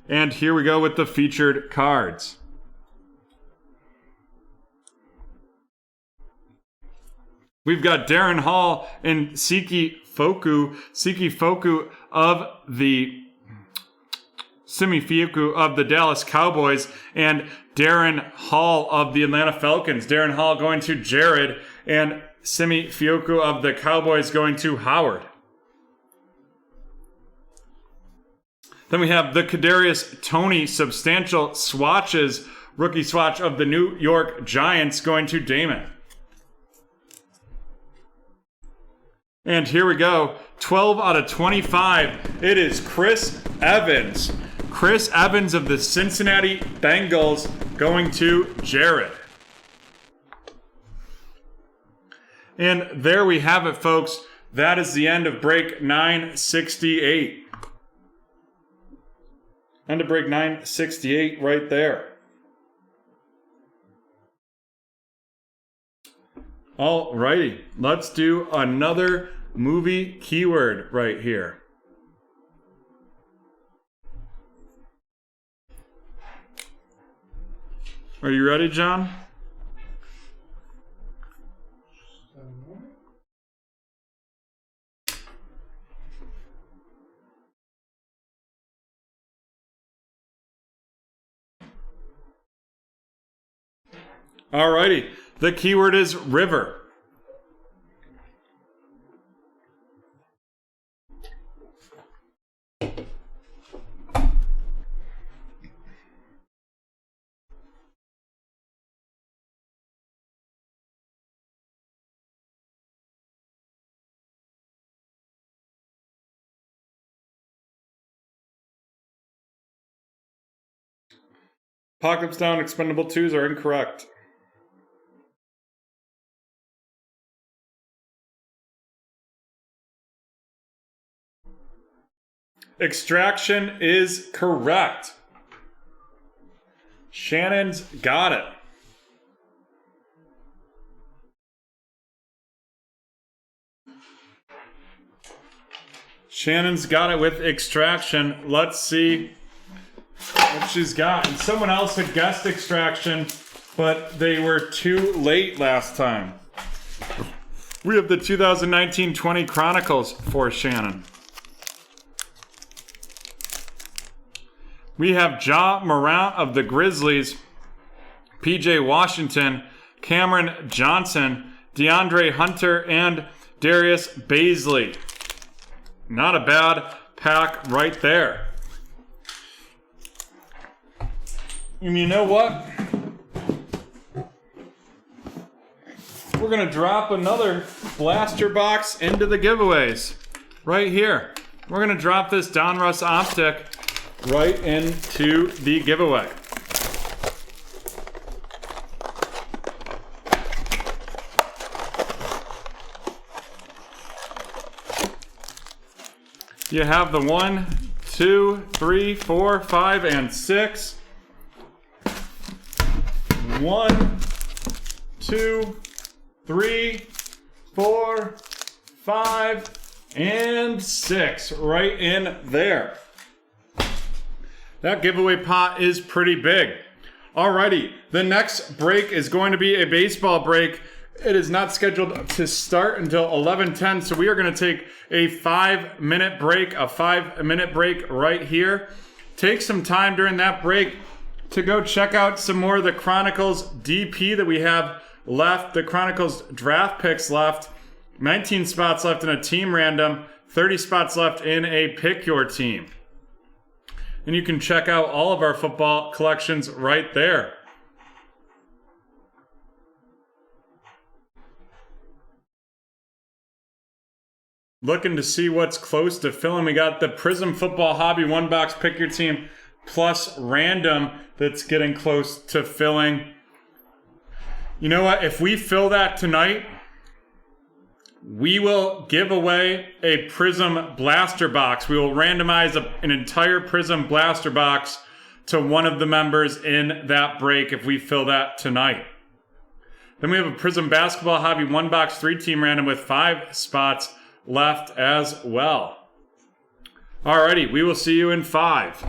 And here we go with the featured cards. We've got Darren Hall and Siki Foku of the Simi Fiuku of the Dallas Cowboys, and Darren Hall of the Atlanta Falcons. Darren Hall going to Jared, and Simi Fiuku of the Cowboys going to Howard. Then we have the Kadarius Toney substantial swatches, rookie swatch of the New York Giants going to Damon. And here we go, 12 out of 25. It is Chris Evans. Chris Evans of the Cincinnati Bengals going to Jared. And there we have it, folks. That is the end of break 968. End of break 968 right there. Alrighty, let's do another movie keyword right here. Are you ready, John? Alrighty, the keyword is river. Apocalypse Down Expendable 2s are incorrect. Extraction is correct. Shannon's got it. Shannon's got it with Extraction. Let's see what she's got. And someone else had guessed Extraction, but they were too late last time. We have the 2019-20 Chronicles for Shannon. We have Ja Morant of the Grizzlies, PJ Washington, Cameron Johnson, DeAndre Hunter, and Darius Baisley. Not a bad pack right there. And you know what? We're going to drop another blaster box into the giveaways. Right here. We're going to drop this Donruss Optic right into the giveaway. You have the 1, 2, 3, 4, 5, and 6. 1, 2, 3, 4, 5, and 6 right in there. That giveaway pot is pretty big. Alrighty, the next break is going to be a baseball break. It is not scheduled to start until 11:10, so we are going to take a 5-minute break, right here. Take some time during that break to go check out some more of the Chronicles DP that we have left, the Chronicles draft picks left, 19 spots left in a team random, 30 spots left in a pick your team. And you can check out all of our football collections right there. Looking to see what's close to filling. We got the Prism Football Hobby 1-box pick your team plus random that's getting close to filling. You know what? If we fill that tonight, we will give away a Prism Blaster Box. We will randomize an entire Prism Blaster Box to one of the members in that break if we fill that tonight. Then we have a Prism Basketball Hobby 1-box 3-team random with 5 spots left as well. Alrighty, we will see you in 5.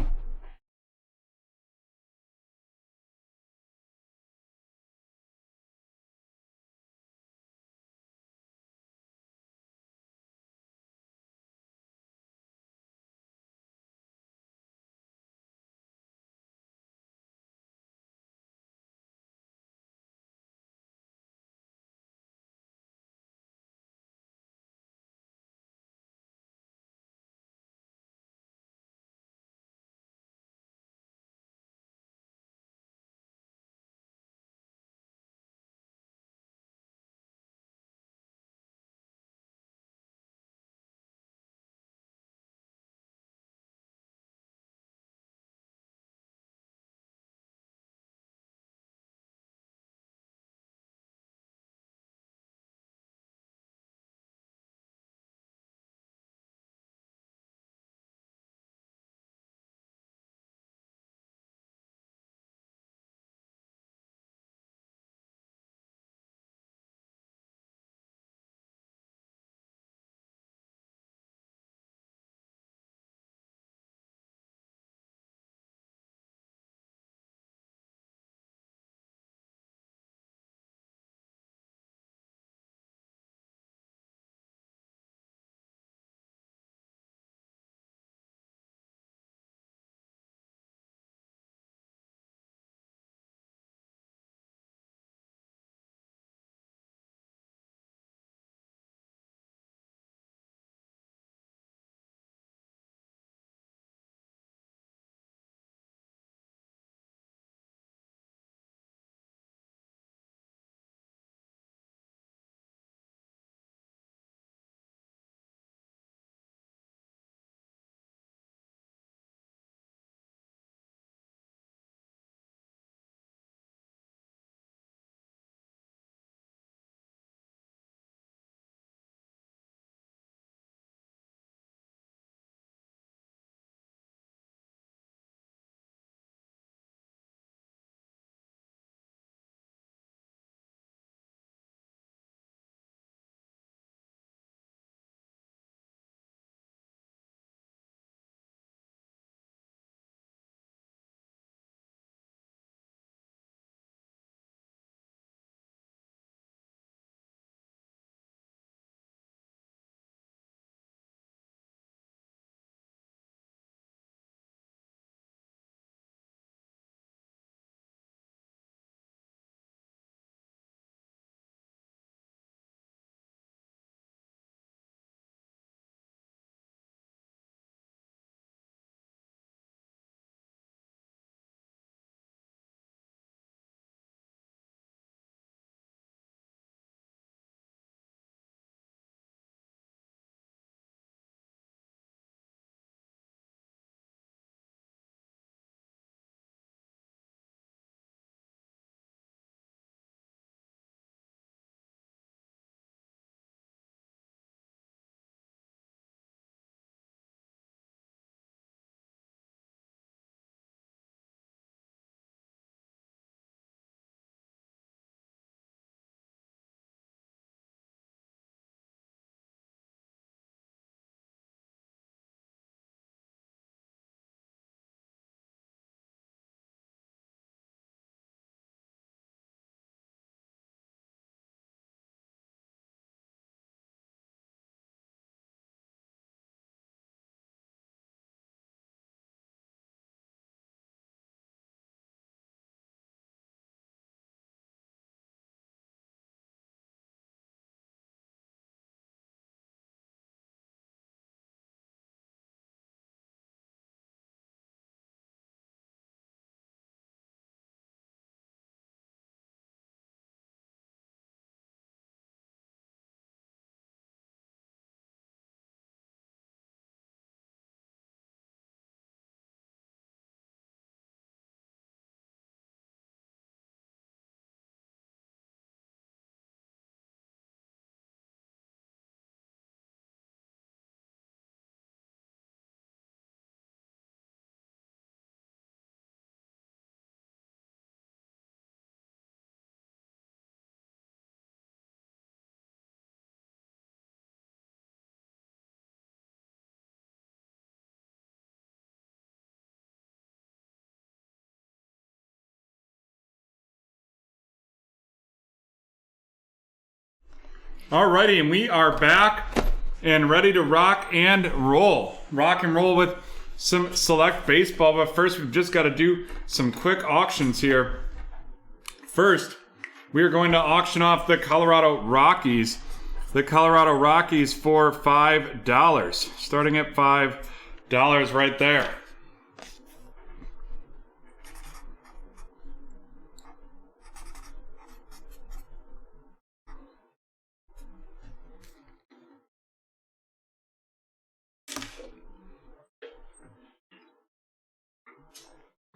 Alrighty, and we are back and ready to rock and roll. Rock and roll with some select baseball, but first we've just got to do some quick auctions here. First, we are going to auction off the Colorado Rockies. The Colorado Rockies for $5. Starting at $5 right there.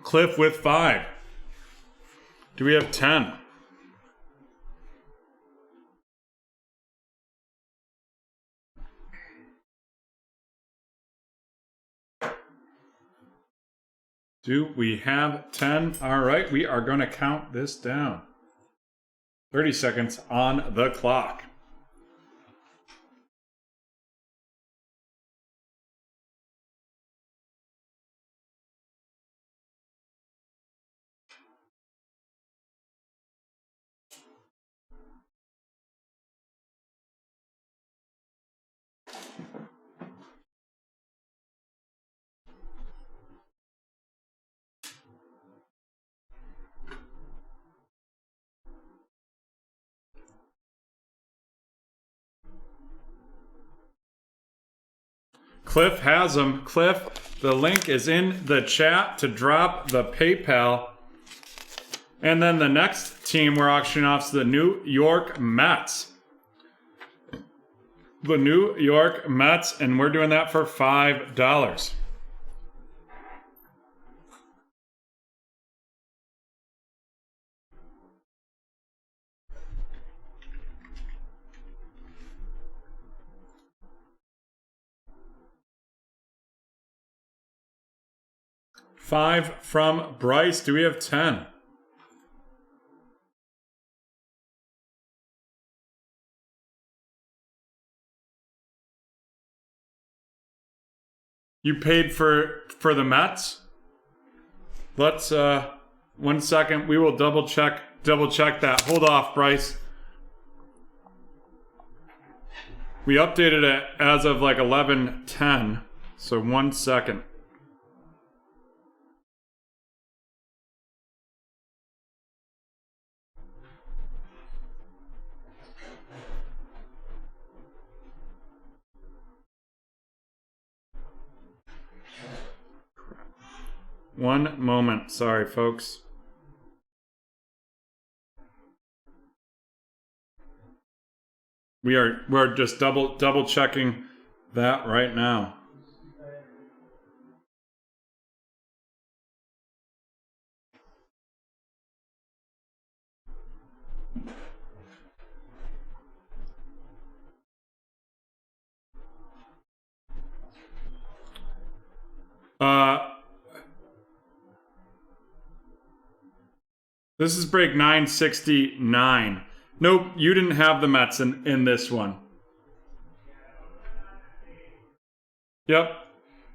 Cliff with 5. Do we have 10? Do we have 10? All right, we are going to count this down. 30 seconds on the clock. Cliff has them. Cliff, the link is in the chat to drop the PayPal. And then the next team we're auctioning off is the New York Mets. The New York Mets, and we're doing that for $5. $5 from Bryce. Do we have 10? You paid for the Mets? Let's 1 second. We will double check that. Hold off, Bryce. We updated it as of like 11:10. So 1 second. One moment. Sorry, folks. We're just double checking that right now. This is break 969. Nope, you didn't have the Mets in this one. Yep,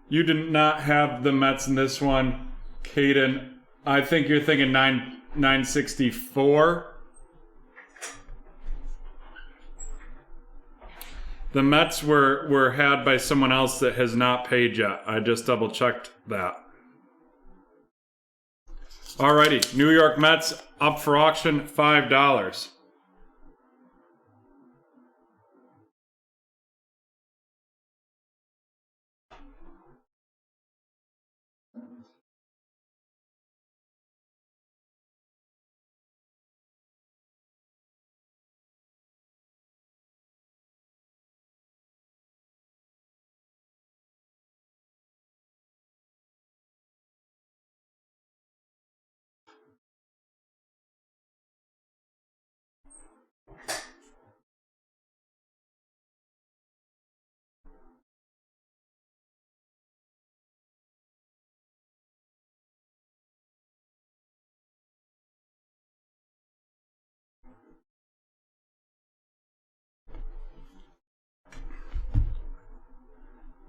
you did not have the Mets in this one, Caden. I think you're thinking 964. The Mets were had by someone else that has not paid yet. I just double checked that. Alrighty, New York Mets up for auction, $5.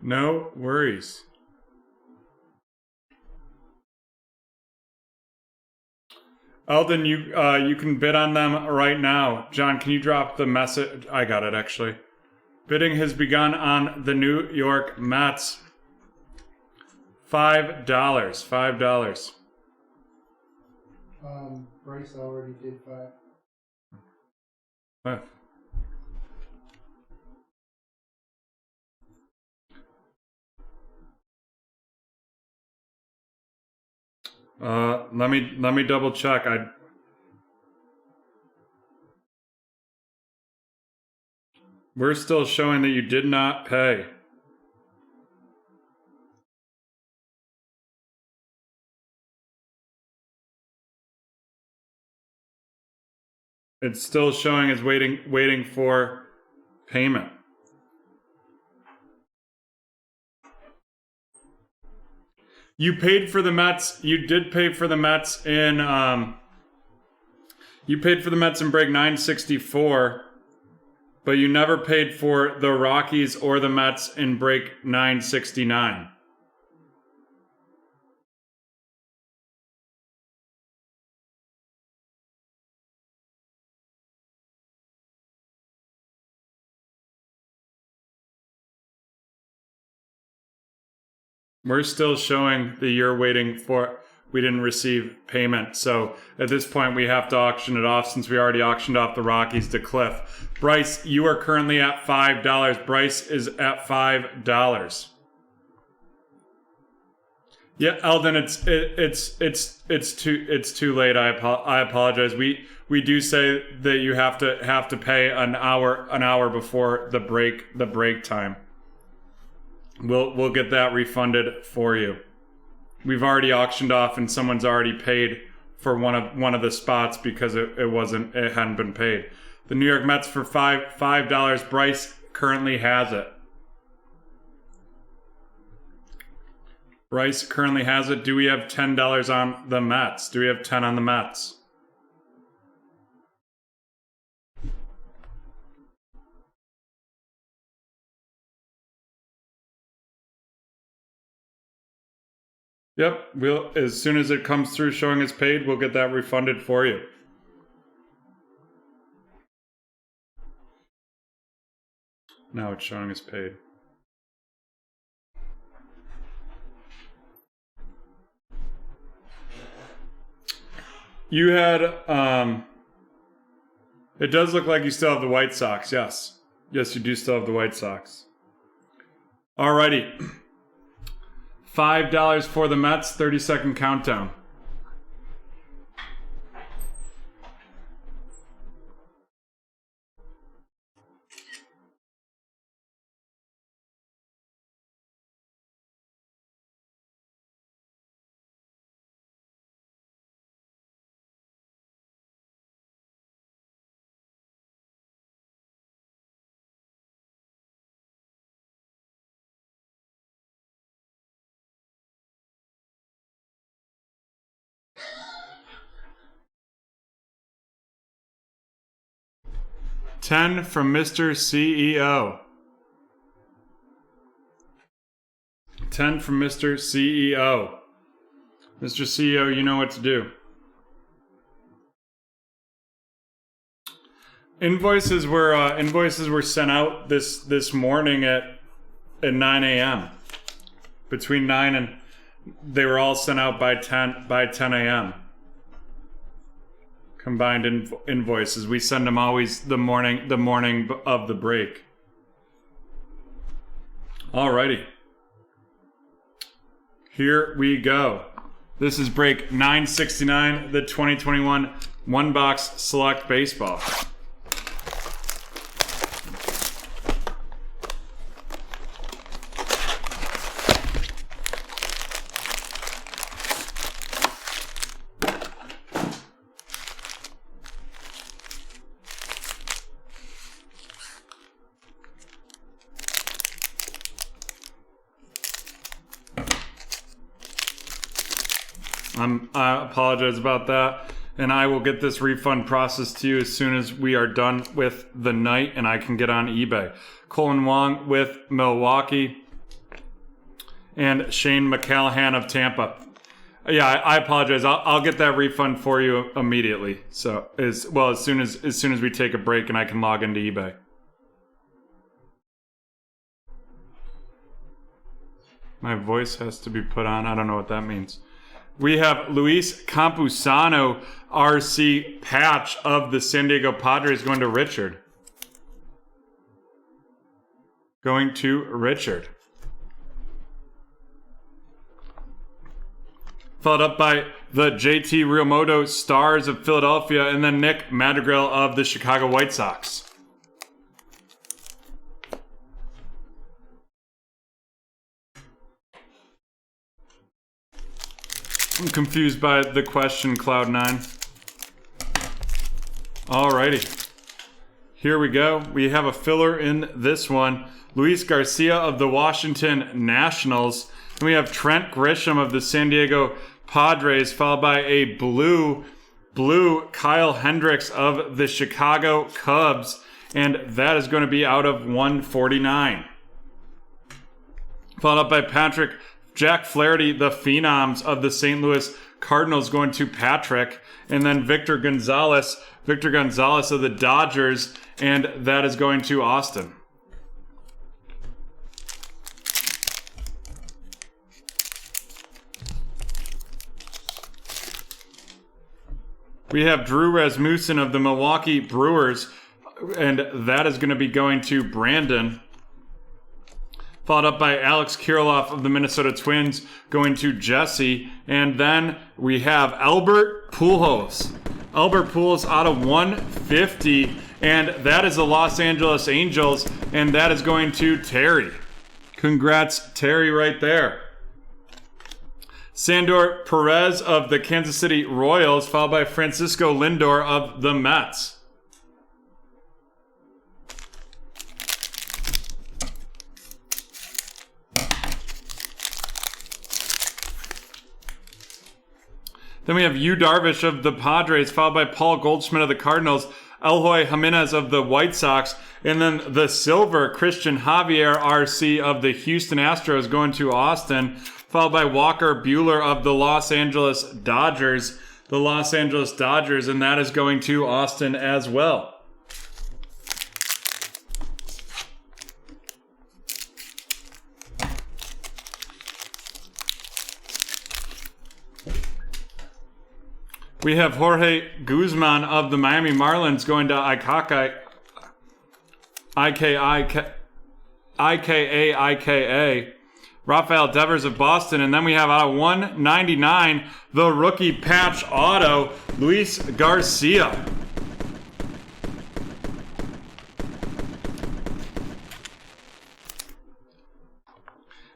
No worries. Eldon, you can bid on them right now. John, can you drop the message? I got it, actually. Bidding has begun on the New York Mets. $5. $5. Bryce already did 5. What? Let me double check. We're still showing that you did not pay. It's still showing as waiting for payment. You paid for the Mets. You did pay for the Mets in you paid for the Mets in break 964, but you never paid for the Rockies or the Mets in break 969. We're still showing that you're waiting for, we didn't receive payment. So at this point, we have to auction it off since we already auctioned off the Rockies to Cliff. Bryce, you are currently at $5. Bryce is at $5. Yeah, Eldon, it's too late. I apologize. We do say that you have to pay an hour before the break time. We'll get that refunded for you. We've already auctioned off and someone's already paid for one of the spots because it hadn't been paid. The New York Mets for $5. Bryce currently has it. Bryce currently has it. Do we have $10 on the Mets? Do we have 10 on the Mets? Yep, as soon as it comes through showing it's paid, we'll get that refunded for you. Now it's showing it's paid. You had, it does look like you still have the White Sox, yes. Yes, you do still have the White Sox. Alrighty. $5 for the Mets, 30-second countdown. $10 from Mr. CEO. 10 from Mr. CEO. Mr. CEO, you know what to do. Invoices were sent out this morning at 9 a.m. Between 9 and they were all sent out by 10 a.m. Combined invoices. We send them always the morning of the break. Alrighty. Here we go. This is break 969, the 2021 One Box Select Baseball. I apologize about that, and I will get this refund processed to you as soon as we are done with the night and I can get on eBay. Colin Wong with Milwaukee and Shane McCallahan of Tampa. Yeah, I apologize. I'll get that refund for you immediately. So as soon as we take a break and I can log into eBay. My voice has to be put on. I don't know what that means. We have Luis Campusano, RC patch of the San Diego Padres going to Richard. Going to Richard. Followed up by the JT Realmoto Stars of Philadelphia, and then Nick Madrigal of the Chicago White Sox. I'm confused by the question, Cloud9. Alrighty. Here we go. We have a filler in this one. Luis Garcia of the Washington Nationals. And we have Trent Grisham of the San Diego Padres, followed by a blue Kyle Hendricks of the Chicago Cubs. And that is going to be out of 149. Followed up by Jack Flaherty, the Phenoms of the St. Louis Cardinals, going to Patrick. And then Victor Gonzalez of the Dodgers, and that is going to Austin. We have Drew Rasmussen of the Milwaukee Brewers, and that is going to be going to Brandon. Followed up by Alex Kirilloff of the Minnesota Twins, going to Jesse. And then we have Albert Pujols. Albert Pujols out of 150, and that is the Los Angeles Angels, and that is going to Terry. Congrats, Terry, right there. Sandor Perez of the Kansas City Royals, followed by Francisco Lindor of the Mets. Then we have Yu Darvish of the Padres, followed by Paul Goldschmidt of the Cardinals, Eloy Jimenez of the White Sox, and then the silver Christian Javier RC of the Houston Astros going to Austin, followed by Walker Buehler of the Los Angeles Dodgers, and that is going to Austin as well. We have Jorge Guzman of the Miami Marlins going to IKA. Rafael Devers of Boston. And then we have out of 199, the rookie patch auto, Luis Garcia.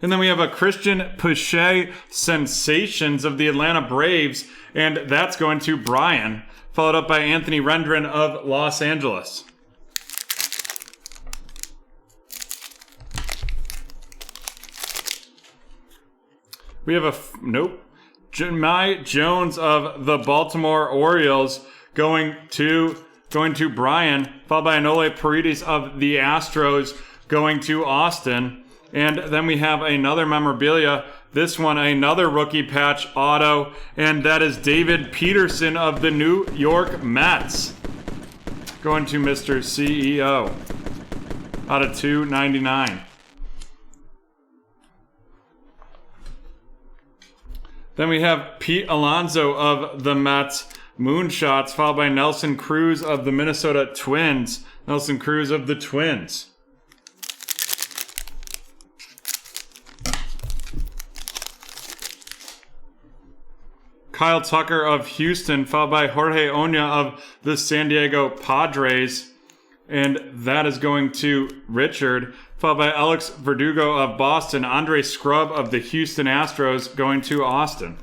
And then we have a Christian Pache Sensations of the Atlanta Braves, and that's going to Brian, followed up by Anthony Rendren of Los Angeles. We have Jemai Jones of the Baltimore Orioles going to Brian, followed by Anole Paredes of the Astros going to Austin. And then we have another memorabilia. This one, another rookie patch auto, and that is David Peterson of the New York Mets. Going to Mr. CEO. Out of 299. Then we have Pete Alonso of the Mets, Moonshots, followed by Nelson Cruz of the Minnesota Twins. Nelson Cruz of the Twins. Kyle Tucker of Houston, followed by Jorge Oña of the San Diego Padres. And that is going to Richard, followed by Alex Verdugo of Boston, Andre Scrub of the Houston Astros going to Austin.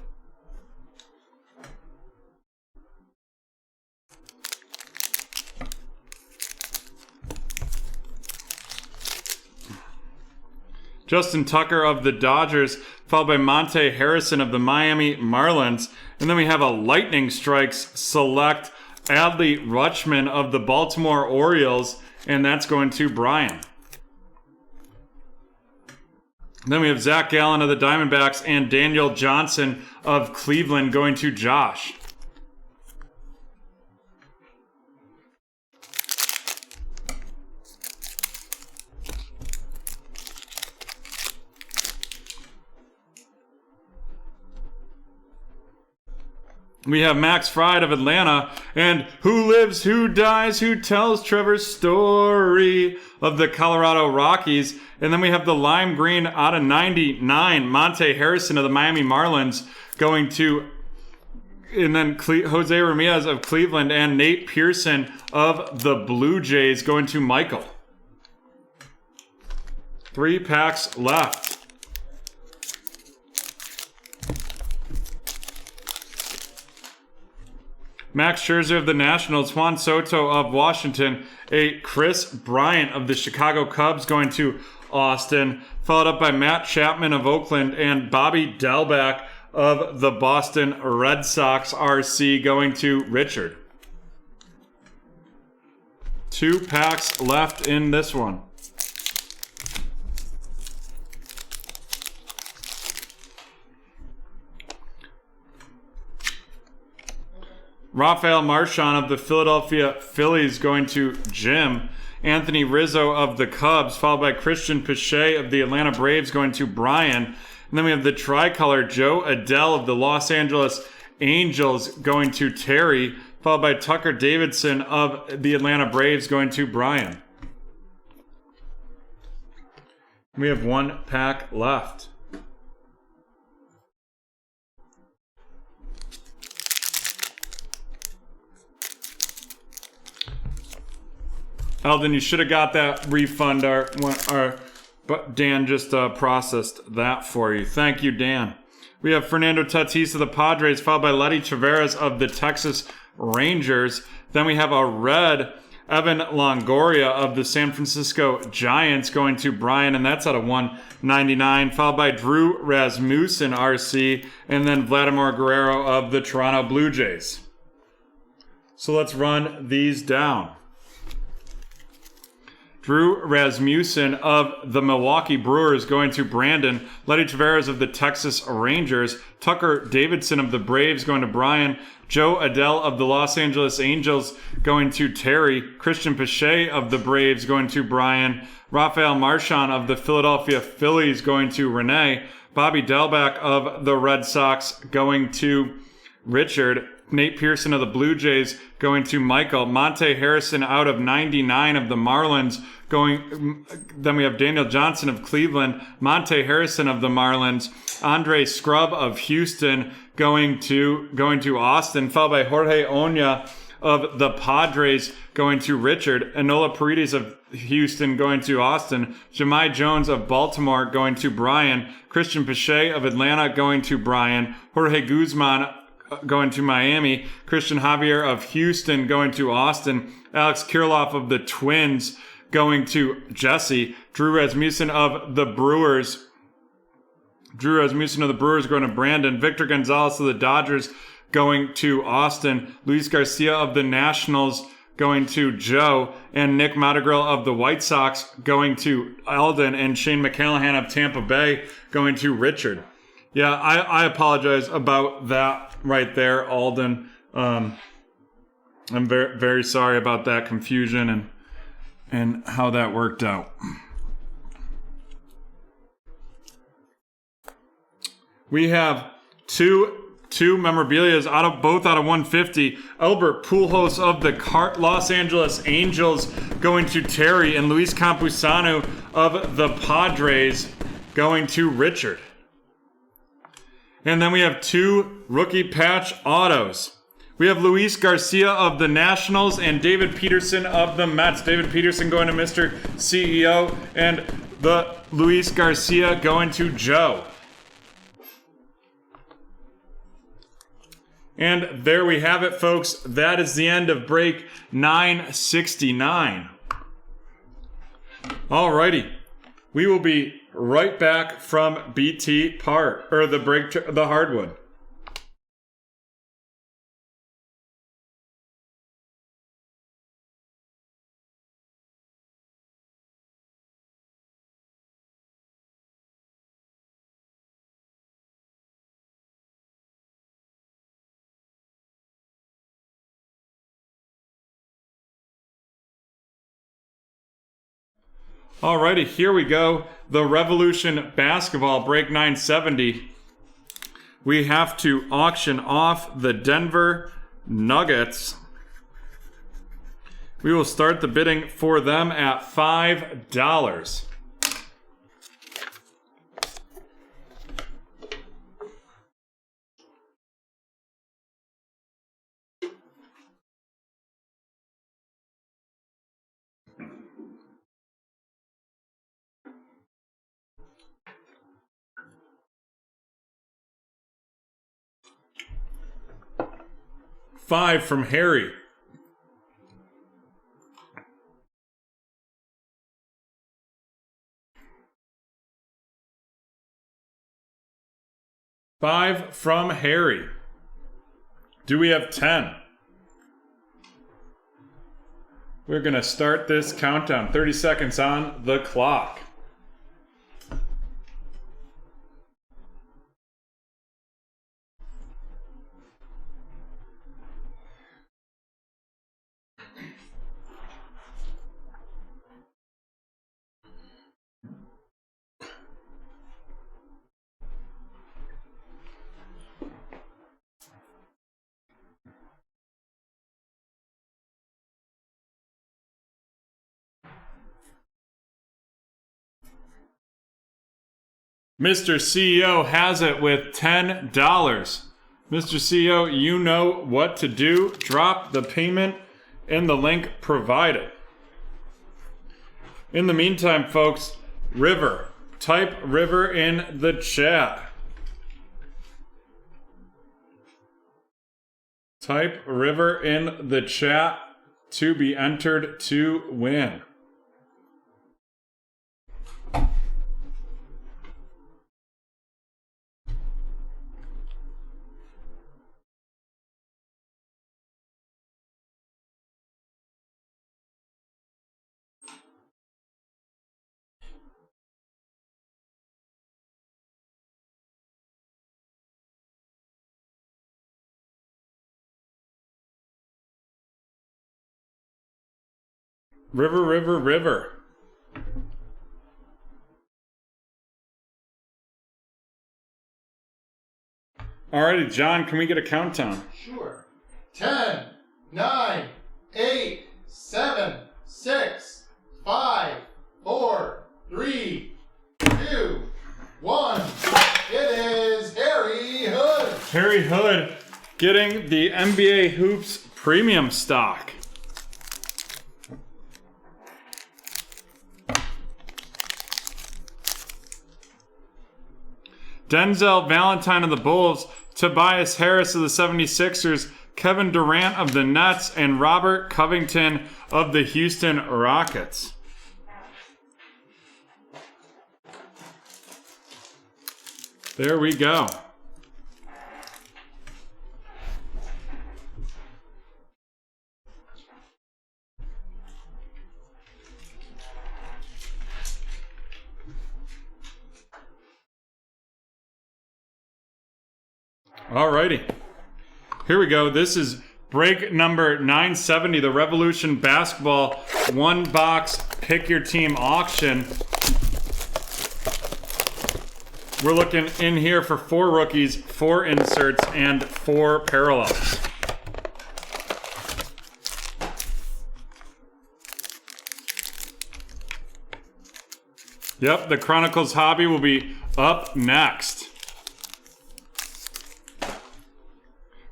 Justin Tucker of the Dodgers, followed by Monte Harrison of the Miami Marlins. And then we have a Lightning Strikes select Adley Rutschman of the Baltimore Orioles, and that's going to Brian. Then we have Zach Gallen of the Diamondbacks and Daniel Johnson of Cleveland going to Josh. We have Max Fried of Atlanta and Who Lives, Who Dies, Who Tells Trevor's Story of the Colorado Rockies. And then we have the lime green out of 99, Monte Harrison of the Miami Marlins going to, and then Jose Ramirez of Cleveland and Nate Pearson of the Blue Jays going to Michael. 3 packs left. Max Scherzer of the Nationals, Juan Soto of Washington, a Chris Bryant of the Chicago Cubs going to Austin, followed up by Matt Chapman of Oakland and Bobby Delback of the Boston Red Sox RC going to Richard. 2 packs left in this one. Rafael Marchand of the Philadelphia Phillies going to Jim. Anthony Rizzo of the Cubs, followed by Christian Pache of the Atlanta Braves going to Brian. And then we have the tricolor Joe Adell of the Los Angeles Angels going to Terry, followed by Tucker Davidson of the Atlanta Braves going to Brian. We have 1 pack left. Eldon, you should have got that refund. But Dan just processed that for you. Thank you, Dan. We have Fernando Tatis of the Padres, followed by Letty Taveras of the Texas Rangers. Then we have a red Evan Longoria of the San Francisco Giants going to Brian, and that's out of 199, followed by Drew Rasmussen, RC, and then Vladimir Guerrero of the Toronto Blue Jays. So let's run these down. Drew Rasmussen of the Milwaukee Brewers going to Brandon. Letty Taveras of the Texas Rangers. Tucker Davidson of the Braves going to Brian. Joe Adell of the Los Angeles Angels going to Terry. Christian Pache of the Braves going to Brian. Rafael Marchand of the Philadelphia Phillies going to Renee. Bobby Delback of the Red Sox going to Richard. Nate Pearson of the Blue Jays going to Michael. Monte Harrison out of 99 of the Marlins going. Then we have Daniel Johnson of Cleveland. Monte Harrison of the Marlins. Andre Scrub of Houston going to Austin, followed by Jorge Oña of the Padres going to Richard. Enola Paredes of Houston going to Austin. Jahmai Jones of Baltimore going to Brian. Christian Pache of Atlanta going to Brian. Jorge Guzman going to Miami. Christian Javier of Houston going to Austin. Alex Kirilloff of the Twins going to Jesse. Drew Rasmussen of the Brewers going to Brandon. Victor Gonzalez of the Dodgers going to Austin. Luis Garcia of the Nationals going to Joe. And Nick Madrigal of the White Sox going to Eldon. And Shane McCallahan of Tampa Bay going to Richard. Yeah, I apologize about that right there, Alden. I'm very, very sorry about that confusion and how that worked out. We have two memorabilias both out of 150. Albert Pujols of the Los Angeles Angels going to Terry, and Luis Campusano of the Padres going to Richard. And then we have 2 rookie patch autos. We have Luis Garcia of the Nationals and David Peterson of the Mets. David Peterson going to Mr. CEO and the Luis Garcia going to Joe. And there we have it, folks. That is the end of break 969. Alrighty. We will be right back from BT Park, or the hardwood. Alrighty, here we go. The Revolution Basketball Break 970. We have to auction off the Denver Nuggets. We will start the bidding for them at $5. $5 from Harry. $5 from Harry. Do we have 10? We're going to start this countdown. 30 seconds on the clock. Mr. CEO has it with $10. Mr. CEO, you know what to do. Drop the payment in the link provided. In the meantime, folks, River. Type River in the chat. Type River in the chat to be entered to win. River, River, River. Alrighty, John, can we get a countdown? Sure. 10, 9, 8, 7, 6, 5, 4, 3, 2, 1. It is Harry Hood. Harry Hood getting the NBA Hoops premium stock. Denzel Valentine of the Bulls, Tobias Harris of the 76ers, Kevin Durant of the Nets, and Robert Covington of the Houston Rockets. There we go. Alrighty. Here we go. This is break number 970, the Revolution Basketball one box pick your team auction. We're looking in here for 4 rookies, 4 inserts, and 4 parallels. Yep, the Chronicles hobby will be up next.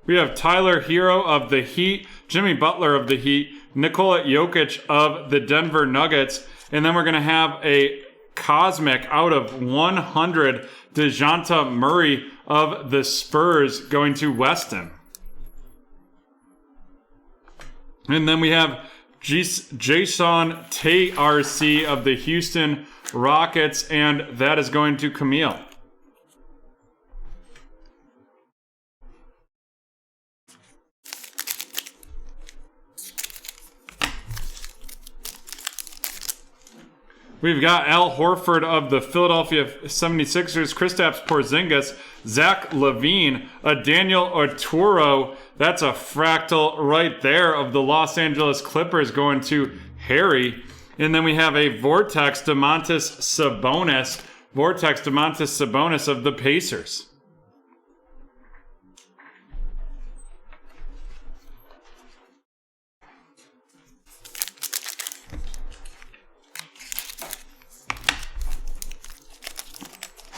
We have Tyler Hero of the Heat, Jimmy Butler of the Heat, Nikola Jokic of the Denver Nuggets, and then we're going to have a Cosmic out of 100, DeJounte Murray of the Spurs going to Weston. And then we have Jason Tate RC of the Houston Rockets, and that is going to Camille. We've got Al Horford of the Philadelphia 76ers, Kristaps Porzingis, Zach LaVine, a Daniel Arturo. That's a fractal right there of the Los Angeles Clippers going to Harry. And then we have a Vortex Domantas Sabonis. Vortex Domantas Sabonis of the Pacers.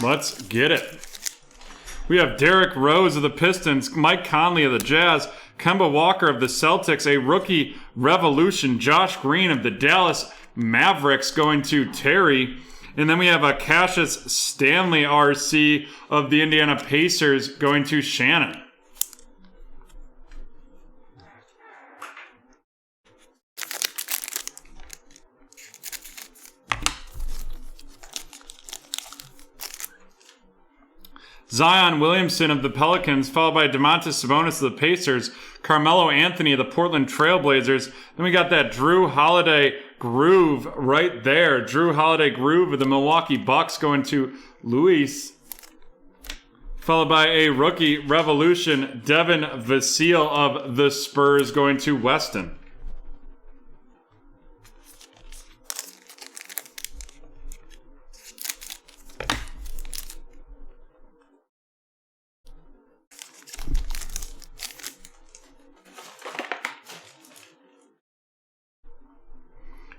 Let's get it. We have Derrick Rose of the Pistons, Mike Conley of the Jazz, Kemba Walker of the Celtics, a rookie revolution, Josh Green of the Dallas Mavericks going to Terry. And then we have a Cassius Stanley RC of the Indiana Pacers going to Shannon. Zion Williamson of the Pelicans, followed by Domantas Sabonis of the Pacers, Carmelo Anthony of the Portland Trailblazers. Then we got that Drew Holiday groove right there. Drew Holiday groove of the Milwaukee Bucks going to Luis. Followed by a rookie revolution, Devin Vassell of the Spurs going to Weston.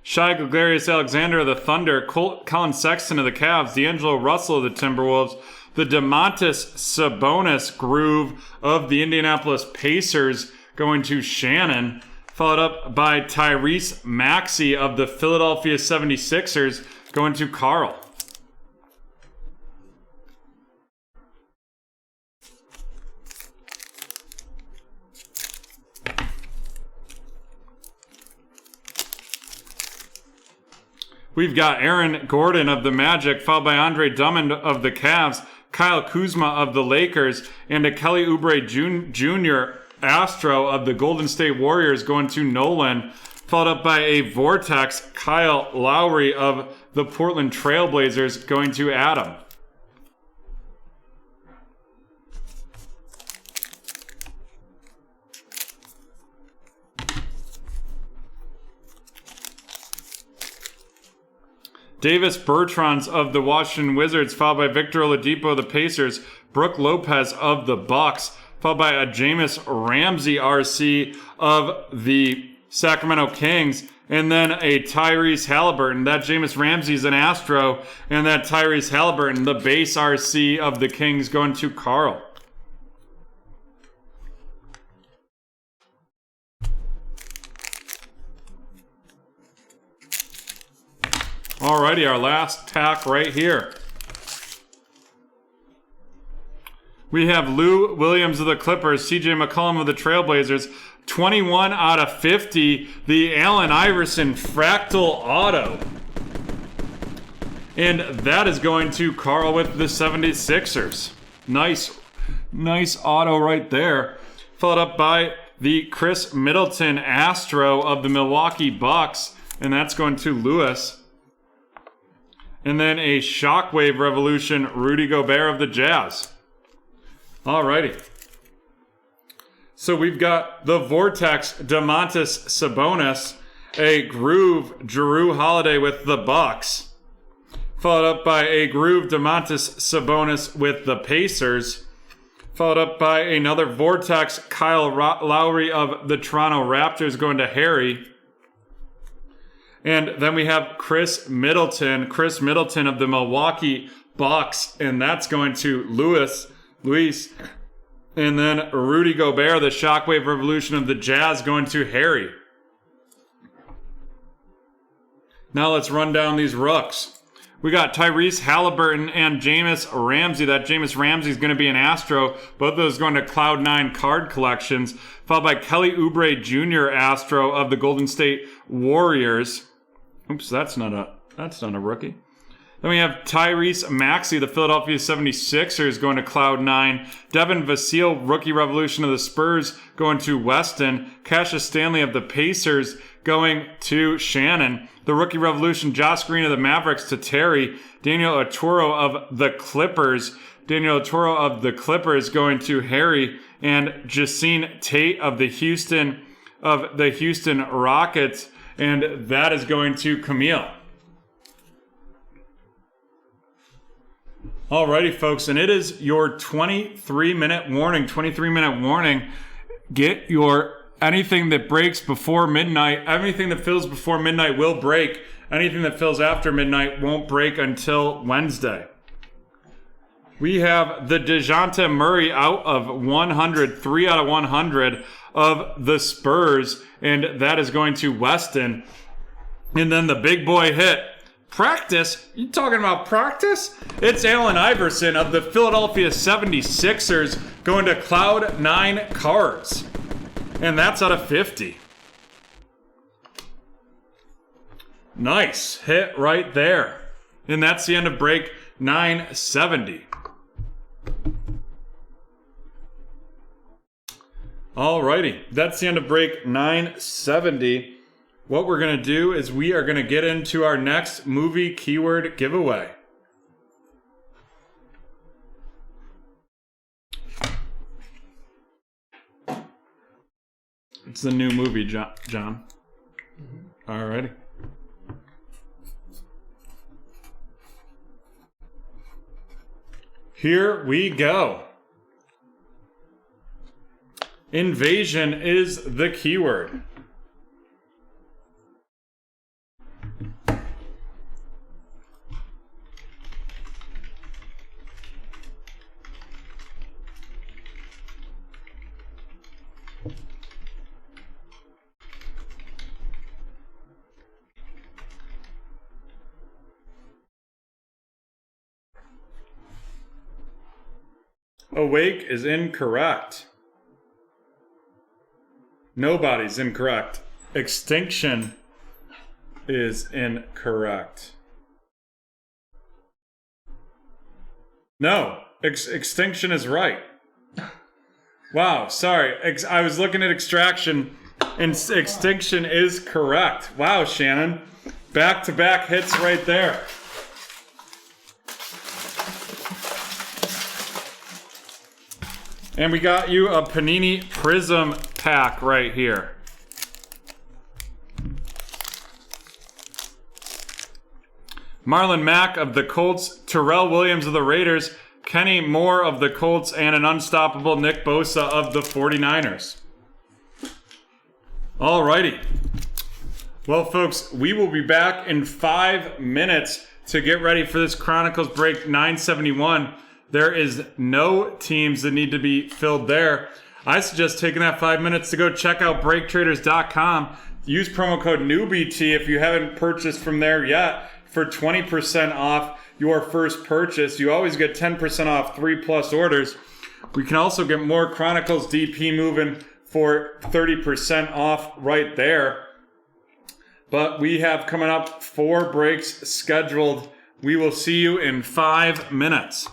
Shai Gilgeous-Alexander of the Thunder, Colin Sexton of the Cavs, D'Angelo Russell of the Timberwolves, the Domantas Sabonis groove of the Indianapolis Pacers going to Shannon, followed up by Tyrese Maxey of the Philadelphia 76ers going to Carl. We've got Aaron Gordon of the Magic, followed by Andre Drummond of the Cavs, Kyle Kuzma of the Lakers, and a Kelly Oubre Jr. Astro of the Golden State Warriors going to Nolan, followed up by a Vortex Kyle Lowry of the Portland Trailblazers going to Adam. Davis Bertans of the Washington Wizards, followed by Victor Oladipo of the Pacers, Brooke Lopez of the Bucks, followed by a Jameis Ramsey RC of the Sacramento Kings, and then a Tyrese Halliburton. That Jameis Ramsey is an Astro, and that Tyrese Halliburton, the base RC of the Kings, going to Carl. Alrighty, our last pack right here. We have Lou Williams of the Clippers, CJ McCollum of the Trailblazers, 21 out of 50, the Allen Iverson Fractal Auto. And that is going to Carl with the 76ers. Nice auto right there. Followed up by the Chris Middleton Astro of the Milwaukee Bucks, and that's going to Lewis. And then a Shockwave Revolution, Rudy Gobert of the Jazz. Alrighty. So we've got the Vortex Domantas Sabonis, a Groove Jrue Holiday with the Bucks, followed up by a Groove Domantas Sabonis with the Pacers, followed up by another Vortex Kyle Lowry of the Toronto Raptors going to Harry. And then we have Chris Middleton of the Milwaukee Bucks, and that's going to Luis. And then Rudy Gobert, the Shockwave Revolution of the Jazz, going to Harry. Now let's run down these rooks. We got Tyrese Halliburton and Jameis Ramsey. That Jameis Ramsey is going to be an Astro. Both of those going to Cloud9 card collections. Followed by Kelly Oubre Jr. Astro of the Golden State Warriors. Oops, that's not a rookie. Then we have Tyrese Maxey, the Philadelphia 76ers, going to Cloud9. Devin Vassell, Rookie Revolution of the Spurs, going to Weston. Cassius Stanley of the Pacers going to Shannon. The Rookie Revolution, Josh Green of the Mavericks to Terry. Daniel Oturu of the Clippers. Going to Harry. And Jacine Tate of the Houston Rockets. and that is going to Camille. Alrighty, folks, and it is your 23-minute warning. 23-minute warning. Get your anything that breaks before midnight. Anything that fills before midnight will break. Anything that fills after midnight won't break until Wednesday. We have the DeJounte Murray out of 100, 3 out of 100 of the Spurs, and that is going to Weston. And then the big boy hit. Practice? You talking about practice? It's Allen Iverson of the Philadelphia 76ers going to Cloud 9 cards. And that's out of 50. Nice hit right there. And that's the end of break 970. Alrighty, that's the end of break 970. What we're going to do is we are going to get into our next movie keyword giveaway. It's the new movie, John. Mm-hmm. Alrighty. Here we go. Invasion is the keyword. Awake is incorrect. Nobody's incorrect. Extinction is incorrect. No, extinction is right. Wow, sorry. I was looking at extraction, and extinction is correct. Wow, Shannon. Back-to-back hits right there. And we got you a Panini Prism pack right here. Marlon Mack of the Colts, Terrell Williams of the Raiders, Kenny Moore of the Colts, and an unstoppable Nick Bosa of the 49ers. Alrighty. Well, folks, we will be back in 5 minutes to get ready for this Chronicles break 971. There is no teams that need to be filled there. I suggest taking that 5 minutes to go check out BreakTraders.com. Use promo code NEWBT if you haven't purchased from there yet for 20% off your first purchase. You always get 10% off 3+ orders. We can also get more Chronicles DP moving for 30% off right there. But we have coming up 4 breaks scheduled. We will see you in 5 minutes.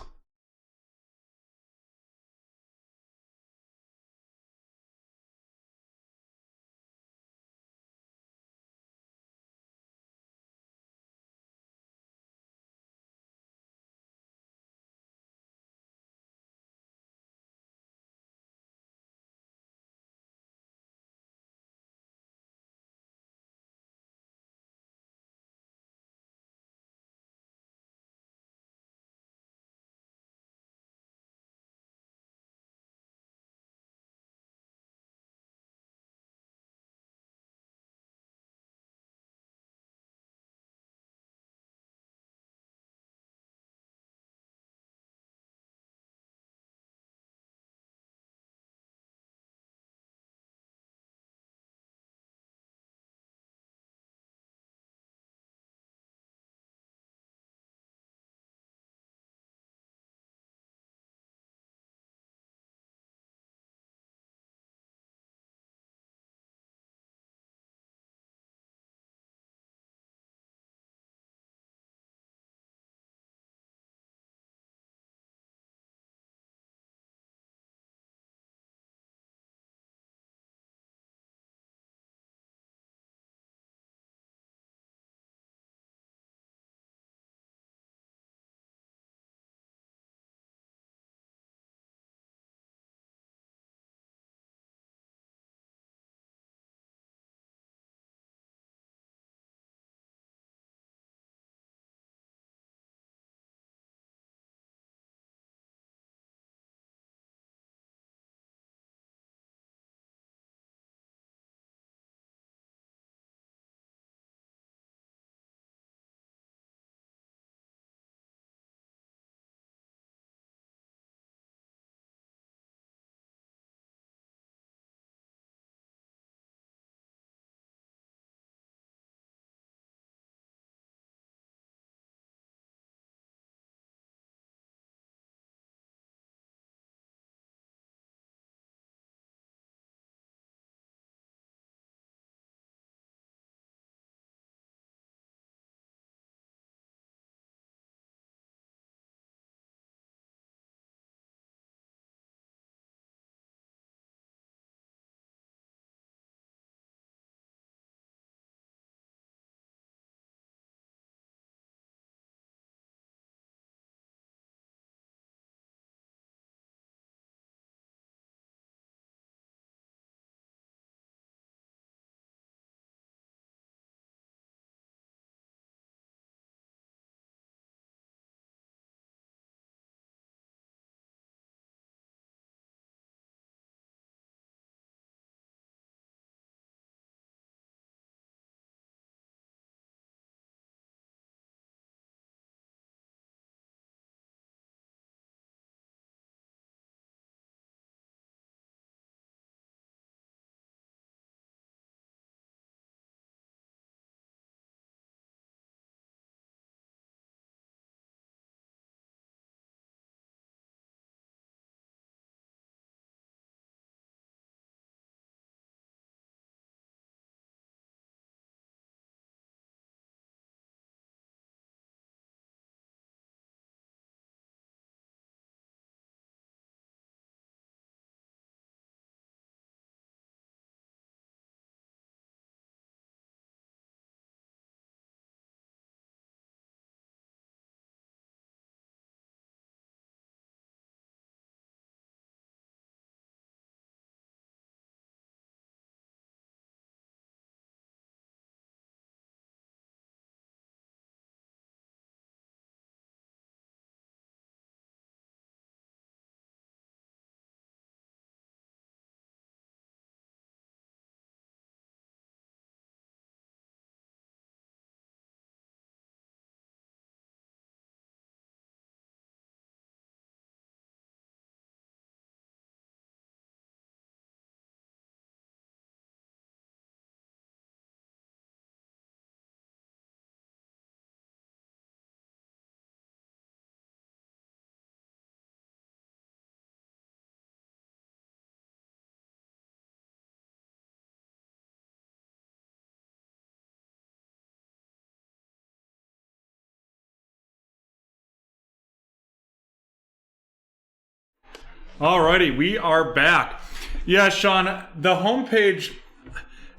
Alrighty, we are back. Yeah, Sean, the homepage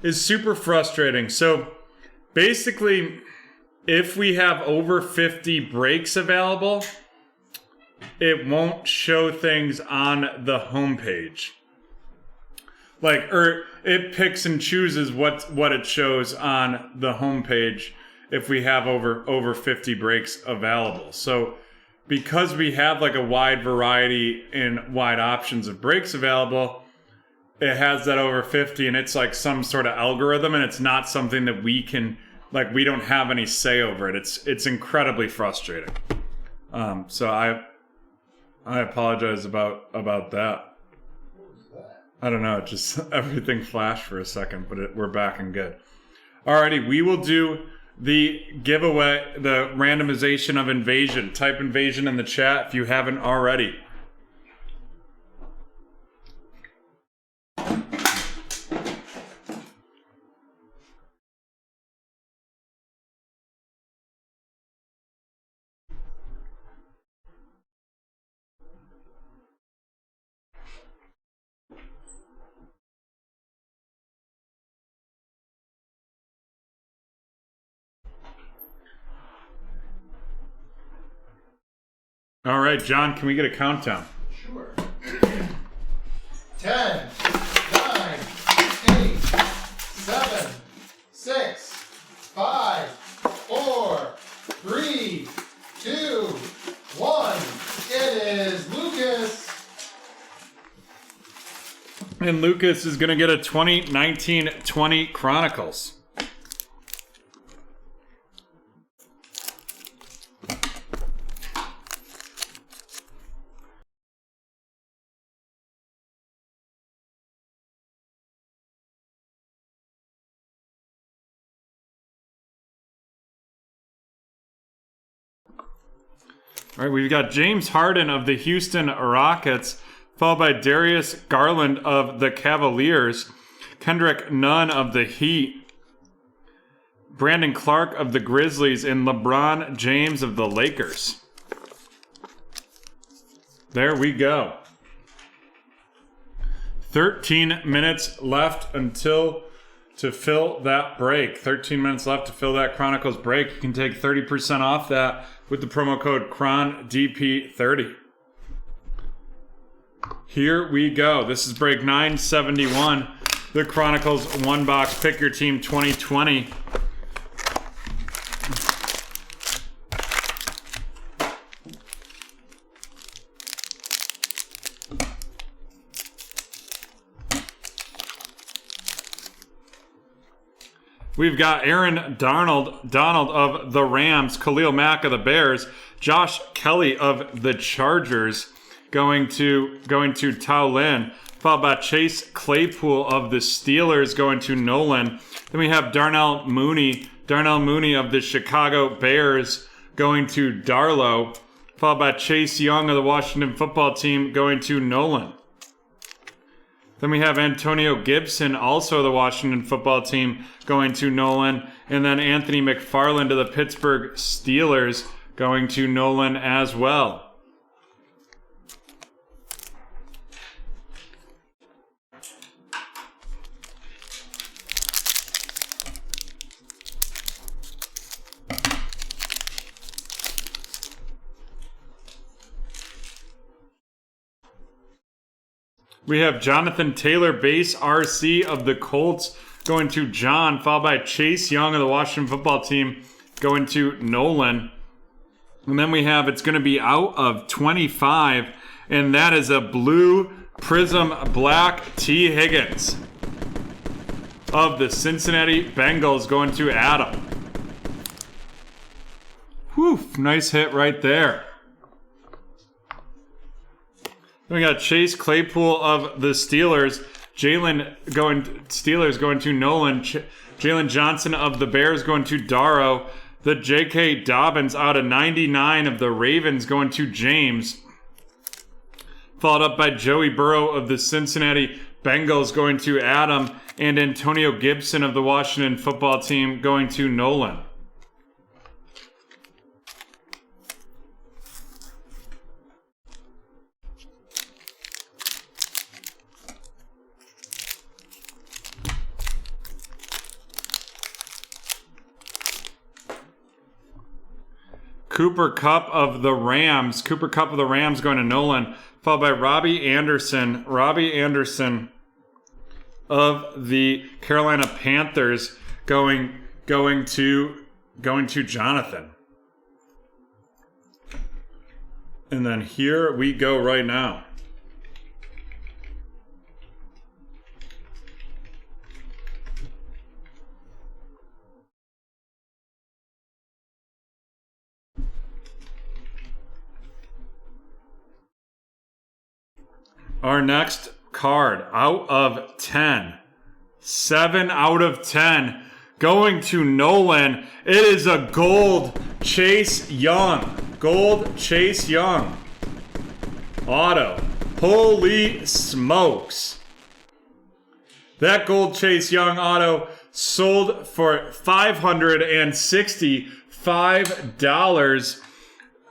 is super frustrating. So basically, if we have over 50 breaks available, it won't show things on the homepage. Or it picks and chooses what it shows on the homepage if we have over 50 breaks available. So because we have like a wide variety and wide options of breaks available, it has that over 50 and it's like some sort of algorithm, and it's not something that we can, we don't have any say over it. It's incredibly frustrating. So I apologize about that. What was that? I don't know, it just everything flashed for a second, but we're back and good. Alrighty, we will do the giveaway, the randomization of Invasion. Type Invasion in the chat if you haven't already. All right, John, can we get a countdown? Sure. 10, 9, 8, 7, 6, 5, 4, 3, 2, 1. It is Lucas. And Lucas is going to get a 2019-20 Chronicles. All right, we've got James Harden of the Houston Rockets, followed by Darius Garland of the Cavaliers, Kendrick Nunn of the Heat, Brandon Clark of the Grizzlies, and LeBron James of the Lakers. There we go. 13 minutes left to fill that break. 13 minutes left to fill that Chronicles break. You can take 30% off that with the promo code CHRONDP30. Here we go. This is break 971. The Chronicles one box Pick Your Team 2020. We've got Aaron Donald of the Rams, Khalil Mack of the Bears, Josh Kelly of the Chargers, going to Tao Lin, followed by Chase Claypool of the Steelers, going to Nolan. Then we have Darnell Mooney of the Chicago Bears, going to Darlow, followed by Chase Young of the Washington Football Team, going to Nolan. Then we have Antonio Gibson, also the Washington Football Team, going to Nolan. And then Anthony McFarland of the Pittsburgh Steelers, going to Nolan as well. We have Jonathan Taylor, base RC of the Colts, going to John, followed by Chase Young of the Washington Football Team, going to Nolan. And then we have, it's going to be out of 25, and that is a blue Prism Black T. Higgins of the Cincinnati Bengals, going to Adam. Whew, nice hit right there. Then we got Chase Claypool of the Steelers, Steelers going to Nolan, Jalen Johnson of the Bears going to Darrow, the J.K. Dobbins out of 99 of the Ravens going to James, followed up by Joey Burrow of the Cincinnati Bengals going to Adam, and Antonio Gibson of the Washington Football Team going to Nolan. Cooper Kupp of the Rams. Cooper Kupp of the Rams going to Nolan, followed by Robbie Anderson. Robbie Anderson of the Carolina Panthers going to Jonathan. And then here we go right now. Our next card, out of 10. 7 out of 10. Going to Nolan. It is a gold Chase Young. Gold Chase Young. Auto. Holy smokes. That gold Chase Young auto sold for $565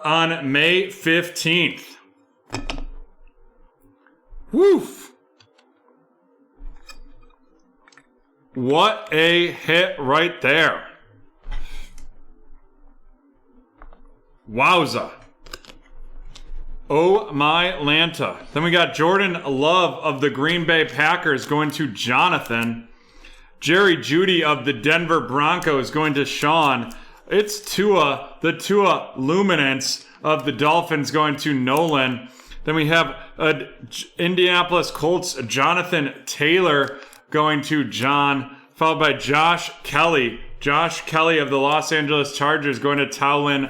on May 15th. Woof. What a hit right there. Wowza. Oh my Lanta. Then we got Jordan Love of the Green Bay Packers going to Jonathan. Jerry Jeudy of the Denver Broncos going to Sean. It's Tua, the Tua Luminance of the Dolphins going to Nolan. Then we have Indianapolis Colts, Jonathan Taylor going to John, followed by Josh Kelly. Josh Kelly of the Los Angeles Chargers going to Towlin.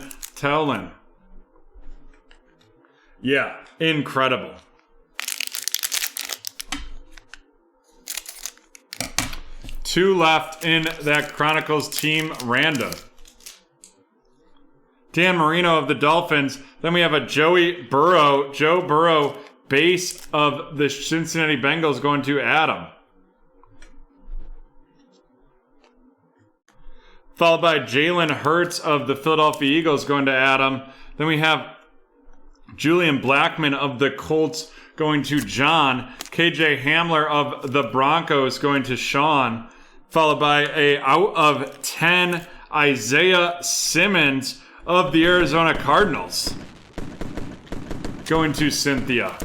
Yeah, incredible. Two left in that Chronicles team random. Dan Marino of the Dolphins. Then we have a Joe Burrow base of the Cincinnati Bengals going to Adam. Followed by Jalen Hurts of the Philadelphia Eagles going to Adam. Then we have Julian Blackmon of the Colts going to John. KJ Hamler of the Broncos going to Sean. Followed by a out of 10 Isaiah Simmons of the Arizona Cardinals going to Cynthia.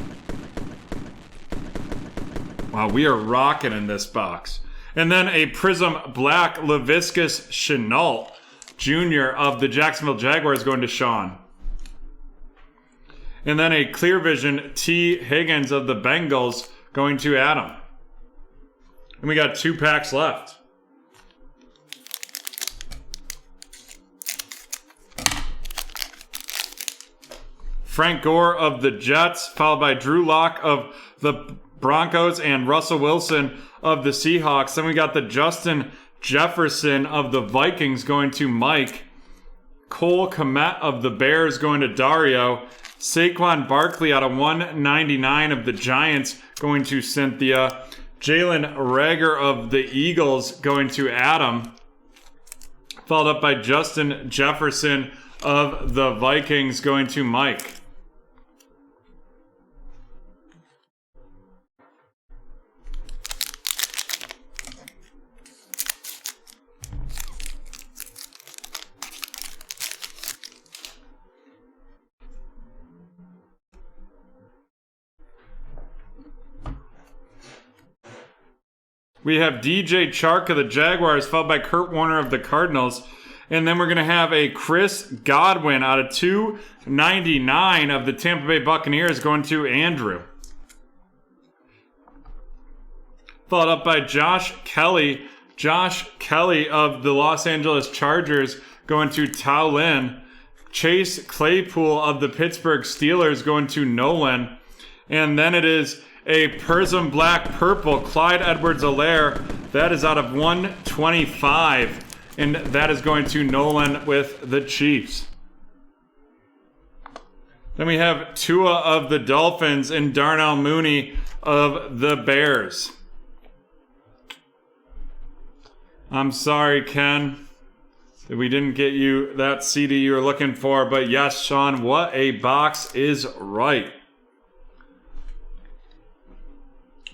Wow, we are rocking in this box. And then a Prism Black Laviscus Chenault Jr. of the Jacksonville Jaguars going to Sean. And then a Clear Vision T. Higgins of the Bengals going to Adam. And we got 2 packs left. Frank Gore of the Jets, followed by Drew Lock of the Broncos and Russell Wilson of the Seahawks. Then we got the Justin Jefferson of the Vikings going to Mike. Cole Kmet of the Bears going to Dario. Saquon Barkley out of 199 of the Giants going to Cynthia. Jalen Reagor of the Eagles going to Adam. Followed up by Justin Jefferson of the Vikings going to Mike. We have DJ Chark of the Jaguars, followed by Kurt Warner of the Cardinals. And then we're going to have a Chris Godwin out of 299 of the Tampa Bay Buccaneers going to Andrew. Followed up by Josh Kelly. Josh Kelly of the Los Angeles Chargers going to Tao Lin. Chase Claypool of the Pittsburgh Steelers going to Nolan. And then it is a Prism Black Purple Clyde Edwards-Helaire. That is out of 125. And that is going to Nolan with the Chiefs. Then we have Tua of the Dolphins and Darnell Mooney of the Bears. I'm sorry, Ken, that we didn't get you that CD you were looking for. But yes, Sean, what a box is right.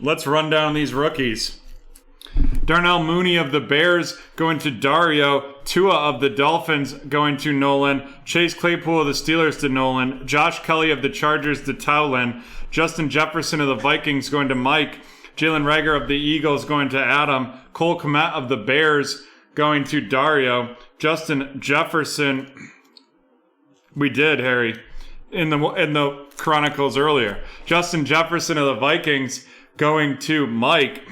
Let's run down these rookies. Darnell Mooney of the Bears going to Dario. Tua of the Dolphins going to Nolan. Chase Claypool of the Steelers to Nolan. Josh Kelly of the Chargers to Towlin. Justin Jefferson of the Vikings going to Mike. Jalen Reagor of the Eagles going to Adam. Cole Kmet of the Bears going to Dario. Justin Jefferson, we did, Harry, in the Chronicles earlier. Justin Jefferson of the Vikings going to Mike.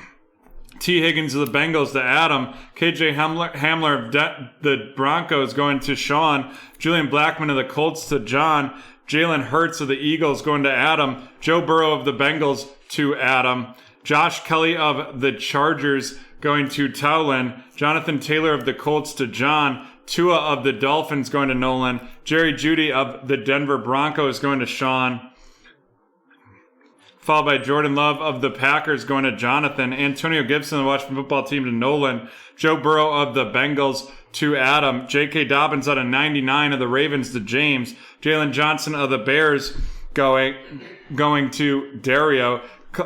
T. Higgins of the Bengals to Adam. KJ Hamler of the Broncos going to Sean. Julian Blackmon of the Colts to John. Jalen Hurts of the Eagles going to Adam. Joe Burrow of the Bengals to Adam. Josh Kelly of the Chargers going to Towlin. Jonathan Taylor of the Colts to John. Tua of the Dolphins going to Nolan. Jerry Jeudy of the Denver Broncos going to Sean. Followed by Jordan Love of the Packers going to Jonathan. Antonio Gibson of the Washington Football Team to Nolan. Joe Burrow of the Bengals to Adam. J.K. Dobbins out of 99 of the Ravens to James. Jalen Johnson of the Bears going to Dario.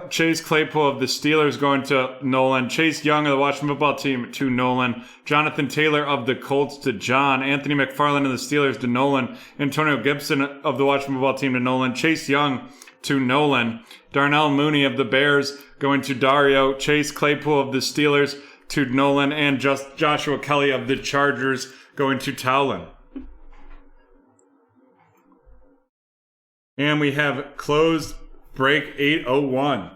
Chase Claypool of the Steelers going to Nolan. Chase Young of the Washington Football Team to Nolan. Jonathan Taylor of the Colts to John. Anthony McFarland of the Steelers to Nolan. Antonio Gibson of the Washington Football Team to Nolan. Chase Young to Nolan. Darnell Mooney of the Bears going to Dario. Chase Claypool of the Steelers to Nolan. And Joshua Kelly of the Chargers going to Towlin. And we have closed break 801.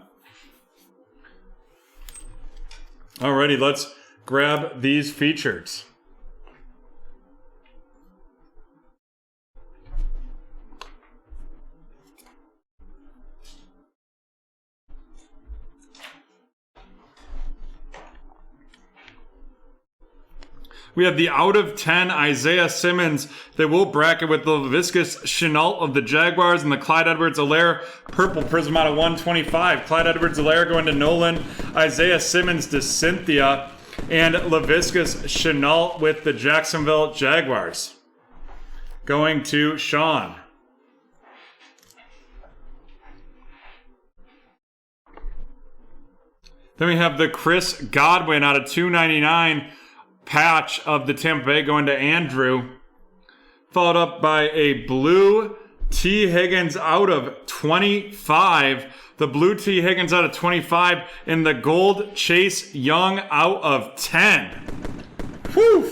Alrighty, let's grab these features. We have the out of 10 Isaiah Simmons. They will bracket with the Laviscus Chenault of the Jaguars and the Clyde Edwards-Helaire purple prism out of 125. Clyde Edwards-Helaire going to Nolan. Isaiah Simmons to Cynthia. And Laviscus Chenault with the Jacksonville Jaguars going to Sean. Then we have the Chris Godwin out of 299 patch of the Tampa Bay going to Andrew. Followed up by a blue T. Higgins out of 25. The blue T. Higgins out of 25. And the gold Chase Young out of 10. Whew!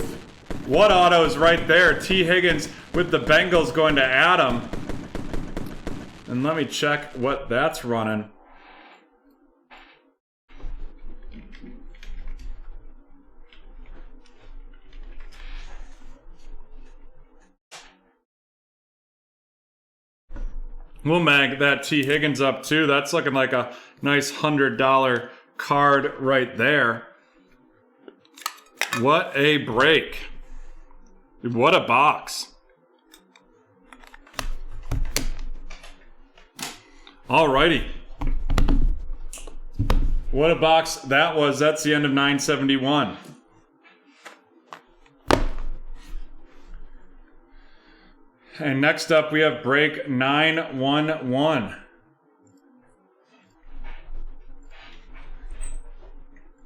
What autos right there. T. Higgins with the Bengals going to Adam. And let me check what that's running. We'll mag that T. Higgins up too. That's looking like a nice $100 card right there. What a break. What a box. Alrighty. What a box that was. That's the end of 971. And next up, we have break 911.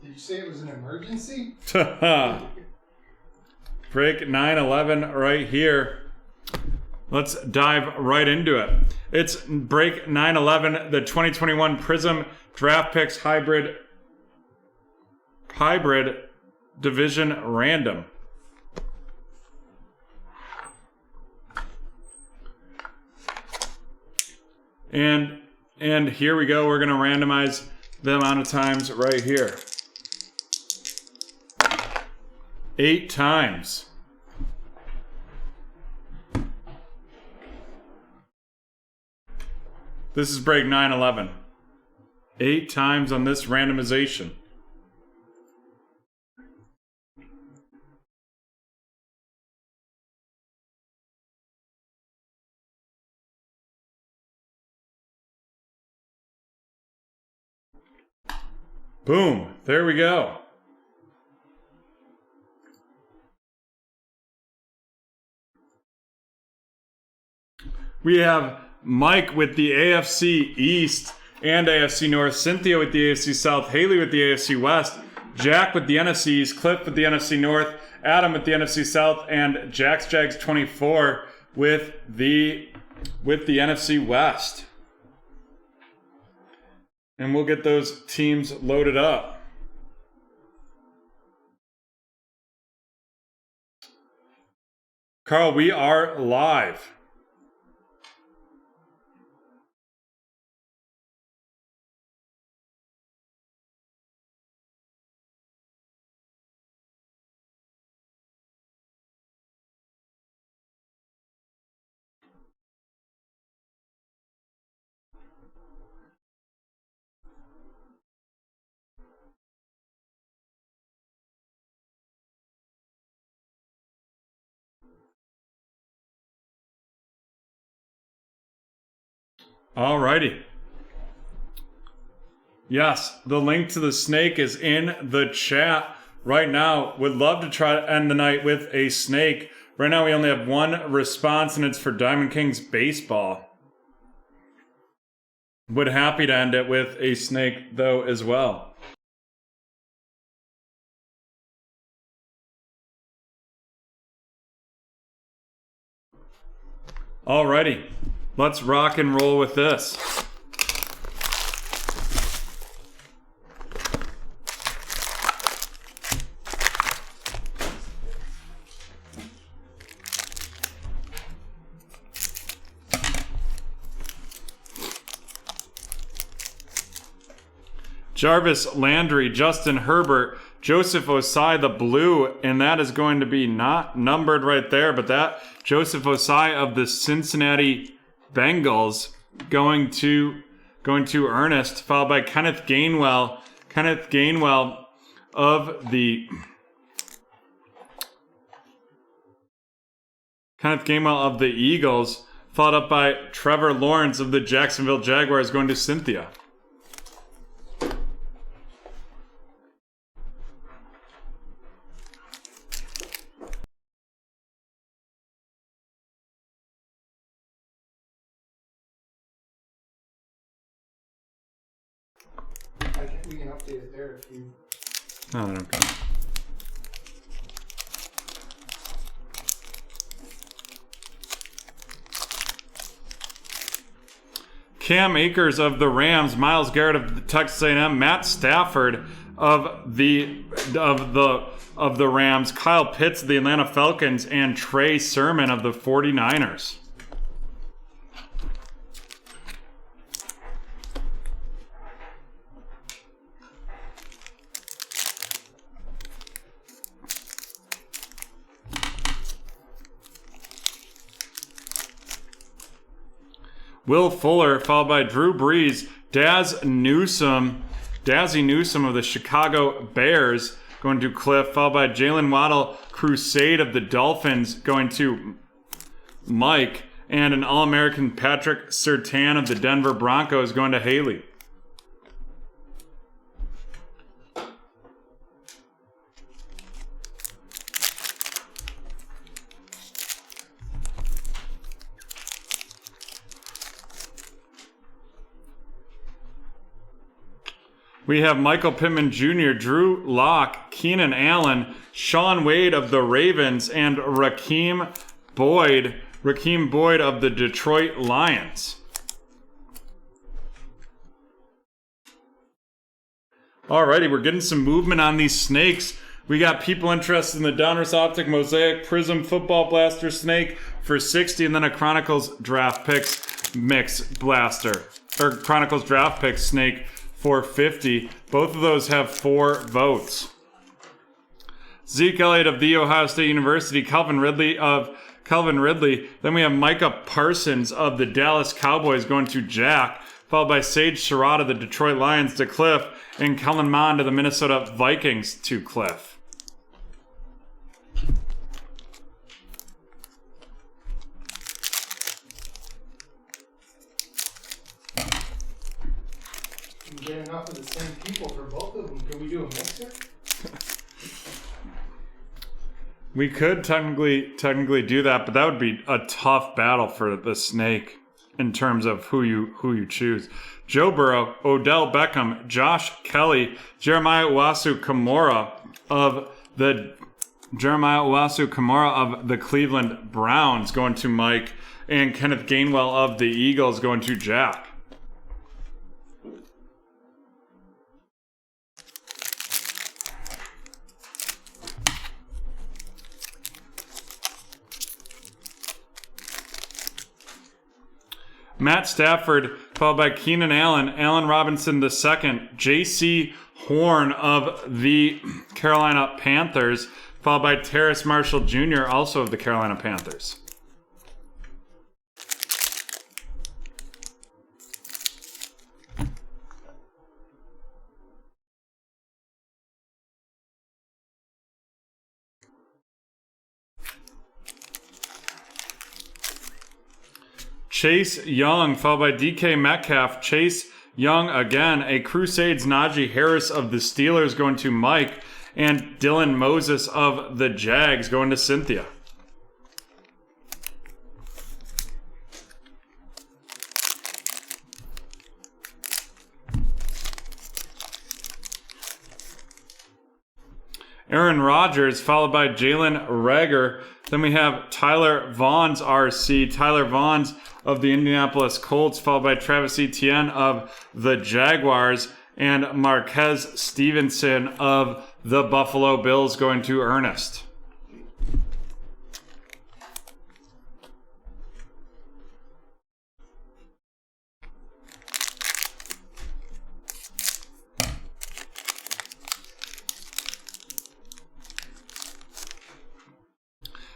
Did you say it was an emergency? Break 911 right here. Let's dive right into it. It's break 911, the 2021 Prism Draft Picks Hybrid Division Random. And here we go. We're going to randomize the amount of times right here. 8 times. This is break 911. 8 times on this randomization. Boom. There we go. We have Mike with the AFC East and AFC North, Cynthia with the AFC South, Haley with the AFC West, Jack with the NFC East, Cliff with the NFC North, Adam with the NFC South, and Jack's Jags 24 with the NFC West. And we'll get those teams loaded up. Carl, we are live. Alrighty. Yes, the link to the snake is in the chat right now. Would love to try to end the night with a snake. Right now we only have one response, and it's for Diamond Kings Baseball. Would happy to end it with a snake, though, as well. Alrighty. Let's rock and roll with this. Jarvis Landry, Justin Herbert, Joseph Osai, the blue, and that is going to be not numbered right there, but that Joseph Osai of the Cincinnati Bengals going to Ernest, followed by Kenneth Gainwell of the Eagles, followed up by Trevor Lawrence of the Jacksonville Jaguars going to Cynthia. We can update it there if you... Oh, okay. Cam Akers of the Rams, Myles Garrett of the Texas A&M, Matt Stafford of the Rams, Kyle Pitts of the Atlanta Falcons, and Trey Sermon of the 49ers. Will Fuller, followed by Drew Brees, Dazzy Newsome of the Chicago Bears, going to Cliff, followed by Jalen Waddle, Crusade of the Dolphins, going to Mike, and an All-American Patrick Surtain of the Denver Broncos, going to Haley. We have Michael Pittman Jr., Drew Lock, Keenan Allen, Sean Wade of the Ravens, and Rakeem Boyd of the Detroit Lions. Alrighty, we're getting some movement on these snakes. We got people interested in the Donruss Optic Mosaic Prism Football Blaster snake for 60, and then a Chronicles Draft Picks Mix Blaster, or Chronicles Draft Picks snake for 50. Both of those have 4 votes. Zeke Elliott of The Ohio State University, Calvin Ridley. Then we have Micah Parsons of the Dallas Cowboys going to Jack, followed by Sage Surratt of the Detroit Lions to Cliff, and Kellen Mond of the Minnesota Vikings to Cliff. Get enough of the same people for both of them. Can we do a mixer? We could technically do that, but that would be a tough battle for the snake in terms of who you choose. Joe Burrow, Odell Beckham, Josh Kelly, Jeremiah Owusu-Koramoah of the Cleveland Browns going to Mike, and Kenneth Gainwell of the Eagles going to Jack. Matt Stafford, followed by Keenan Allen, Allen Robinson II, J.C. Horn of the Carolina Panthers, followed by Terrace Marshall Jr., also of the Carolina Panthers. Chase Young, followed by DK Metcalf. Chase Young again. A Crusades Najee Harris of the Steelers going to Mike. And Dylan Moses of the Jags going to Cynthia. Aaron Rodgers, followed by Jalen Reagor. Then we have Tyler Vaughn's RC. Tyler Vaughn's of the Indianapolis Colts, followed by Travis Etienne of the Jaguars, and Marquez Stevenson of the Buffalo Bills going to Ernest.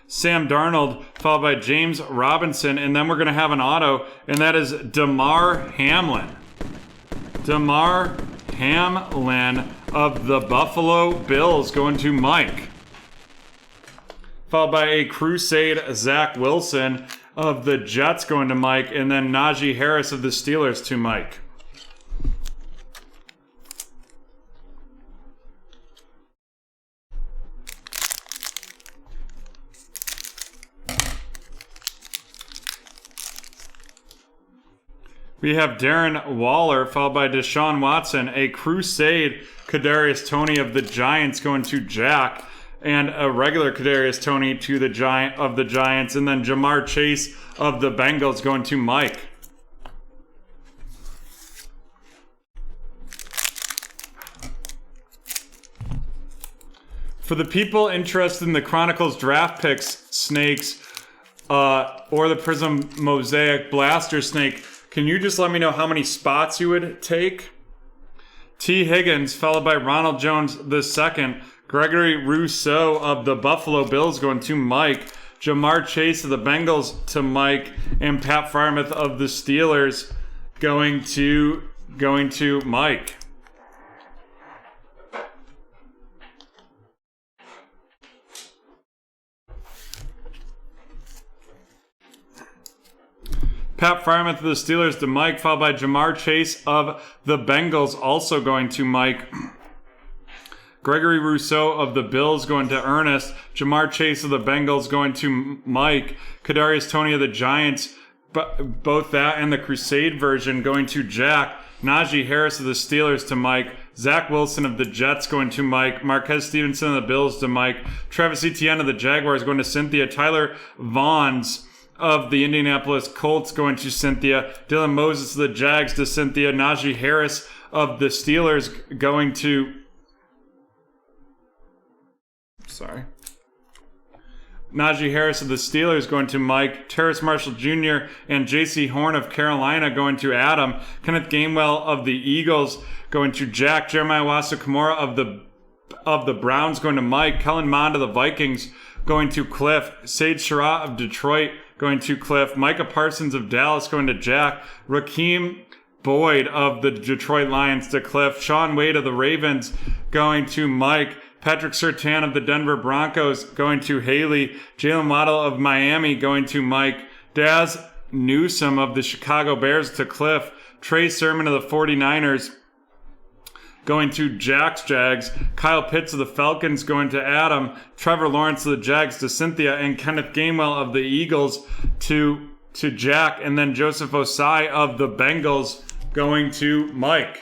Sam Darnold, followed by James Robinson, and then we're going to have an auto, and that is Damar Hamlin. Damar Hamlin of the Buffalo Bills going to Mike. Followed by a Crusade Zach Wilson of the Jets going to Mike, and then Najee Harris of the Steelers to Mike. We have Darren Waller, followed by Deshaun Watson, a Crusade Kadarius Toney of the Giants going to Jack, and a regular Kadarius Toney to the Giants, and then Jamar Chase of the Bengals going to Mike. For the people interested in the Chronicles draft picks snakes, or the Prism Mosaic Blaster snake, can you just let me know how many spots you would take? T. Higgins, followed by Ronald Jones II. Gregory Rousseau of the Buffalo Bills going to Mike. Jamar Chase of the Bengals to Mike. And Pat Freiermuth of the Steelers going to Mike. Pat Freiermuth of the Steelers to Mike, followed by Jamar Chase of the Bengals, also going to Mike. Gregory Rousseau of the Bills going to Ernest. Jamar Chase of the Bengals going to Mike. Kadarius Toney of the Giants, both that and the Crusade version, going to Jack. Najee Harris of the Steelers to Mike. Zach Wilson of the Jets going to Mike. Marquez Stevenson of the Bills to Mike. Travis Etienne of the Jaguars going to Cynthia. Tyler Vaughn's of the Indianapolis Colts going to Cynthia. Dylan Moses of the Jags to Cynthia. Najee Harris of the Steelers going to... Najee Harris of the Steelers going to Mike. Terrace Marshall Jr. and J.C. Horn of Carolina going to Adam. Kenneth Gainwell of the Eagles going to Jack. Jeremiah Owusu-Koramoah of the Browns going to Mike. Kellen Mond of the Vikings going to Cliff. Sage Surratt of Detroit going to Cliff. Micah Parsons of Dallas going to Jack. Rakeem Boyd of the Detroit Lions to Cliff. Sean Wade of the Ravens going to Mike. Patrick Surtain of the Denver Broncos going to Haley. Jalen Waddle of Miami going to Mike. Daz Newsome of the Chicago Bears to Cliff. Trey Sermon of the 49ers going to Jack's Jags. Kyle Pitts of the Falcons going to Adam. Trevor Lawrence of the Jags to Cynthia. And Kenneth Gainwell of the Eagles to Jack. And then Joseph Osai of the Bengals going to Mike.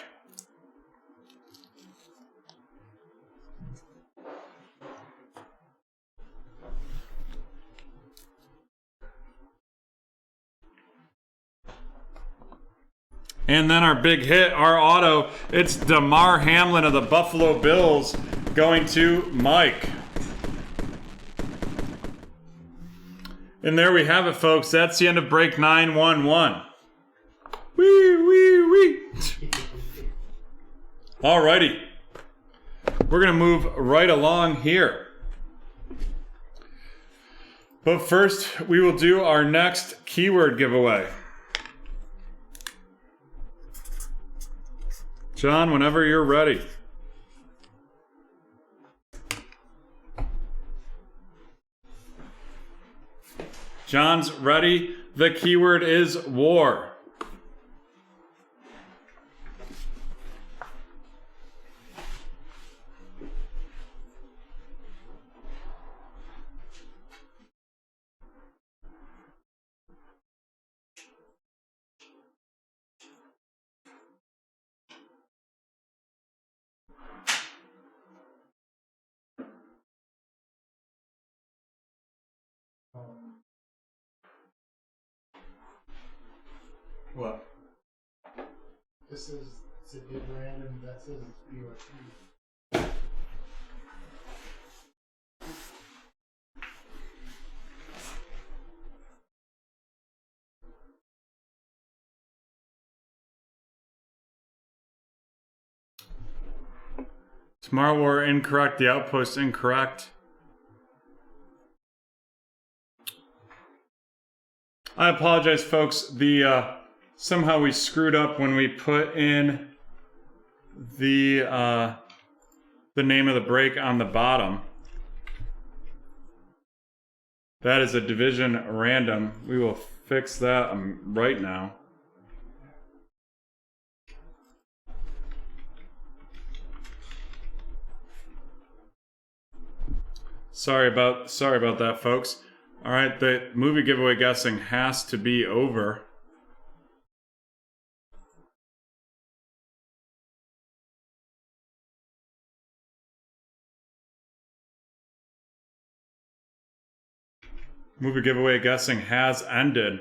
And then our big hit, our auto, it's Damar Hamlin of the Buffalo Bills going to Mike. And there we have it, folks. That's the end of break 911. Wee, wee, wee. Alrighty. We're going to move right along here. But first, we will do our next keyword giveaway. John, whenever you're ready. John's ready. The keyword is war. What? This is to give random. That says it's BOT. Tomorrow War incorrect. The outpost incorrect. I apologize, folks. The somehow we screwed up when we put in the name of the break on the bottom. That is a division random. We will fix that right now. Sorry about that, folks. All right, the movie giveaway guessing has to be over. Movie giveaway guessing has ended.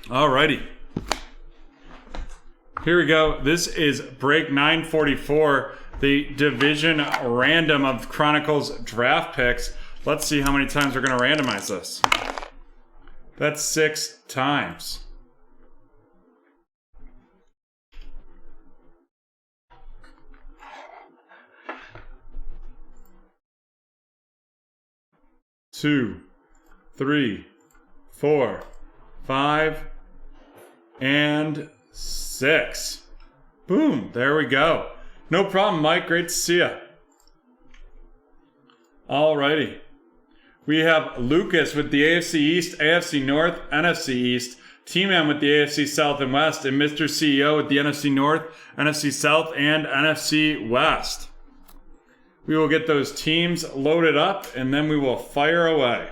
Alrighty. Here we go. This is break 944, the division random of Chronicles draft picks. Let's see how many times we're going to randomize this. That's 6 times. Two, 3, 4, 5, and 6. Boom, there we go. No problem, Mike. Great to see you. Alrighty. We have Lucas with the AFC East, AFC North, NFC East, T-Man with the AFC South and West, and Mr. CEO with the NFC North, NFC South, and NFC West. We will get those teams loaded up, and then we will fire away.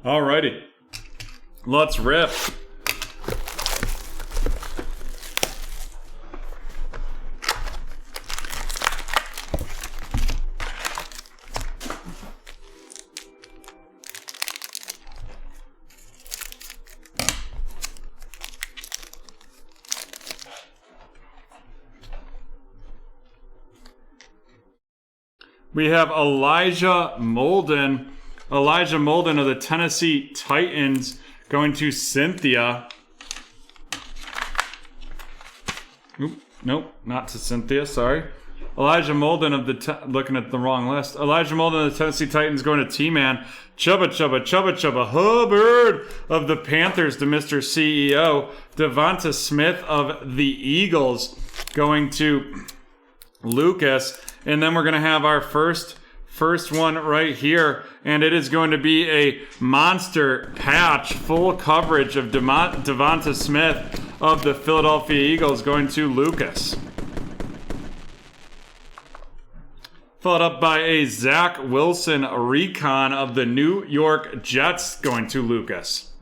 Alrighty, let's rip. We have Elijah Molden of the Tennessee Titans going to Cynthia. Oop, nope, not to Cynthia, sorry. Elijah Molden of the looking at the wrong list. Elijah Molden of the Tennessee Titans going to T-Man. Chubba Hubbard of the Panthers to Mr. CEO. Devonta Smith of the Eagles going to Lucas. And then we're going to have our first one right here. And it is going to be a monster patch, full coverage of Devonta Smith of the Philadelphia Eagles going to Lucas. Followed up by a Zach Wilson recon of the New York Jets going to Lucas.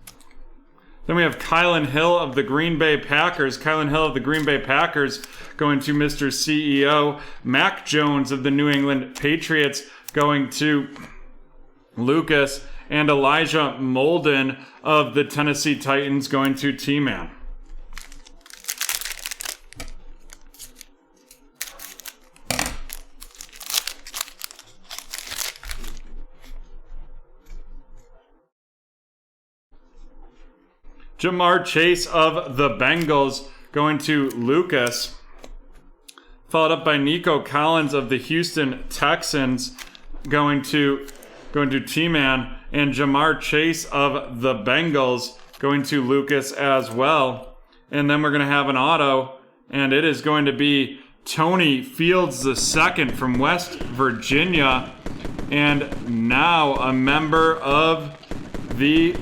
Then we have Kylan Hill of the Green Bay Packers. Kylan Hill of the Green Bay Packers going to Mr. CEO. Mac Jones of the New England Patriots going to Lucas. And Elijah Molden of the Tennessee Titans going to T-Man. Jamar Chase of the Bengals going to Lucas. Followed up by Nico Collins of the Houston Texans going to T-Man. And Jamar Chase of the Bengals going to Lucas as well. And then we're going to have an auto. And it is going to be Tony Fields II from West Virginia. And now a member of the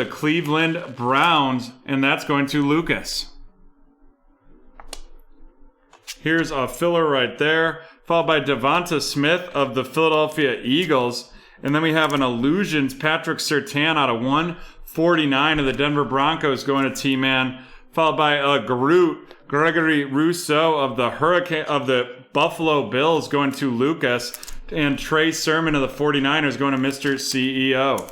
Cleveland Browns, and that's going to Lucas. Here's a filler right there, followed by Devonta Smith of the Philadelphia Eagles. And then we have an Illusions Patrick Surtain out of 149 of the Denver Broncos going to T-Man, followed by a Gregory Rousseau of the Buffalo Bills going to Lucas, and Trey Sermon of the 49ers going to Mr. CEO.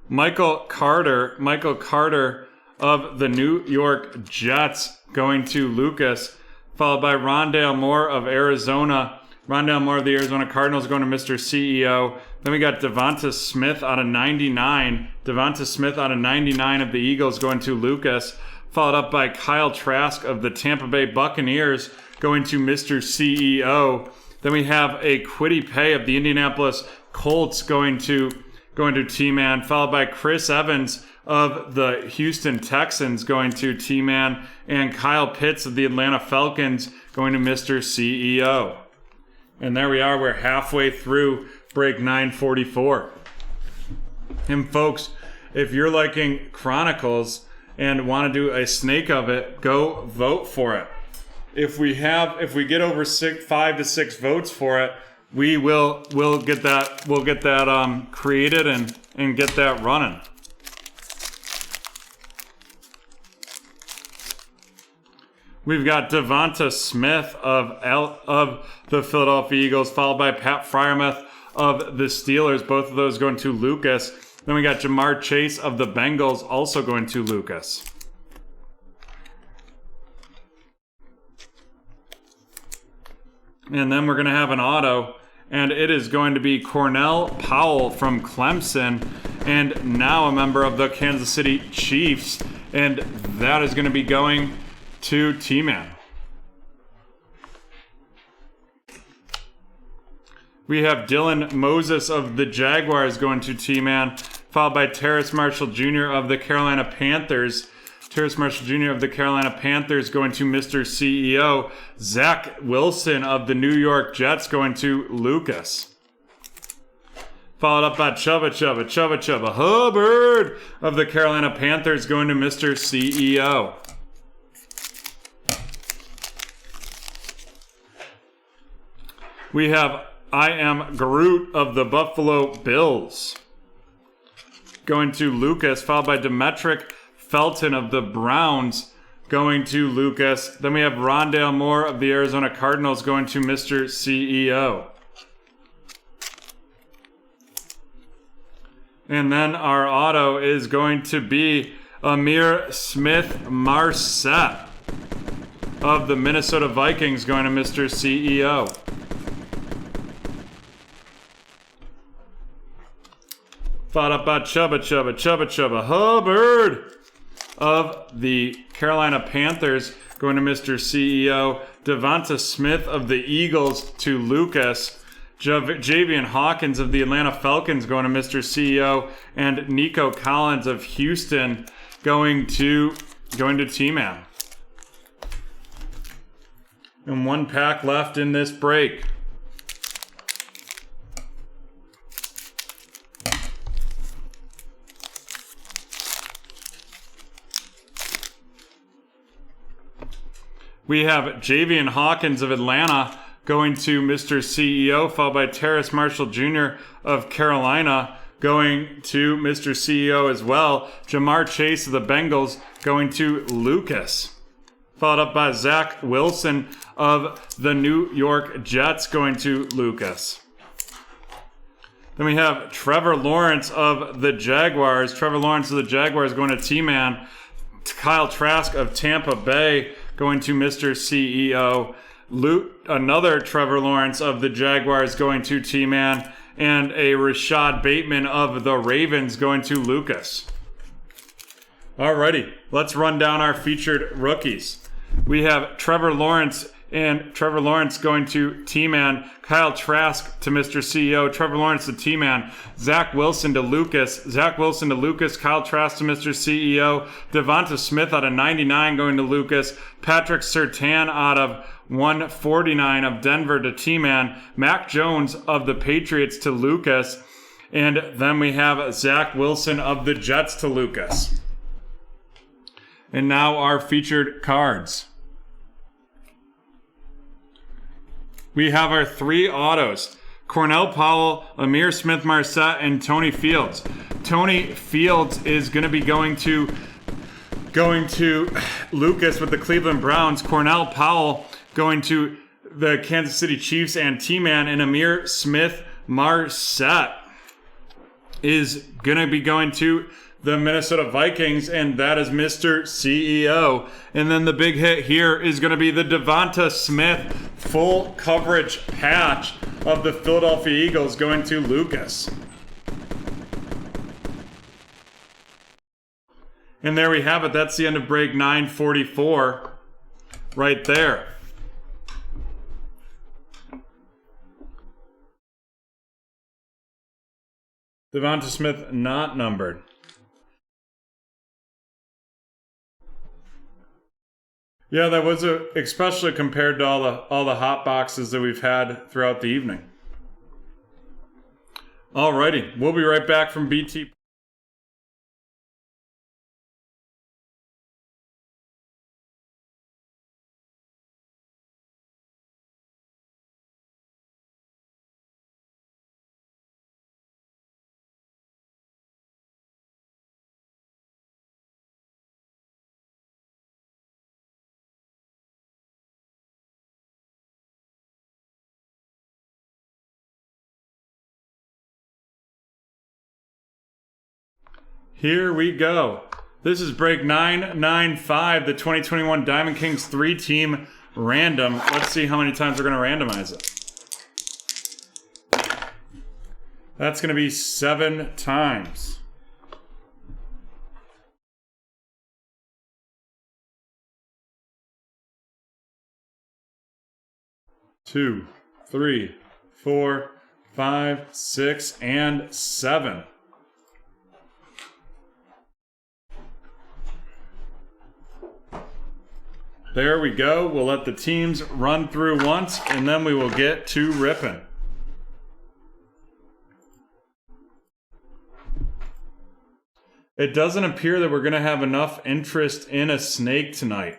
Michael Carter of the New York Jets going to Lucas, followed by Rondale Moore of Arizona. Rondale Moore of the Arizona Cardinals going to Mr. CEO. Then we got Devonta Smith out of 99. Devonta Smith out of 99 of the Eagles going to Lucas, followed up by Kyle Trask of the Tampa Bay Buccaneers going to Mr. CEO. Then we have a Kwity Paye of the Indianapolis Colts going to T-Man, followed by Chris Evans of the Houston Texans going to T-Man, and Kyle Pitts of the Atlanta Falcons going to Mr. CEO. And there we are. We're halfway through break 944. And folks, if you're liking Chronicles and want to do a snake of it, go vote for it. If we get over 5 to 6 votes for it, we'll get that created and get that running. We've got Devonta Smith of the Philadelphia Eagles, followed by Pat Freiermuth of the Steelers. Both of those going to Lucas. Then we got Jamar Chase of the Bengals also going to Lucas. And then we're going to have an auto. And it is going to be Cornell Powell from Clemson, and now a member of the Kansas City Chiefs. And that is going to be going to T-Man. We have Dylan Moses of the Jaguars going to T-Man, followed by Terrace Marshall Jr. of the Carolina Panthers. Terrace Marshall Jr. of the Carolina Panthers going to Mr. CEO. Zach Wilson of the New York Jets going to Lucas. Followed up by Chubba Hubbard of the Carolina Panthers going to Mr. CEO. We have I Am Groot of the Buffalo Bills going to Lucas, followed by Demetric Felton of the Browns going to Lucas. Then we have Rondale Moore of the Arizona Cardinals going to Mr. CEO. And then our auto is going to be Amir Smith-Marset of the Minnesota Vikings going to Mr. CEO. Followed up by Chubba Hubbard of the Carolina Panthers, going to Mr. CEO. Devonta Smith of the Eagles to Lucas. Javian Hawkins of the Atlanta Falcons going to Mr. CEO. And Nico Collins of Houston going to T-Man. And one pack left in this break. We have Javian Hawkins of Atlanta going to Mr. CEO, followed by Terrace Marshall Jr. of Carolina going to Mr. CEO as well. Jamar Chase of the Bengals going to Lucas. Followed up by Zach Wilson of the New York Jets going to Lucas. Then we have Trevor Lawrence of the Jaguars. Trevor Lawrence of the Jaguars going to T-Man. Kyle Trask of Tampa Bay going to Mr. CEO. Another Trevor Lawrence of the Jaguars going to T-Man. And a Rashad Bateman of the Ravens going to Lucas. Alrighty, let's run down our featured rookies. We have Trevor Lawrence going to T-Man. Kyle Trask to Mr. CEO. Trevor Lawrence to T-Man. Zach Wilson to Lucas. Kyle Trask to Mr. CEO. Devonta Smith out of 99 going to Lucas. Patrick Surtain out of 149 of Denver to T-Man. Mac Jones of the Patriots to Lucas. And then we have Zach Wilson of the Jets to Lucas. And now our featured cards. We have our 3 autos. Cornell Powell, Amir Smith-Marset, and Tony Fields. Tony Fields is going to be going to Lucas with the Cleveland Browns. Cornell Powell going to the Kansas City Chiefs and T-Man. And Amir Smith-Marset is going to be going to the Minnesota Vikings, and that is Mr. CEO. And then the big hit here is going to be the Devonta Smith full coverage patch of the Philadelphia Eagles going to Lucas. And there we have it. That's the end of break 944 right there. Devonta Smith not numbered. Yeah, that was especially compared to all the hot boxes that we've had throughout the evening. Alrighty, we'll be right back from BT. Here we go. This is break 995, the 2021 Diamond Kings 3-team random. Let's see how many times we're going to randomize it. That's going to be 7 times. Two, 3, 4, 5, 6, and 7. There we go. We'll let the teams run through once, and then we will get to ripping. It doesn't appear that we're going to have enough interest in a snake tonight.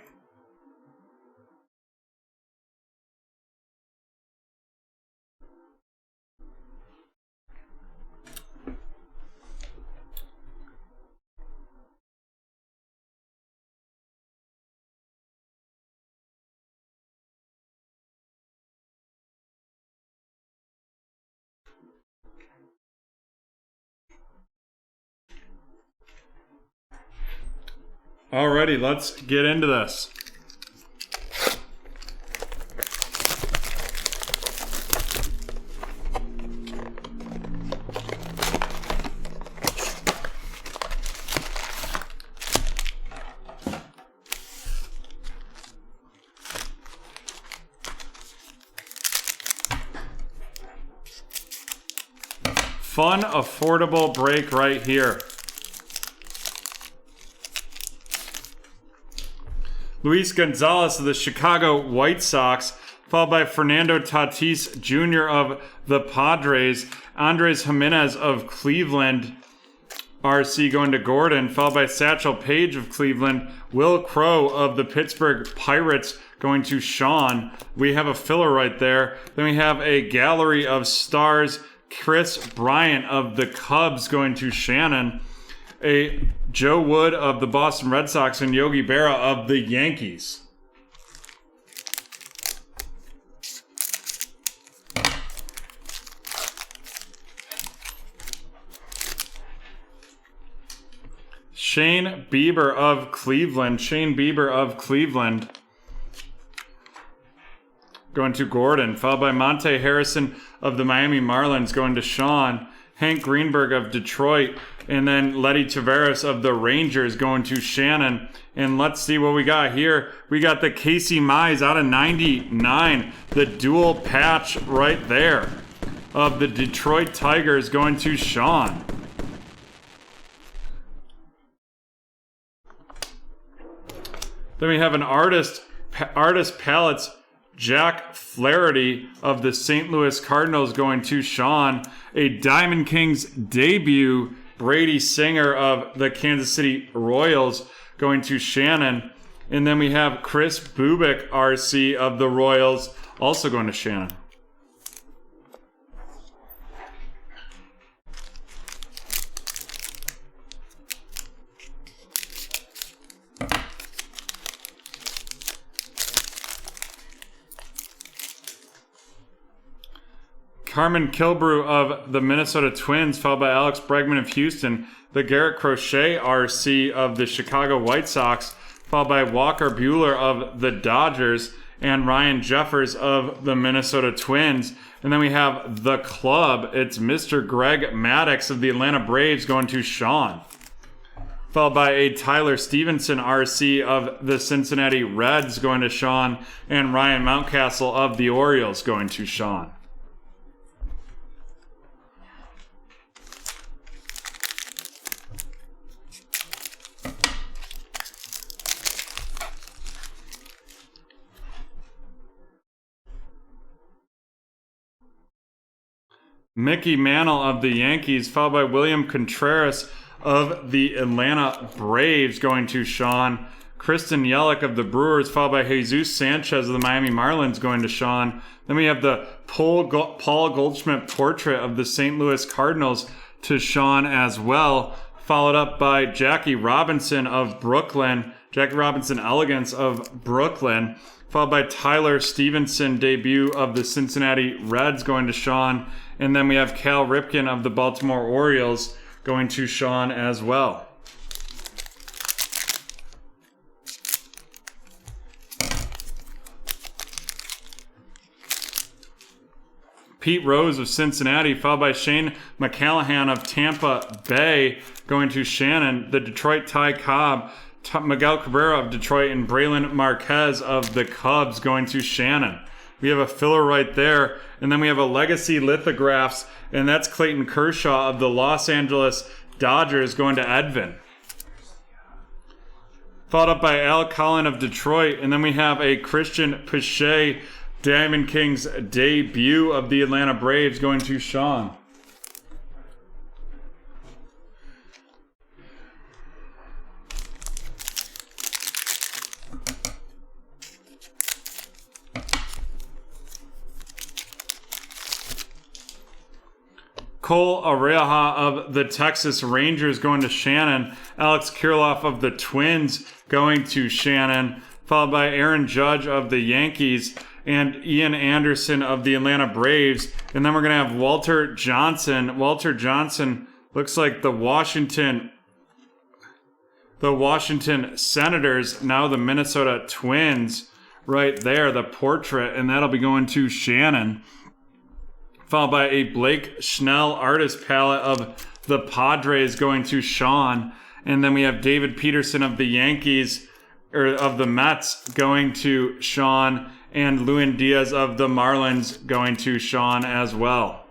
Alrighty, let's get into this. fun, affordable break right here. Luis Gonzalez of the Chicago White Sox, followed by Fernando Tatis Jr. of the Padres, Andres Jimenez of Cleveland, RC going to Gordon, followed by Satchel Paige of Cleveland, Will Crow of the Pittsburgh Pirates going to Sean. We have a filler right there. Then we have a gallery of stars, Chris Bryant of the Cubs going to Shannon, a Joe Wood of the Boston Red Sox, and Yogi Berra of the Yankees. Shane Bieber of Cleveland. Going to Gordon, followed by Monte Harrison of the Miami Marlins going to Sean. Hank Greenberg of Detroit, and then Letty Tavares of the Rangers going to Shannon. And let's see what we got here. We got the Casey Mize out of 99, the dual patch right there of the Detroit Tigers going to Sean. Then we have an artist palettes, Jack Flaherty of the St. Louis Cardinals going to Sean. A Diamond Kings debut, Brady Singer of the Kansas City Royals going to Shannon. And then we have Chris Bubik, RC of the Royals, also going to Shannon. Carmen Kilbrew of the Minnesota Twins, followed by Alex Bregman of Houston. The Garrett Crochet RC of the Chicago White Sox, followed by Walker Buehler of the Dodgers, and Ryan Jeffers of the Minnesota Twins. And then we have the club. It's Mr. Greg Maddux of the Atlanta Braves going to Sean, followed by a Tyler Stevenson RC of the Cincinnati Reds going to Sean, and Ryan Mountcastle of the Orioles going to Sean. Mickey Mantle of the Yankees, followed by William Contreras of the Atlanta Braves going to Sean. Kristen Yelich of the Brewers, followed by Jesus Sanchez of the Miami Marlins going to Sean. Then we have the Paul Goldschmidt portrait of the St. Louis Cardinals to Sean as well, followed up by Jackie Robinson of Brooklyn, Jackie Robinson Elegance of Brooklyn, followed by Tyler Stevenson debut of the Cincinnati Reds going to Sean. And then we have Cal Ripken of the Baltimore Orioles going to Sean as well. Pete Rose of Cincinnati, followed by Shane McCallahan of Tampa Bay going to Shannon. The Detroit Ty Cobb, Miguel Cabrera of Detroit, and Braylon Marquez of the Cubs going to Shannon. We have a filler right there. And then we have a Legacy Lithographs, and that's Clayton Kershaw of the Los Angeles Dodgers going to Edvin. Followed up by Al Collin of Detroit. And then we have a Christian Pache Diamond Kings debut of the Atlanta Braves going to Sean. Cole Areja of the Texas Rangers going to Shannon. Alex Kirilloff of the Twins going to Shannon, followed by Aaron Judge of the Yankees and Ian Anderson of the Atlanta Braves. And then we're going to have Walter Johnson. Walter Johnson looks like the Washington Senators, now the Minnesota Twins right there, the portrait, and that'll be going to Shannon. Followed by a Blake Schnell artist palette of the Padres going to Sean. And then we have David Peterson of the Yankees, or of the Mets, going to Sean. And Lewin Diaz of the Marlins going to Sean as well.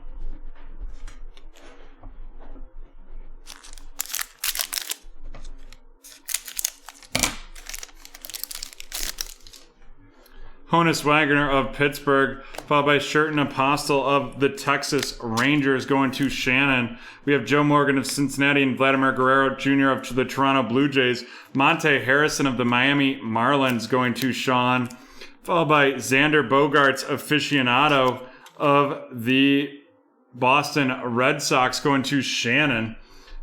Honus Wagner of Pittsburgh, followed by Sherton Apostle of the Texas Rangers going to Shannon. We have Joe Morgan of Cincinnati and Vladimir Guerrero Jr. of the Toronto Blue Jays. Monte Harrison of the Miami Marlins going to Sean, followed by Xander Bogaerts aficionado of the Boston Red Sox going to Shannon.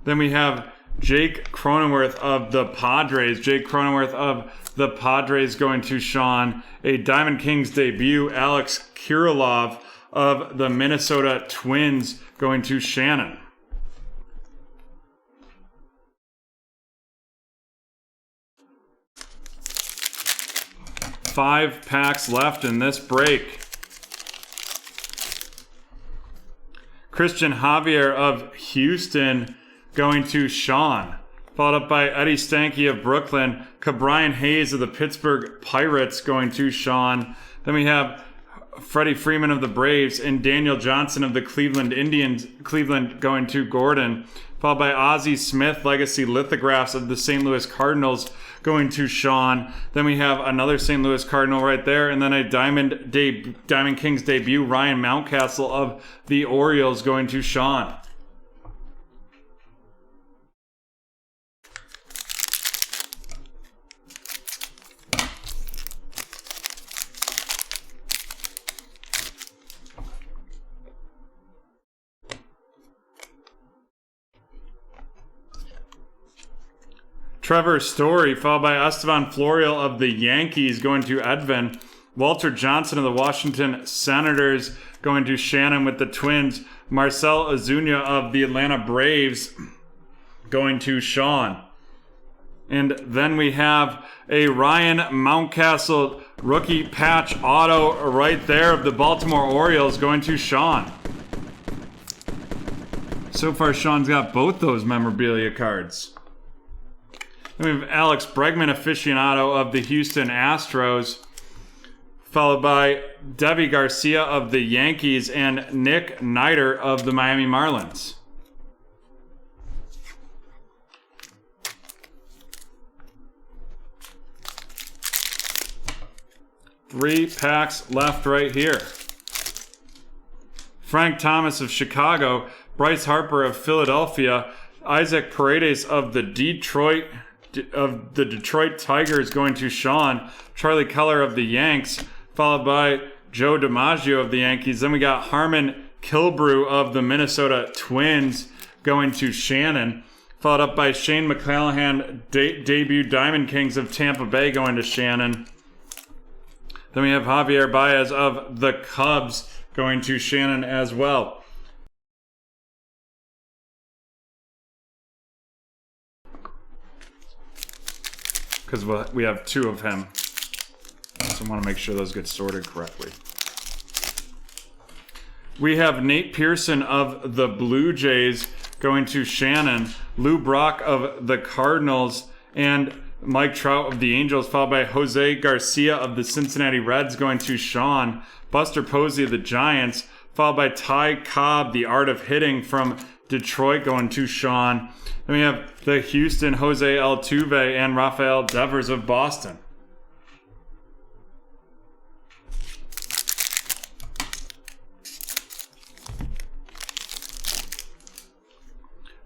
Then we have Jake Cronenworth of the Padres. Jake Cronenworth of the Padres going to Sean. A Diamond Kings debut, Alex Kirilov of the Minnesota Twins going to Shannon. Five packs left in this break. Christian Javier of Houston going to Sean, followed up by Eddie Stanky of Brooklyn, Cabrian Hayes of the Pittsburgh Pirates going to Sean. Then we have Freddie Freeman of the Braves and Daniel Johnson of the Cleveland Indians, Cleveland going to Gordon, followed by Ozzie Smith Legacy Lithographs of the St. Louis Cardinals going to Sean. Then we have another St. Louis Cardinal right there, and then a Diamond Kings debut, Ryan Mountcastle of the Orioles going to Sean. Trevor Story, followed by Estevan Florial of the Yankees going to Edvin. Walter Johnson of the Washington Senators going to Shannon with the Twins. Marcel Ozuna of the Atlanta Braves going to Sean. And then we have a Ryan Mountcastle rookie patch auto right there of the Baltimore Orioles going to Sean. So far, Sean's got both those memorabilia cards. Then we have Alex Bregman, aficionado of the Houston Astros, followed by Devi Garcia of the Yankees and Nick Niter of the Miami Marlins. Three packs left right here. Frank Thomas of Chicago, Bryce Harper of Philadelphia, Isaac Paredes of the Detroit Tigers going to Sean, Charlie Keller of the Yanks, followed by Joe DiMaggio of the Yankees. Then we got Harmon Killebrew of the Minnesota Twins going to Shannon, followed up by Shane McClanahan, debut Diamond Kings of Tampa Bay going to Shannon. Then we have Javier Baez of the Cubs going to Shannon as well. Because we have two of him. So I want to make sure those get sorted correctly. We have Nate Pearson of the Blue Jays going to Shannon, Lou Brock of the Cardinals, and Mike Trout of the Angels, followed by Jose Garcia of the Cincinnati Reds going to Sean, Buster Posey of the Giants, followed by Ty Cobb, the Art of Hitting from Detroit going to Sean. Then we have the Houston Jose Altuve and Rafael Devers of Boston.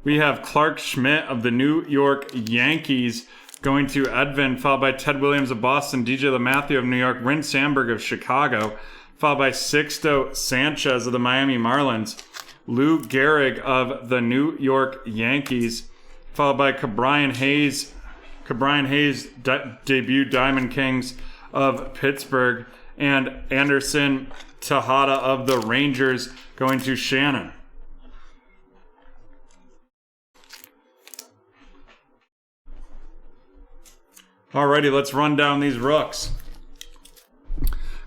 We have Clark Schmidt of the New York Yankees going to Edvin, followed by Ted Williams of Boston, DJ LeMahieu of New York, Rin Sandberg of Chicago, followed by Sixto Sanchez of the Miami Marlins, Lou Gehrig of the New York Yankees, followed by Cabrian Hayes, debut Diamond Kings of Pittsburgh, and Anderson Tejada of the Rangers going to Shannon. Alrighty, let's run down these rooks.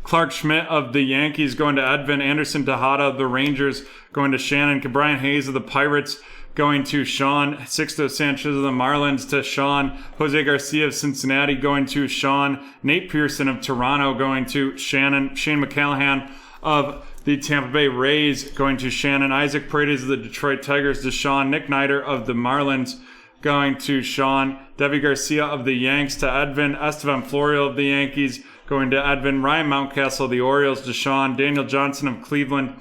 Clark Schmidt of the Yankees going to Edvin, Anderson Tejada of the Rangers going to Shannon, Cabrian Hayes of the Pirates going to Sean, Sixto Sanchez of the Marlins to Sean, Jose Garcia of Cincinnati going to Sean, Nate Pearson of Toronto going to Shannon, Shane McClanahan of the Tampa Bay Rays going to Shannon, Isaac Paredes of the Detroit Tigers to Sean, Nick Niter of the Marlins going to Sean, Devi Garcia of the Yanks to Edvin, Estevan Florial of the Yankees going to Edvin. Ryan Mountcastle of the Orioles, Deshaun. Daniel Johnson of Cleveland,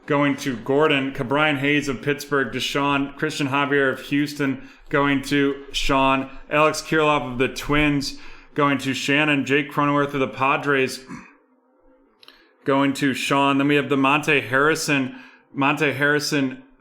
going to Gordon. Cabrian Hayes of Pittsburgh, Deshaun. Christian Javier of Houston, going to Sean. Alex Kirilloff of the Twins, going to Shannon. Jake Cronenworth of the Padres, going to Sean. Then we have the Monte Harrison,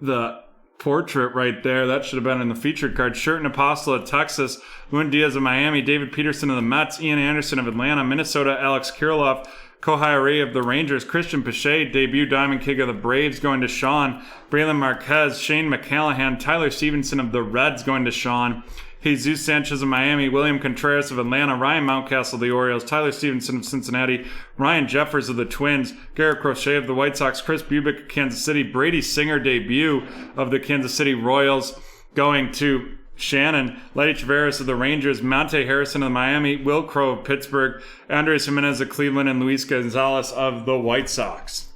the portrait right there. That should have been in the featured card. Sherton Apostle of Texas, Luis Diaz of Miami, David Peterson of the Mets, Ian Anderson of Atlanta, Minnesota, Alex Kirilloff, Kohai Ray of the Rangers, Christian Pache, debut Diamond King of the Braves, going to Sean. Braylon Marquez, Shane McCallahan, Tyler Stevenson of the Reds, going to Sean. Jesus Sanchez of Miami, William Contreras of Atlanta, Ryan Mountcastle of the Orioles, Tyler Stevenson of Cincinnati, Ryan Jeffers of the Twins, Garrett Crochet of the White Sox, Chris Bubick of Kansas City, Brady Singer, debut of the Kansas City Royals, going to Shannon, Letty Tavares of the Rangers, Monte Harrison of Miami, Will Crow of Pittsburgh, Andres Jimenez of Cleveland, and Luis Gonzalez of the White Sox.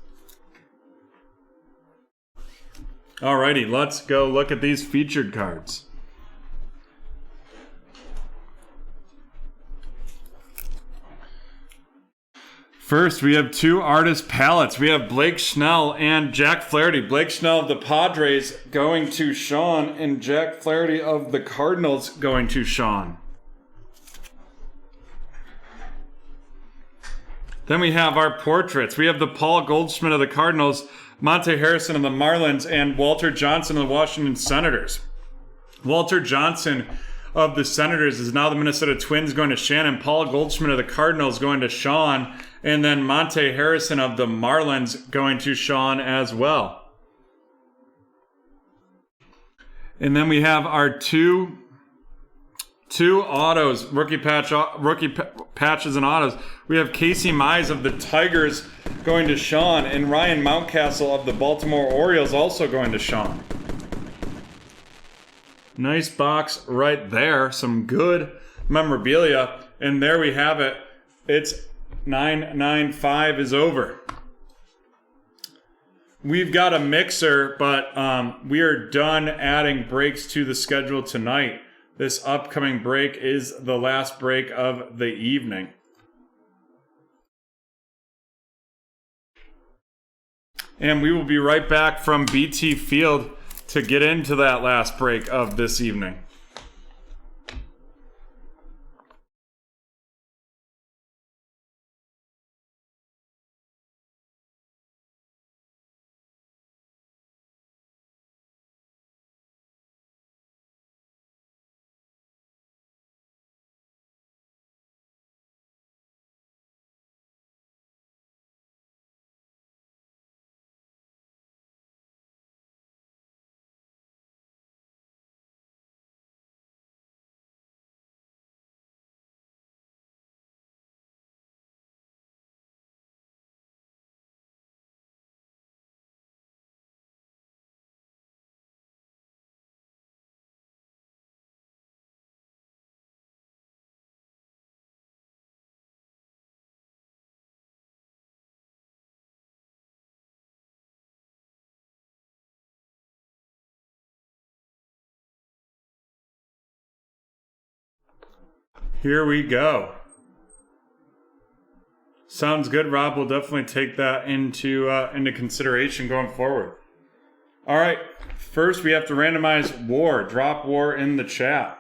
Alrighty, let's go look at these featured cards. First, we have two artist palettes. We have Blake Snell and Jack Flaherty. Blake Snell of the Padres going to Sean, and Jack Flaherty of the Cardinals going to Sean. Then we have our portraits. We have the Paul Goldschmidt of the Cardinals, Monte Harrison of the Marlins, and Walter Johnson of the Washington Senators. Walter Johnson of the Senators is now the Minnesota Twins, going to Shannon. Paul Goldschmidt of the Cardinals going to Sean. And then Monte Harrison of the Marlins going to Sean as well. And then we have our two autos, rookie patches and autos. We have Casey Mize of the Tigers going to Sean, and Ryan Mountcastle of the Baltimore Orioles also going to Sean. Nice box right there. Some good memorabilia. And there we have it. It's 995 is over. We've got a mixer, but we are done adding breaks to the schedule tonight. This upcoming break is the last break of the evening. And we will be right back from BT Field to get into that last break of this evening. Here we go. Sounds good, Rob. We'll definitely take that into consideration going forward. All right. First, we have to randomize WAR. Drop WAR in the chat.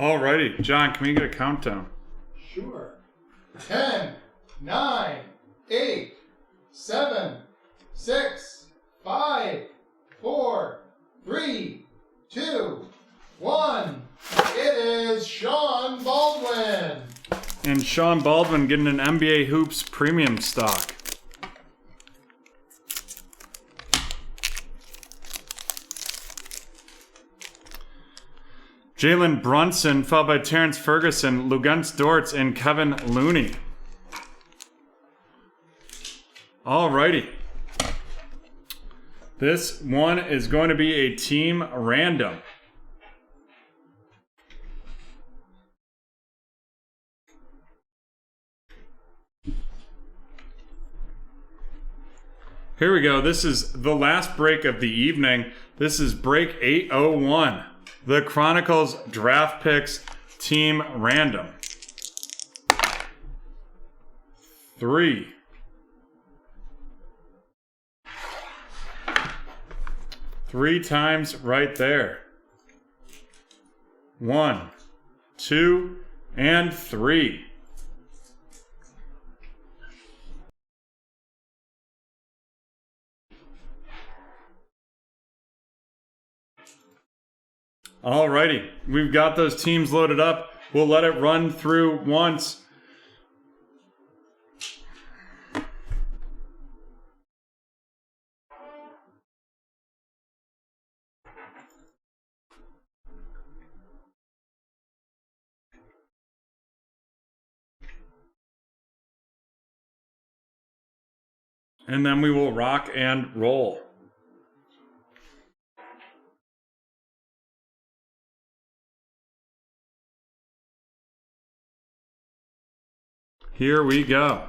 Alrighty, John, can we get a countdown? Sure. 10, 9, 8, 7, 6, 5, 4, 3, 2, 1. It is Sean Baldwin. And Sean Baldwin getting an NBA Hoops premium stock. Jalen Brunson, followed by Terrence Ferguson, Luguentz Dortz, and Kevin Looney. Alrighty. This one is going to be a team random. Here we go. This is the last break of the evening. This is break 801. The Chronicles Draft Picks Team Random. 3. 3 times right there. 1, 2, and 3. Alrighty, we've got those teams loaded up. We'll let it run through once. And then we will rock and roll. Here we go.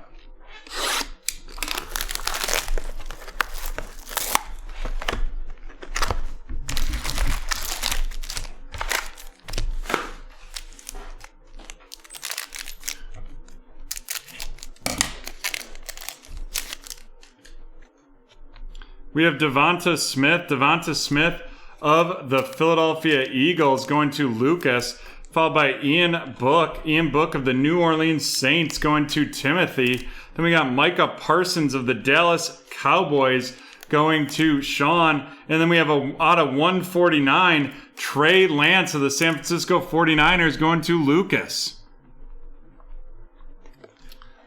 We have Devonta Smith. Devonta Smith of the Philadelphia Eagles going to Lucas, followed by Ian Book. Ian Book of the New Orleans Saints going to Timothy. Then we got Micah Parsons of the Dallas Cowboys going to Sean. And then we have out of 149, Trey Lance of the San Francisco 49ers going to Lucas.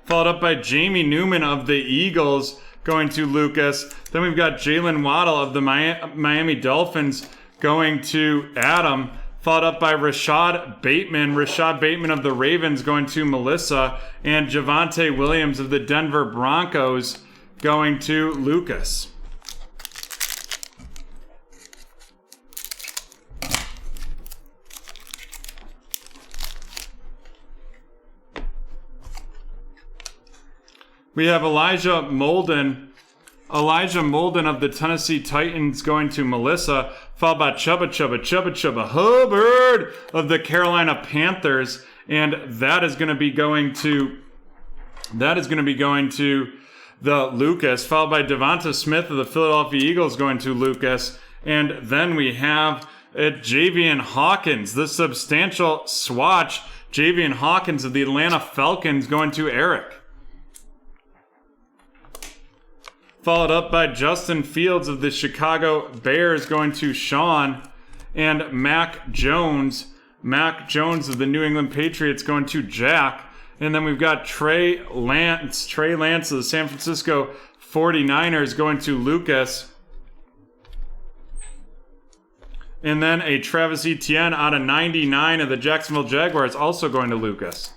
Followed up by Jamie Newman of the Eagles going to Lucas. Then we've got Jalen Waddle of the Miami Dolphins going to Adam. Followed up by Rashad Bateman. Rashad Bateman of the Ravens going to Melissa. And Javonte Williams of the Denver Broncos going to Lucas. We have Elijah Molden of the Tennessee Titans going to Melissa, followed by Chubba Hubbard of the Carolina Panthers, and that is going to be going to the Lucas, followed by Devonta Smith of the Philadelphia Eagles going to Lucas, and then we have Javian Hawkins, the substantial swatch, Javian Hawkins of the Atlanta Falcons going to Eric. Followed up by Justin Fields of the Chicago Bears going to Sean, and Mac Jones of the New England Patriots going to Jack. And then we've got Trey Lance of the San Francisco 49ers going to Lucas. And then a Travis Etienne out of 99 of the Jacksonville Jaguars also going to Lucas.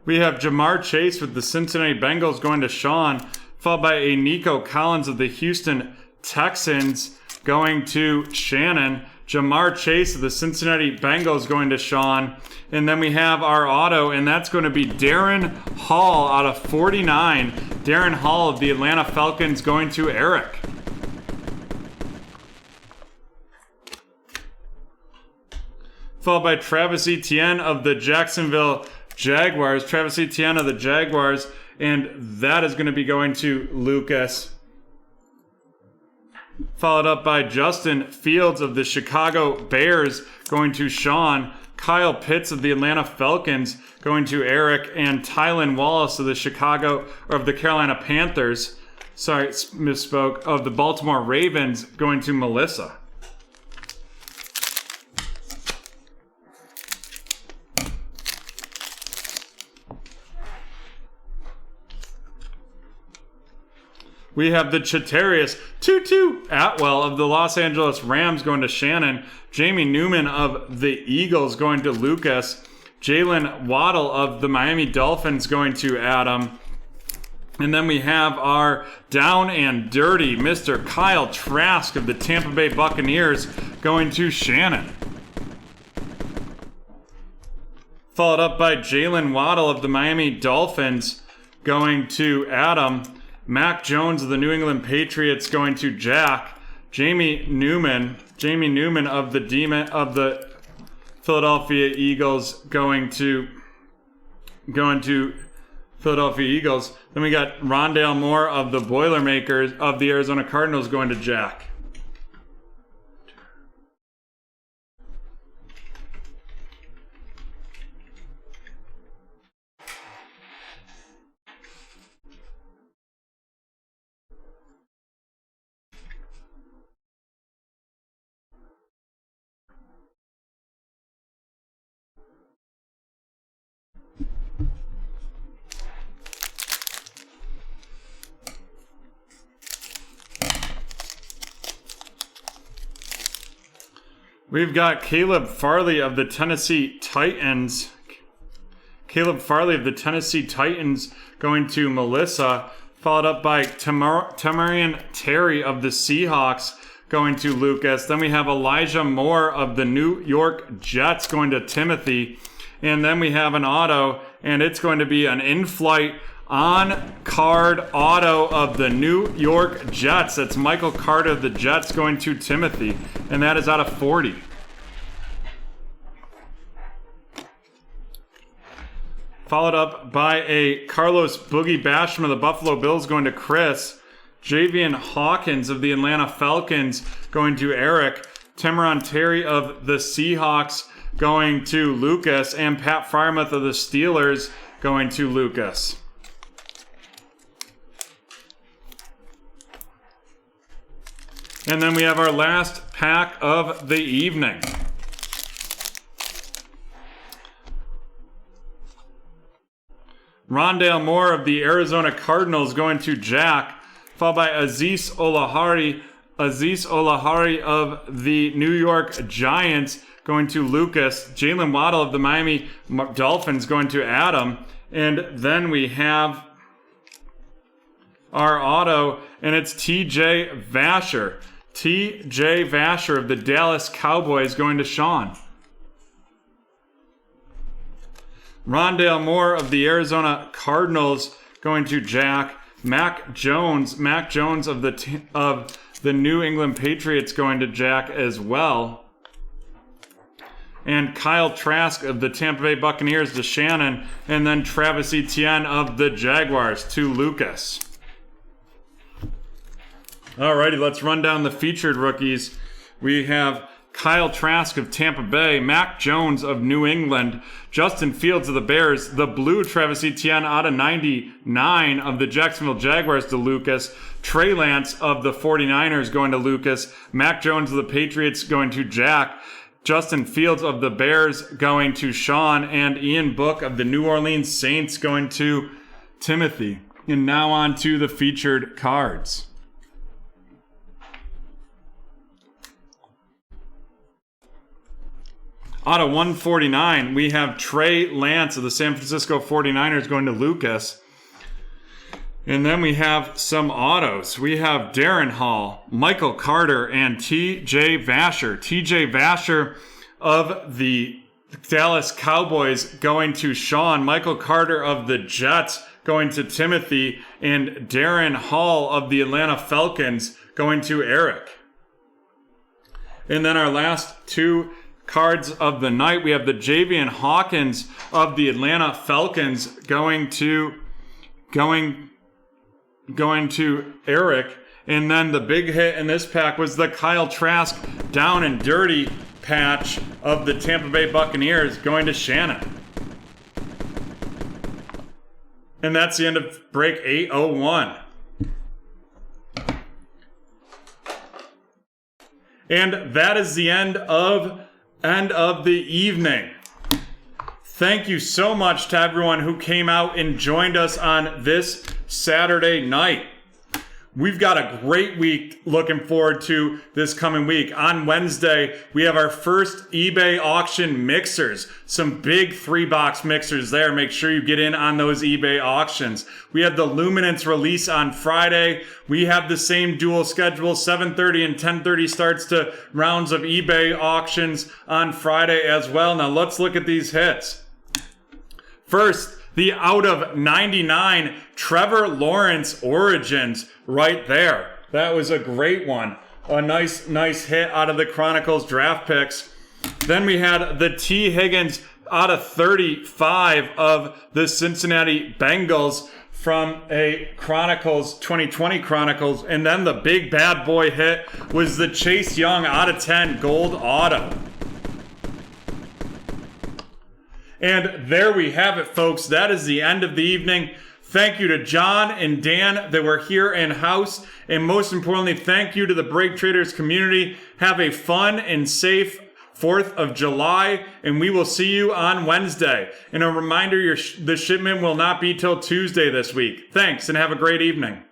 We have Jamar Chase with the Cincinnati Bengals going to Sean, followed by a Nico Collins of the Houston Texans going to Shannon. Jamar Chase of the Cincinnati Bengals going to Sean. And then we have our auto, and that's going to be Darren Hall out of 49. Darren Hall of the Atlanta Falcons going to Eric. Followed by Travis Etienne of the Jacksonville Jaguars. Travis Etienne of the Jaguars. And that is going to be going to Lucas. Followed up by Justin Fields of the Chicago Bears going to Sean. Kyle Pitts of the Atlanta Falcons going to Eric. And Tylan Wallace of the Carolina Panthers. Sorry, misspoke. Of the Baltimore Ravens going to Melissa. We have the Chatarius Tutu Atwell of the Los Angeles Rams going to Shannon. Jamie Newman of the Eagles going to Lucas. Jalen Waddle of the Miami Dolphins going to Adam. And then we have our down and dirty Mr. Kyle Trask of the Tampa Bay Buccaneers going to Shannon. Followed up by Jalen Waddle of the Miami Dolphins going to Adam. Mac Jones of the New England Patriots going to Jack. Jamie Newman of the Philadelphia Eagles going to Philadelphia Eagles. Then we got Rondale Moore of the Boilermakers of the Arizona Cardinals going to Jack. We've got Caleb Farley of the Tennessee Titans. Going to Melissa. Followed up by Tamarian Terry of the Seahawks going to Lucas. Then we have Elijah Moore of the New York Jets going to Timothy. And then we have an auto, and it's going to be an in-flight on-card auto of the New York Jets. That's Michael Carter of the Jets going to Timothy, and that is out of 40. Followed up by a Carlos Boogie Basham of the Buffalo Bills going to Chris. Javian Hawkins of the Atlanta Falcons going to Eric. Tamaron Terry of the Seahawks going to Lucas. And Pat Frymouth of the Steelers going to Lucas. And then we have our last pack of the evening. Rondale Moore of the Arizona Cardinals going to Jack, followed by Azeez Olahari of the New York Giants going to Lucas. Jalen Waddle of the Miami Dolphins going to Adam. And then we have our auto, and it's TJ Vasher. TJ Vasher of the Dallas Cowboys going to Sean. Rondale Moore of the Arizona Cardinals going to Jack. Mac Jones of the New England Patriots going to Jack as well. And Kyle Trask of the Tampa Bay Buccaneers to Shannon. And then Travis Etienne of the Jaguars to Lucas. Alrighty, let's run down the featured rookies. We have Kyle Trask of Tampa Bay, Mac Jones of New England, Justin Fields of the Bears, the blue Travis Etienne out of 99 of the Jacksonville Jaguars to Lucas, Trey Lance of the 49ers going to Lucas, Mac Jones of the Patriots going to Jack, Justin Fields of the Bears going to Sean, and Ian Book of the New Orleans Saints going to Timothy. And now on to the featured cards. Out of 149, we have Trey Lance of the San Francisco 49ers going to Lucas. And then we have some autos. We have Darren Hall, Michael Carter, and TJ Vasher. TJ Vasher of the Dallas Cowboys going to Sean. Michael Carter of the Jets going to Timothy. And Darren Hall of the Atlanta Falcons going to Eric. And then our last two cards of the night. We have the Javian Hawkins of the Atlanta Falcons going to Eric. And then the big hit in this pack was the Kyle Trask down and dirty patch of the Tampa Bay Buccaneers going to Shannon. And that's the end of break 801. And that is the end of the evening. Thank you so much to everyone who came out and joined us on this Saturday night. We've got a great week looking forward to this coming week. On Wednesday, we have our first eBay auction mixers. Some big 3-box mixers there. Make sure you get in on those eBay auctions. We have the Luminance release on Friday. We have the same dual schedule, 7:30 and 10:30 starts to rounds of eBay auctions on Friday as well. Now let's look at these hits. First, the out of 99 Trevor Lawrence Origins right there. That was a great one. A nice hit out of the Chronicles draft picks. Then we had the T. Higgins out of 35 of the Cincinnati Bengals from a Chronicles, 2020 Chronicles. And then the big bad boy hit was the Chase Young out of 10 gold auto. And there we have it, folks. That is the end of the evening. Thank you to John and Dan that were here in-house. And most importantly, thank you to the BreakTraders community. Have a fun and safe 4th of July, and we will see you on Wednesday. And a reminder, the shipment will not be till Tuesday this week. Thanks, and have a great evening.